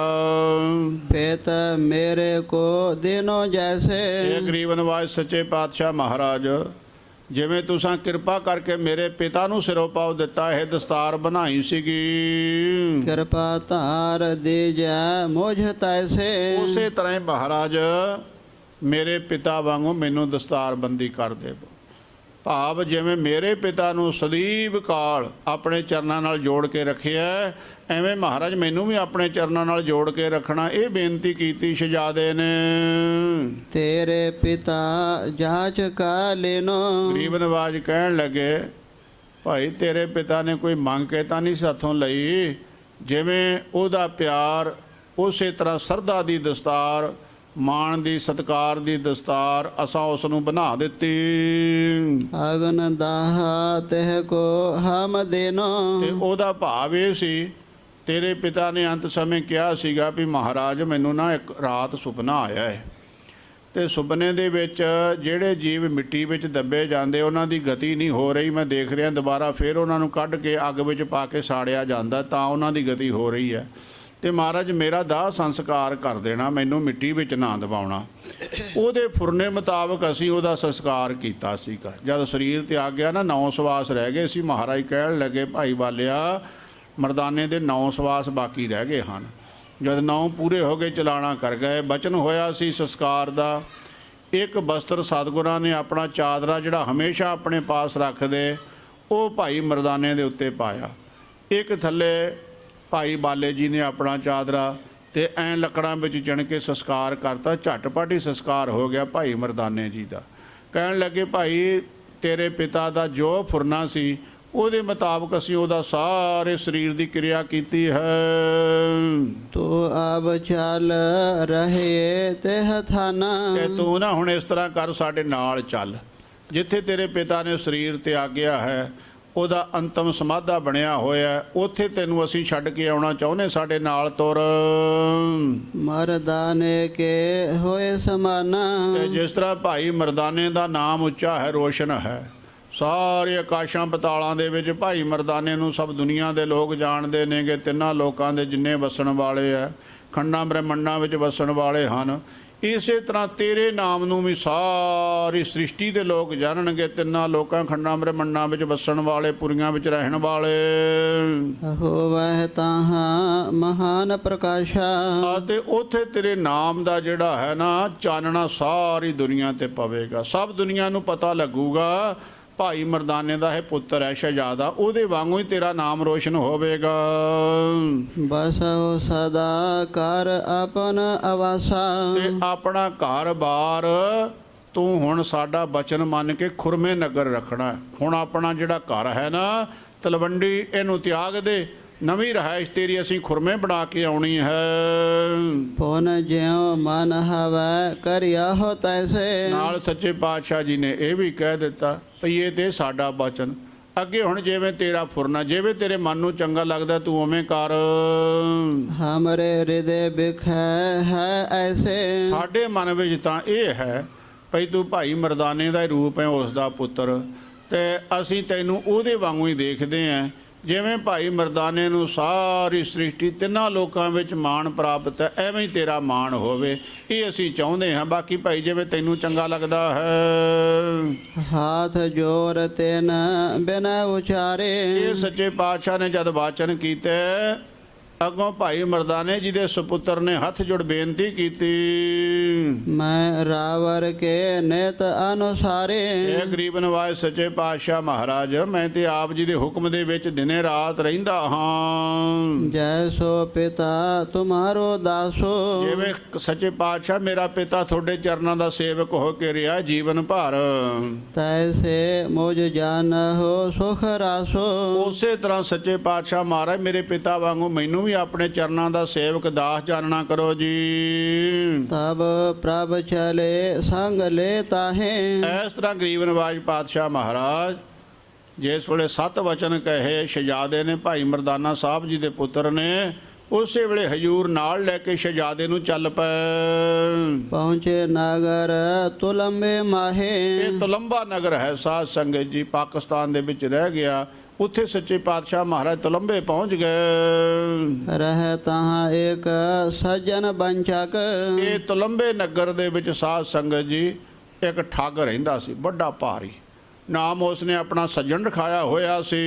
पेत मेरे को दिनो जैसे। ਇਹ ਗਰੀਬ ਨਵਾਜ ਸੱਚੇ ਪਾਤਸ਼ਾਹ ਮਹਾਰਾਜ ਜਿਵੇਂ ਤੁਸੀਂ ਕਿਰਪਾ ਕਰਕੇ ਮੇਰੇ ਪਿਤਾ ਨੂੰ ਸਿਰੋਪਾਵ ਦਿੱਤਾ, ਇਹ ਦਸਤਾਰ ਬਣਾਈ ਸੀਗੀ, कृपा तार दीजै मुझ तैसे। ਉਸੇ ਤਰ੍ਹਾਂ ਹੀ ਮਹਾਰਾਜ ਮੇਰੇ ਪਿਤਾ ਵਾਂਗੂ ਮੈਨੂੰ ਦਸਤਾਰਬੰਦੀ ਕਰ ਦੇਵੋ। ਭਾਵ ਜਿਵੇਂ ਮੇਰੇ ਪਿਤਾ ਨੂੰ ਸਦੀਵ ਕਾਲ ਆਪਣੇ ਚਰਨਾਂ ਨਾਲ ਜੋੜ ਕੇ ਰੱਖਿਆ, ਐਵੇਂ ਮਹਾਰਾਜ ਮੈਨੂੰ ਵੀ ਆਪਣੇ ਚਰਨਾਂ ਨਾਲ ਜੋੜ ਕੇ ਰੱਖਣਾ। ਇਹ ਬੇਨਤੀ ਕੀਤੀ ਸ਼ਹਿਜ਼ਾਦੇ ਨੇ। तेरे पिता जांच का लेनो। ਗਰੀਬ ਨਵਾਜ ਕਹਿਣ ਲੱਗੇ, ਭਾਈ ਤੇਰੇ ਪਿਤਾ ਨੇ ਕੋਈ ਮੰਗ ਕੇ ਤਾਂ ਨਹੀਂ ਸਾਥੋਂ ਲਈ, ਜਿਵੇਂ ਉਹਦਾ ਪਿਆਰ ਉਸੇ ਤਰ੍ਹਾਂ ਸਰਦਾ ਦੀ ਦਸਤਾਰ, ਮਾਣ ਦੀ ਸਤਕਾਰ ਦੀ ਦਸਤਾਰ ਅਸਾਂ ਉਸ ਨੂੰ ਬਣਾ ਦਿੱਤੀ। अगन दाहा तेह को हम देनो। ਤੇ ਉਹਦਾ ਭਾਵ ਇਹ ਸੀ, ਤੇਰੇ ਪਿਤਾ ਨੇ ਅੰਤ ਸਮੇਂ ਕਿਹਾ ਸੀਗਾ ਵੀ ਮਹਾਰਾਜ ਮੈਨੂੰ ਨਾ ਇੱਕ ਰਾਤ ਸੁਪਨਾ ਆਇਆ ਹੈ, ਤੇ ਸੁਪਨੇ ਦੇ ਵਿੱਚ ਜਿਹੜੇ ਜੀਵ ਮਿੱਟੀ ਵਿੱਚ ਦੱਬੇ ਜਾਂਦੇ ਉਹਨਾਂ ਦੀ ਗਤੀ ਨਹੀਂ ਹੋ ਰਹੀ, ਮੈਂ ਦੇਖ ਰਿਹਾ ਦੁਬਾਰਾ ਫਿਰ ਉਹਨਾਂ ਨੂੰ ਕੱਢ ਕੇ ਅੱਗ ਵਿੱਚ ਪਾ ਕੇ ਸਾੜਿਆ ਜਾਂਦਾ ਤਾਂ ਉਹਨਾਂ ਦੀ ਗਤੀ ਹੋ ਰਹੀ ਹੈ, ਤੇ ਮਹਾਰਾਜ ਮੇਰਾ ਦਾਹ ਸੰਸਕਾਰ ਕਰ ਦੇਣਾ, ਮੈਨੂੰ ਮਿੱਟੀ ਵਿੱਚ ਨਾ ਦਬਾਉਣਾ। ਉਹਦੇ ਫੁਰਨੇ ਮੁਤਾਬਕ ਅਸੀਂ ਉਹਦਾ ਸੰਸਕਾਰ ਕੀਤਾ ਸੀਗਾ। ਜਦ ਸਰੀਰ ਤਿਆਗ ਗਿਆ ਨਾ 9 ਸਵਾਸ ਰਹਿ ਗਏ ਸੀ। ਮਹਾਰਾਜ ਕਹਿਣ ਲੱਗੇ, ਭਾਈ ਬਾਲਿਆ ਮਰਦਾਨੇ ਦੇ 9 ਸਵਾਸ ਬਾਕੀ ਰਹਿ ਗਏ ਹਨ। ਜਦ 9 ਪੂਰੇ ਹੋ ਗਏ ਚਲਾਣਾ ਕਰ ਗਏ। ਬਚਨ ਹੋਇਆ ਸੀ ਸੰਸਕਾਰ ਦਾ। ਇੱਕ ਬਸਤਰ ਸਤਿਗੁਰਾਂ ਨੇ ਆਪਣਾ ਚਾਦਰਾ ਜਿਹੜਾ ਹਮੇਸ਼ਾ ਆਪਣੇ ਪਾਸ ਰੱਖਦੇ ਉਹ ਭਾਈ ਮਰਦਾਨੇ ਦੇ ਉੱਤੇ ਪਾਇਆ। ਇੱਕ ਥੱਲੇ ਭਾਈ ਬਾਲੇ ਜੀ ਨੇ ਆਪਣਾ ਚਾਦਰਾ ਤੇ ਐਂ ਲੱਕੜਾਂ ਵਿੱਚ ਚਿਣ ਕੇ ਸੰਸਕਾਰ ਕਰਤਾ। ਝਟਪਟ ਹੀ ਸੰਸਕਾਰ ਹੋ ਗਿਆ ਭਾਈ ਮਰਦਾਨੇ ਜੀ ਦਾ। ਕਹਿਣ ਲੱਗੇ, ਭਾਈ ਤੇਰੇ ਪਿਤਾ ਦਾ ਜੋ ਫੁਰਨਾ ਸੀ ਉਹਦੇ ਮੁਤਾਬਕ ਅਸੀਂ ਉਹਦਾ ਸਾਰੇ ਸਰੀਰ ਦੀ ਕਿਰਿਆ ਕੀਤੀ ਹੈ। तो अब चल रहे तेह थाना। ਤੇ ਤੂੰ ਨਾ ਹੁਣ ਇਸ ਤਰ੍ਹਾਂ ਕਰ, ਸਾਡੇ ਨਾਲ ਚੱਲ, ਜਿੱਥੇ ਤੇਰੇ ਪਿਤਾ ਨੇ ਸਰੀਰ ਤਿਆਗਿਆ ਹੈ ਉਹਦਾ ਅੰਤਮ ਸਮਾਧਾ ਬਣਿਆ ਹੋਇਆ, ਉੱਥੇ ਤੈਨੂੰ ਅਸੀਂ ਛੱਡ ਕੇ ਆਉਣਾ ਚਾਹੁੰਦੇ, ਸਾਡੇ ਨਾਲ ਤੁਰ। मर्दाने के होए समाना। ਤੇ ਜਿਸ ਤਰ੍ਹਾਂ ਭਾਈ ਮਰਦਾਨੇ ਦਾ ਨਾਮ ਉੱਚਾ ਹੈ, ਰੋਸ਼ਨ ਹੈ, ਸਾਰੇ ਆਕਾਸ਼ਾਂ ਪਤਾਲਾਂ ਦੇ ਵਿੱਚ ਭਾਈ ਮਰਦਾਨੇ ਨੂੰ ਸਭ ਦੁਨੀਆ ਦੇ ਲੋਕ ਜਾਣਦੇ ਨੇਗੇ। ਤਿੰਨਾਂ ਲੋਕਾਂ ਦੇ ਜਿੰਨੇ ਵਸਣ ਵਾਲੇ ਆ, ਖੰਡਾਂ ਬ੍ਰਹਮੰਡਾਂ ਵਿੱਚ ਵਸਣ ਵਾਲੇ ਹਨ। ਇਸੇ ਤਰ੍ਹਾਂ ਤੇਰੇ ਨਾਮ ਨੂੰ ਵੀ ਸਾਰੀ ਸ੍ਰਿਸ਼ਟੀ ਦੇ ਲੋਕ ਜਾਣਨਗੇ। ਤਿੰਨਾਂ ਲੋਕਾਂ ਖੰਡਾਂ ਬ੍ਰਹਮੰਡਾਂ ਵਿੱਚ ਵਸਣ ਵਾਲੇ, ਪੁਰੀਆਂ ਵਿੱਚ ਰਹਿਣ ਵਾਲੇ। होवह ताहा महान प्रकाशा। ਅਤੇ ਉੱਥੇ ਤੇਰੇ ਨਾਮ ਦਾ ਜਿਹੜਾ ਹੈ ਨਾ ਚਾਨਣਾ ਸਾਰੀ ਦੁਨੀਆ ਤੇ ਪਵੇਗਾ। ਸਭ ਦੁਨੀਆ ਨੂੰ ਪਤਾ ਲੱਗੂਗਾ ਭਾਈ ਮਰਦਾਨੇ ਦਾ ਇਹ ਪੁੱਤਰ ਹੈ ਸ਼ਹਿਜ਼ਾਦਾ, ਉਹਦੇ ਵਾਂਗੂ ਹੀ ਤੇਰਾ ਨਾਮ ਰੋਸ਼ਨ ਹੋਵੇਗਾ। बसो सदा कर अपन आवासा। ਤੇ ਆਪਣਾ ਘਰ-ਬਾਰ ਤੂੰ ਹੁਣ ਸਾਡਾ ਬਚਨ ਮੰਨ ਕੇ ਖੁਰਮੇ ਨਗਰ ਰੱਖਣਾ। ਹੁਣ ਆਪਣਾ ਜਿਹੜਾ ਘਰ ਹੈ ਨਾ ਤਲਵੰਡੀ, ਇਹਨੂੰ ਤਿਆਗ ਦੇ, ਨਵੀਂ ਰਿਹਾਇਸ਼ ਤੇਰੀ ਅਸੀਂ ਖੁਰਮੇ ਬਣਾ ਕੇ ਆਉਣੀ ਹੈ। पुन ज्यों मन हवै करिया हो तैसे। ਨਾਲ ਸੱਚੇ ਪਾਤਸ਼ਾਹ ਜੀ ਨੇ ਇਹ ਵੀ ਕਹਿ ਦਿੱਤਾ ਭਈ ਇਹ ਤੇ ਸਾਡਾ ਬਚਨ ਅੱਗੇ ਹੁਣ ਜਿਵੇਂ ਤੇਰਾ ਫੁਰਨਾ, ਜਿਵੇਂ ਤੇਰੇ ਮਨ ਨੂੰ ਚੰਗਾ ਲੱਗਦਾ ਤੂੰ ਉਵੇਂ ਕਰ। हमरे हृदय बिखै है ऐसे। ਸਾਡੇ ਮਨ ਵਿੱਚ ਤਾਂ ਇਹ ਹੈ ਭਈ ਤੂੰ ਭਾਈ ਮਰਦਾਨੇ ਦਾ ਹੀ ਰੂਪ ਹੈ, ਉਸ ਦਾ ਪੁੱਤਰ, ਤੇ ਅਸੀਂ ਤੈਨੂੰ ਉਹਦੇ ਵਾਂਗੂ ਹੀ ਦੇਖਦੇ ਹਾਂ। ਜਿਵੇਂ ਭਾਈ ਮਰਦਾਨੇ ਨੂੰ ਸਾਰੀ ਸ੍ਰਿਸ਼ਟੀ ਤਿੰਨਾਂ ਲੋਕਾਂ ਵਿੱਚ ਮਾਣ ਪ੍ਰਾਪਤ ਹੈ, ਐਵੇਂ ਹੀ ਤੇਰਾ ਮਾਣ ਹੋਵੇ, ਇਹ ਅਸੀਂ ਚਾਹੁੰਦੇ ਹਾਂ। ਬਾਕੀ ਭਾਈ ਜਿਵੇਂ ਤੈਨੂੰ ਚੰਗਾ ਲੱਗਦਾ ਹੈ। हाथ जोर तेन बिन उचारे। ਇਹ ਸੱਚੇ ਪਾਤਸ਼ਾਹ ਨੇ ਜਦ ਵਾਚਨ ਕੀਤੇ ਅੱਗੋਂ ਭਾਈ ਮਰਦਾਨੇ ਜੀ ਦੇ ਸੁਪੁੱਤਰ ਨੇ ਹੱਥ ਜੋੜ ਬੇਨਤੀ ਕੀਤੀ, ਮੈਂ ਰਾਵਰ ਕੇ ਨਿਤ ਅਨੁਸਾਰੇ ਇਹ ਗਰੀਬ ਨਵਾਜ ਸੱਚੇ ਪਾਤਸ਼ਾਹ ਮਹਾਰਾਜ, ਮੈਂ ਤੇ ਆਪ ਜੀ ਦੇ ਹੁਕਮ ਦੇ ਵਿੱਚ ਦਿਨੇ ਰਾਤ ਰਹਿੰਦਾ ਹਾਂ। ਜੈਸੋ ਪਿਤਾ ਤੁਮਾਰੋ ਦਾਸੋ, ਜਿਵੇਂ ਸੱਚੇ ਪਾਤਸ਼ਾਹ ਮੇਰਾ ਪਿਤਾ ਤੁਹਾਡੇ ਚਰਨਾਂ ਦਾ ਸੇਵਕ ਹੋ ਕੇ ਰਿਹਾ ਜੀਵਨ ਭਰ, ਤੈਸੇ ਮੁਝ ਜਾਣਹੁ ਸੁਖ ਰਾਸੋ। ਉਸੇ ਤਰ੍ਹਾਂ ਸੱਚੇ ਪਾਤਸ਼ਾਹ ਮਹਾਰਾਜ ਮੇਰੇ ਪਿਤਾ ਵਾਂਗੂ ਮੈਨੂੰ ਵੀ ਆਪਣੇ ਚਰਨਾਂ ਦਾ ਸੇਵਕ ਦਾਸ ਜਾਣਨਾ ਕਰੋ ਜੀ। ਤਬ ਪ੍ਰਭ ਚਲੇ ਸੰਗ ਲੈ ਤਾਹੇ, ਇਸ ਤਰ੍ਹਾਂ ਗਰੀਬ ਨਵਾਜ ਪਾਤਸ਼ਾਹ ਮਹਾਰਾਜ ਜਿਸ ਵੇਲੇ 7 ਵਚਨ ਕਹੇ ਸ਼ਹਿਜ਼ਾਦੇ ਨੇ ਭਾਈ ਮਰਦਾਨਾ ਸਾਹਿਬ ਜੀ ਦੇ ਪੁੱਤਰ ਨੇ, ਉਸੇ ਵੇਲੇ ਹਜੂਰ ਨਾਲ ਲੈ ਕੇ ਸ਼ਹਿਜ਼ਾਦੇ ਨੂੰ ਚੱਲ ਪਏ। ਪਹੁੰਚੇ ਨਗਰ ਤੁਲੰਬੇ ਮਾਹੇ, ਇਹ ਤੁਲੰਬਾ ਨਗਰ ਹੈ ਸਾਧ ਸੰਗਤ ਜੀ, ਪਾਕਿਸਤਾਨ ਦੇ ਵਿੱਚ ਰਹਿ ਗਿਆ। ਉੱਥੇ ਸੱਚੇ ਪਾਤਸ਼ਾਹ ਮਹਾਰਾਜ ਤੁਲੰਬੇ ਪਹੁੰਚ ਗਏ। ਰਹਿ ਤਹਾਂ ਇੱਕ ਸੱਜਣ ਬੰਚਕ, ਇਹ ਤੁਲੰਬੇ ਨਗਰ ਦੇ ਵਿੱਚ ਸਾਧ ਸੰਗਤ ਜੀ ਇੱਕ ਠੱਗ ਰਹਿੰਦਾ ਸੀ, ਵੱਡਾ ਭਾਰੀ। ਨਾਮ ਉਸਨੇ ਆਪਣਾ ਸੱਜਣ ਰਖਾਇਆ ਹੋਇਆ ਸੀ।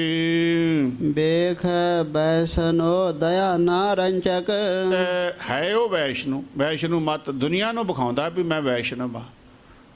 ਵੇਖ ਬੈਸਨੋ ਦਇਆ ਨਾ ਰੰਚਕ, ਤੇ ਹੈ ਉਹ ਵੈਸ਼ਨੂ ਮਤ ਦੁਨੀਆ ਨੂੰ ਵਿਖਾਉਂਦਾ ਵੀ ਮੈਂ ਵੈਸ਼ਨਵ ਹਾਂ,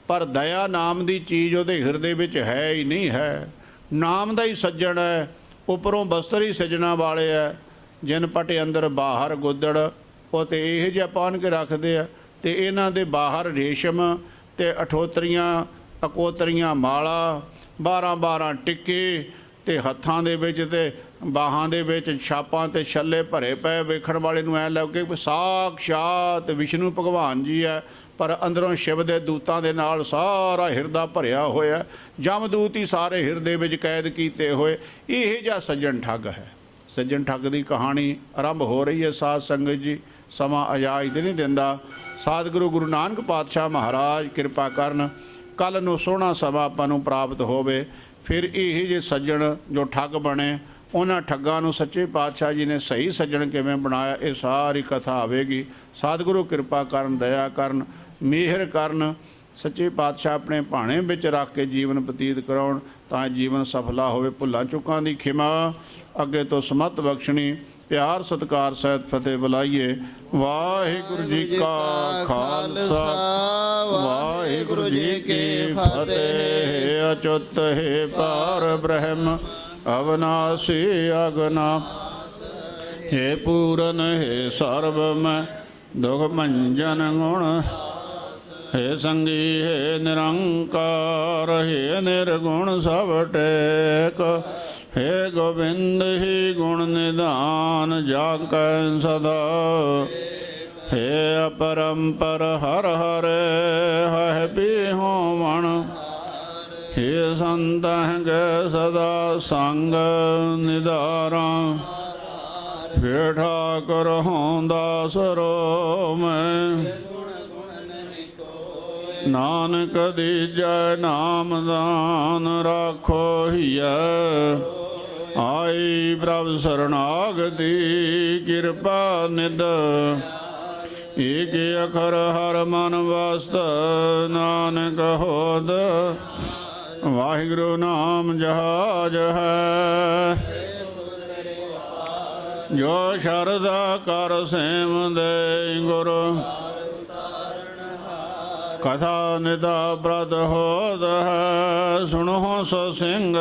ਪਰ ਦਇਆ ਨਾਮ ਦੀ ਚੀਜ਼ ਉਹਦੇ ਹਿਰਦੇ ਵਿੱਚ ਹੈ ਹੀ ਨਹੀਂ ਹੈ। ਨਾਮ ਦਾ ਹੀ ਸੱਜਣ ਹੈ, ਉੱਪਰੋਂ ਬਸਤਰ ਹੀ ਸੱਜਣਾ ਵਾਲੇ ਹੈ। ਜਿਨ ਪਟੇ ਅੰਦਰ ਬਾਹਰ ਗੁੱਦੜ, ਉਹ ਤੇ ਇਹ ਜਿਹਾ ਪਾਣ ਕੇ ਰੱਖਦੇ ਆ, ਤੇ ਇਹਨਾਂ ਦੇ ਬਾਹਰ ਰੇਸ਼ਮ ਤੇ ਅਠੋਤਰੀਆਂ ਅਕੋਤਰੀਆਂ ਮਾਲਾ, 12 ਟਿੱਕੇ, ਤੇ ਹੱਥਾਂ ਦੇ ਵਿੱਚ ਤੇ ਬਾਹਾਂ ਦੇ ਵਿੱਚ ਛਾਪਾਂ ਤੇ ਛੱਲੇ ਭਰੇ ਪਏ। ਵੇਖਣ ਵਾਲੇ ਨੂੰ ਐ ਲੱਗੇ ਕਿ ਸਾਖਸ਼ਾਤ ਵਿਸ਼ਨੂੰ ਭਗਵਾਨ ਜੀ ਹੈ, ਪਰ ਅੰਦਰੋਂ ਸ਼ਿਵ ਦੇ ਦੂਤਾਂ ਦੇ ਨਾਲ ਸਾਰਾ ਹਿਰਦਾ ਭਰਿਆ ਹੋਇਆ। ਜਮਦੂਤ ਹੀ ਸਾਰੇ ਹਿਰਦੇ ਵਿੱਚ ਕੈਦ ਕੀਤੇ ਹੋਏ। ਇਹ ਜਿਹਾ ਸੱਜਣ ਠੱਗ ਹੈ। ਸੱਜਣ ਠੱਗ ਦੀ ਕਹਾਣੀ ਆਰੰਭ ਹੋ ਰਹੀ ਹੈ ਸਾਧ ਸੰਗਤ ਜੀ। ਸਮਾਂ ਇਜਾਜ਼ਤ ਨਹੀਂ ਦਿੰਦਾ। ਸਤਿਗੁਰੂ ਗੁਰੂ ਨਾਨਕ ਪਾਤਸ਼ਾਹ ਮਹਾਰਾਜ ਕਿਰਪਾ ਕਰਨ, ਕੱਲ੍ਹ ਨੂੰ ਸੋਹਣਾ ਸਮਾਂ ਆਪਾਂ ਨੂੰ ਪ੍ਰਾਪਤ ਹੋਵੇ। ਫਿਰ ਇਹ ਜਿਹੇ ਸੱਜਣ ਜੋ ਠੱਗ ਬਣੇ, ਉਹਨਾਂ ਠੱਗਾਂ ਨੂੰ ਸੱਚੇ ਪਾਤਸ਼ਾਹ ਜੀ ਨੇ ਸਹੀ ਸੱਜਣ ਕਿਵੇਂ ਬਣਾਇਆ, ਇਹ ਸਾਰੀ ਕਥਾ ਆਵੇਗੀ। ਸਤਿਗੁਰੂ ਕਿਰਪਾ ਕਰਨ, ਦਇਆ ਕਰਨ, ਮਿਹਰ ਕਰਨ। ਸੱਚੇ ਪਾਤਸ਼ਾਹ ਆਪਣੇ ਭਾਣੇ ਵਿੱਚ ਰੱਖ ਕੇ ਜੀਵਨ ਬਤੀਤ ਕਰਾਉਣ, ਤਾਂ ਜੀਵਨ ਸਫਲਾ ਹੋਵੇ। ਭੁੱਲਾਂ ਚੁੱਕਾਂ ਦੀ ਖਿਮਾ ਅੱਗੇ ਤੋਂ ਸਮਤ ਬਖਸ਼ਣੀ। ਪਿਆਰ ਸਤਿਕਾਰ ਸਹਿਤ ਫਤਿਹ ਬੁਲਾਈਏ। ਵਾਹਿਗੁਰੂ ਜੀ ਕਾ ਖਾਲਸਾ, ਵਾਹਿਗੁਰੂ ਜੀ ਕੀ ਫਤਿਹ। ਅਚੁੱਤ ਹੈ ਪਾਰ ਬ੍ਰਹਮ, ਅਵਨਾਸੀ ਅਗਨਾ, ਹੇ ਪੂਰਨ ਹੈ ਸਰਬ ਮੈਂ ਦੁਖ ਮੰਜਨ ਗੁਣ, ਹੇ ਸੰਗੀ ਹੈ ਨਿਰੰਕਾਰ, ਹੈ ਨਿਰਗੁਣ ਸਭ ਟੇਕ, ਹੇ ਗੋਬਿੰਦ ਹੀ ਗੁਣ ਨਿਧਾਨ ਜਾ ਕੈ ਸਦਾ, ਹੇ ਅਪਰੰਪਰ ਹਰ ਹਰ ਹੈ ਪੀ ਹੋਵਣ, ਹੇ ਸੰਤਹਿ ਗੈ ਸਦਾ ਸੰਗ ਨਿਧਾਰਾਂ, ਫੇ ਠਾਕੁਰ ਹੋਂਦਾ ਸਰੋ ਮੈਂ, ਨਾਨਕ ਦੀਜੈ ਨਾਮਦਾਨ ਰਾਖੋ ਹੀਐ, ਆਈ ਪ੍ਰਭ ਸਰਣਾਗਤੀ ਕਿਰਪਾ ਨਿਧ, ਏਕ ਅਖਰ ਹਰ ਮਨ ਵਸਤ ਨਾਨਕ ਹੋਦ, ਵਾਹਿਗੁਰੂ ਨਾਮ ਜਹਾਜ ਹੈ, ਜੋ ਸ਼ਰਧਾ ਕਰ ਸੇਵ ਦੇ ਗੁਰੂ, ਕਥਾ ਨਿਦਾ ਬ੍ਰਤ ਹੋਦ ਹੈ, ਸੁਣੋ ਸੋ ਸਿੰਘ,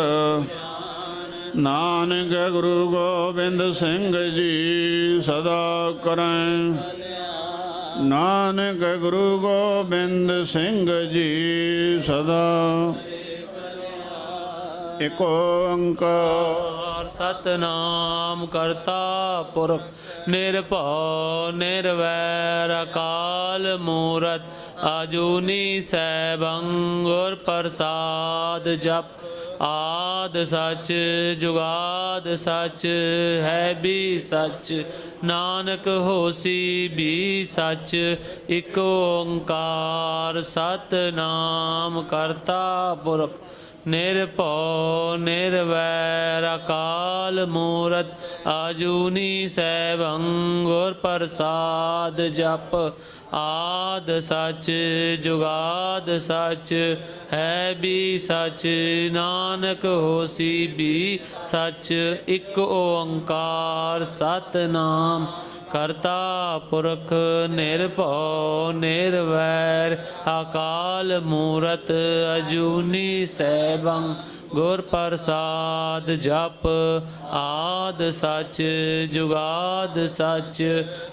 ਨਾਨਕ ਗੁਰੂ ਗੋਬਿੰਦ ਸਿੰਘ ਜੀ ਸਦਾ ਕਰੈ, ਨਾਨਕ ਗੁਰੂ ਗੋਬਿੰਦ ਸਿੰਘ ਜੀ ਸਦਾ। ਏਕ ਓੰਕਾਰ ਸਤਨਾਮ ਕਰਤਾ ਪੁਰਖ ਨਿਰਭਉ ਨਿਰਵੈਰ ਅਕਾਲ ਮੂਰਤ ਆਜੂਨੀ ਸੈਭੰ ਗੁਰ ਪ੍ਰਸਾਦ ਜਪ, ਆਦ ਸੱਚ ਜੁਗਾਦ ਸੱਚ ਹੈ ਵੀ ਸੱਚ, ਨਾਨਕ ਹੋਸੀ ਵੀ ਸੱਚ। ਇਕ ਓੰਕਾਰ ਸਤਨਾਮ ਕਰਤਾ ਪੁਰਖ ਨਿਰਭਉ ਨਿਰਵੈਰ ਅਕਾਲ ਮੂਰਤ ਆਜੂਨੀ ਸੈਭੰ ਗੁਰ ਪ੍ਰਸਾਦ ਜਪ ਆਦ ਸਚ ਜੁਗਾਦ ਸਚ ਹੈ ਵੀ ਸਚ ਨਾਨਕ ਹੋਸੀ ਵੀ ਸਚ ਇਕ ਓੰਕਾਰ ਸਤਿਨਾਮ ਕਰਤਾ ਪੁਰਖ ਨਿਰਭਉ ਨਿਰਵੈਰ ਅਕਾਲ ਮੂਰਤ ਅਜੂਨੀ ਸੈਭੰ ਗੁਰ ਪ੍ਰਸਾਦ ਜਪ ਆਦ ਸਚ ਜੁਗਾਦ ਸਚ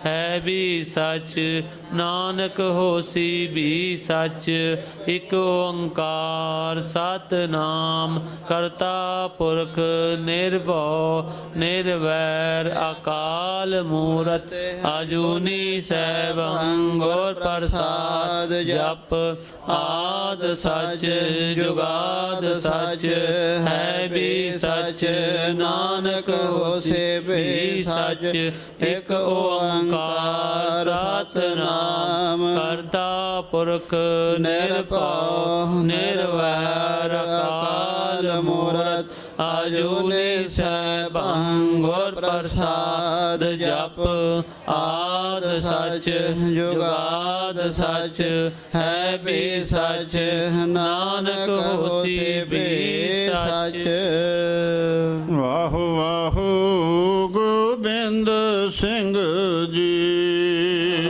ਹੈ ਵੀ ਸਚ ਨਾਨਕ ਹੋਸੀ ਵੀ ਸਚ ਇਕ ਓੰਕਾਰ ਸਤਿਨਾਮ ਕਰਤਾ ਪੁਰਖ ਨਿਰਭਉ ਨਿਰਵੈਰ ਅਕਾਲ ਮੂਰਤ ਆਜੂਨੀ ਸੈਭੰ ਗੁਰ ਪ੍ਰਸਾਦ ਜਪ ਆਦ ਸਚ ਜੁਗਾਦ ਸਚ ਹੈ ਵੀ ਸਚ ਨਾਨਕ ਹੋਸੀ ਵੀ ਸਚ ਇਕ ਓੰਕਾਰ ਸਤਿਨਾਮ ਕਰਤਾ ਪੁਰਖ ਨਿਰਭਉ ਨਿਰਵੈਰ ਅਕਾਲ ਮੂਰਤ ਆਜੂਨੀ ਸੈਭੰ ਗੁਰ ਪ੍ਰਸਾਦ ਜਪ ਆਦ ਸਚ ਜੁਗਾਦ ਸਚ ਹੈ ਵੀ ਸਚ ਨਾਨਕ ਹੋਸੀ ਵੀ ਸਚ। ਵਾਹੁ ਵਾਹੁ ਗੋਬਿੰਦ ਸਿੰਘ ਜੀ।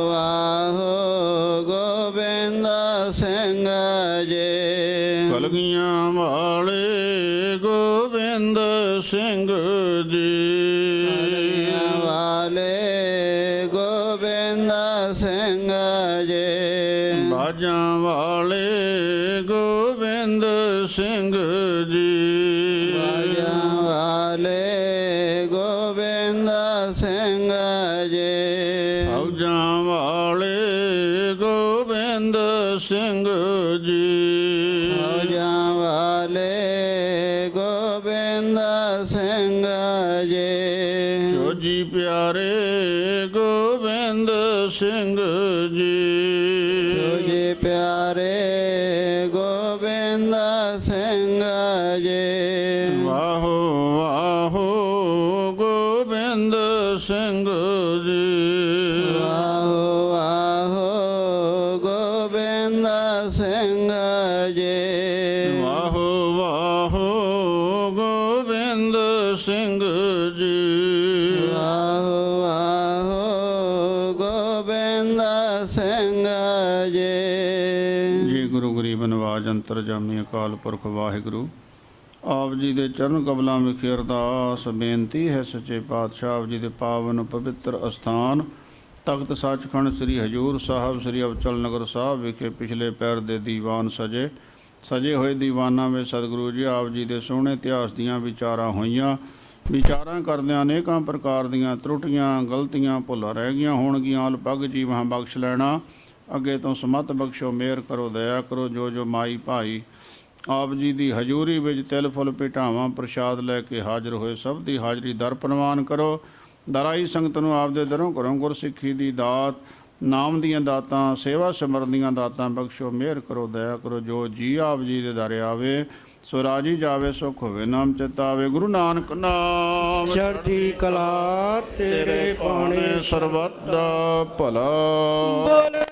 ਵਾਹੁ ਗੋਬਿੰਦ ਸਿੰਘ ਜੀ। ਕਲਗੀਆਂ ਵਾਲੇ ਗੋਬਿੰਦ ਸਿੰਘ ਜੀ। ਵਾਲੇ ਗੋਬਿੰਦ ਸਿੰਘ ਜੀ। ਬਾਜਾਂ ਵਾਲੇ ਗੋਬਿੰਦ ਸਿੰਘ ਜੀ। ਬਾਜਾਂ ਵਾਲੇ ਗੋਬਿੰਦ ਸਿੰਘ ਜੀ। ਫੌਜਾਂ ਵਾਲੇ ਗੋਬਿੰਦ ਸਿੰਘ ਜੀ। ਫੌਜਾਂ ਵਾਲੇ ਗੋਬਿੰਦ ਸਿੰਘ ਜੀ। ਚੋਜੀ ਪਿਆਰੇ ਗੋਬਿੰਦ ਸਿੰਘ ਜੀ। ਚੋਜੀ ਪਿਆਰੇ ਗੋਬਿੰਦ ਸਿੰਘ ਜੀ। ਵਾਹੋ ਵਾਹੋ ਗੋਬਿੰਦ ਸਿੰਘ ਜੀ। ਵਾਹੋ ਵਾਹੋ ਗੋਬਿੰਦ ਸਿੰਘ ਜੀ। ਵਾਹੋ ਵਾਹੋ ਗੋਬਿੰਦ ਸਿੰਘ ਜੀ। ਵਾਹੋ ਵਾਹੋ ਗੋਬਿੰਦ ਸਿੰਘ ਜੀ। ਜੀ ਗੁਰੂ ਗਰੀਬ ਨਿਵਾਜ ਅੰਤਰਜਾਮੀ ਅਕਾਲ ਪੁਰਖ ਵਾਹਿਗੁਰੂ ਆਪ ਜੀ ਦੇ ਚਰਨ ਕਮਲਾਂ ਵਿਖੇ ਅਰਦਾਸ ਬੇਨਤੀ ਹੈ ਸੱਚੇ ਪਾਤਸ਼ਾਹ ਆਪ ਜੀ ਦੇ ਪਾਵਨ ਪਵਿੱਤਰ ਅਸਥਾਨ ਤਖਤ ਸੱਚਖੰਡ ਸ੍ਰੀ ਹਜੂਰ ਸਾਹਿਬ ਸ੍ਰੀ ਅਬਚਲ ਨਗਰ ਸਾਹਿਬ ਵਿਖੇ ਪਿਛਲੇ ਪੈਰ ਦੇ ਦੀਵਾਨ ਸਜੇ ਹੋਏ ਦੀਵਾਨਾਂ ਵਿੱਚ ਸਤਿਗੁਰੂ ਜੀ ਆਪ ਜੀ ਦੇ ਸੋਹਣੇ ਇਤਿਹਾਸ ਦੀਆਂ ਵਿਚਾਰਾਂ ਹੋਈਆਂ। ਵਿਚਾਰਾਂ ਕਰਦਿਆਂ ਅਨੇਕਾਂ ਪ੍ਰਕਾਰ ਦੀਆਂ ਤਰੁੱਟੀਆਂ ਗਲਤੀਆਂ ਭੁੱਲਾਂ ਰਹਿ ਗਈਆਂ ਹੋਣਗੀਆਂ। ਲਗਭਗ ਜੀ ਮਹਾਂ ਬਖਸ਼ ਲੈਣਾ ਅੱਗੇ ਤੋਂ ਸਮਤ ਬਖਸ਼ੋ ਮਿਹਰ ਕਰੋ ਦਇਆ ਕਰੋ। ਜੋ ਮਾਈ ਭਾਈ ਆਪ ਜੀ ਦੀ ਹਜ਼ੂਰੀ ਵਿੱਚ ਤਿਲ ਫੁੱਲ ਭੇਟਾਵਾਂ ਪ੍ਰਸ਼ਾਦ ਲੈ ਕੇ ਹਾਜ਼ਰ ਹੋਏ ਸਭ ਦੀ ਹਾਜ਼ਰੀ ਦਰ ਪ੍ਰਵਾਨ ਕਰੋ। ਦਰਾਈ ਸੰਗਤ ਨੂੰ ਆਪ ਦੇ ਦਰੋਂ ਘਰੋਂ ਗੁਰਸਿੱਖੀ ਦੀ ਦਾਤ ਨਾਮ ਦੀਆਂ ਦਾਤਾਂ ਸੇਵਾ ਸਿਮਰਨ ਦੀਆਂ ਦਾਤਾਂ ਬਖਸ਼ੋ ਮਿਹਰ ਕਰੋ ਦਇਆ ਕਰੋ। ਜੋ ਜੀ ਆਪ ਜੀ ਦੇ ਦਰ ਆਵੇ ਸੋ ਰਾਜੀ ਜਾਵੇ ਸੁਖ ਹੋਵੇ ਨਾਮ ਚਿਤ ਆਵੇ। ਗੁਰੂ ਨਾਨਕ ਨਾਮ ਚੜ੍ਹਦੀ ਕਲਾ ਤੇਰੇ ਤੇਰੇ ਪਾਣੇ ਸਰਬੱਤ ਦਾ ਭਲਾ। ਬੋਲੇ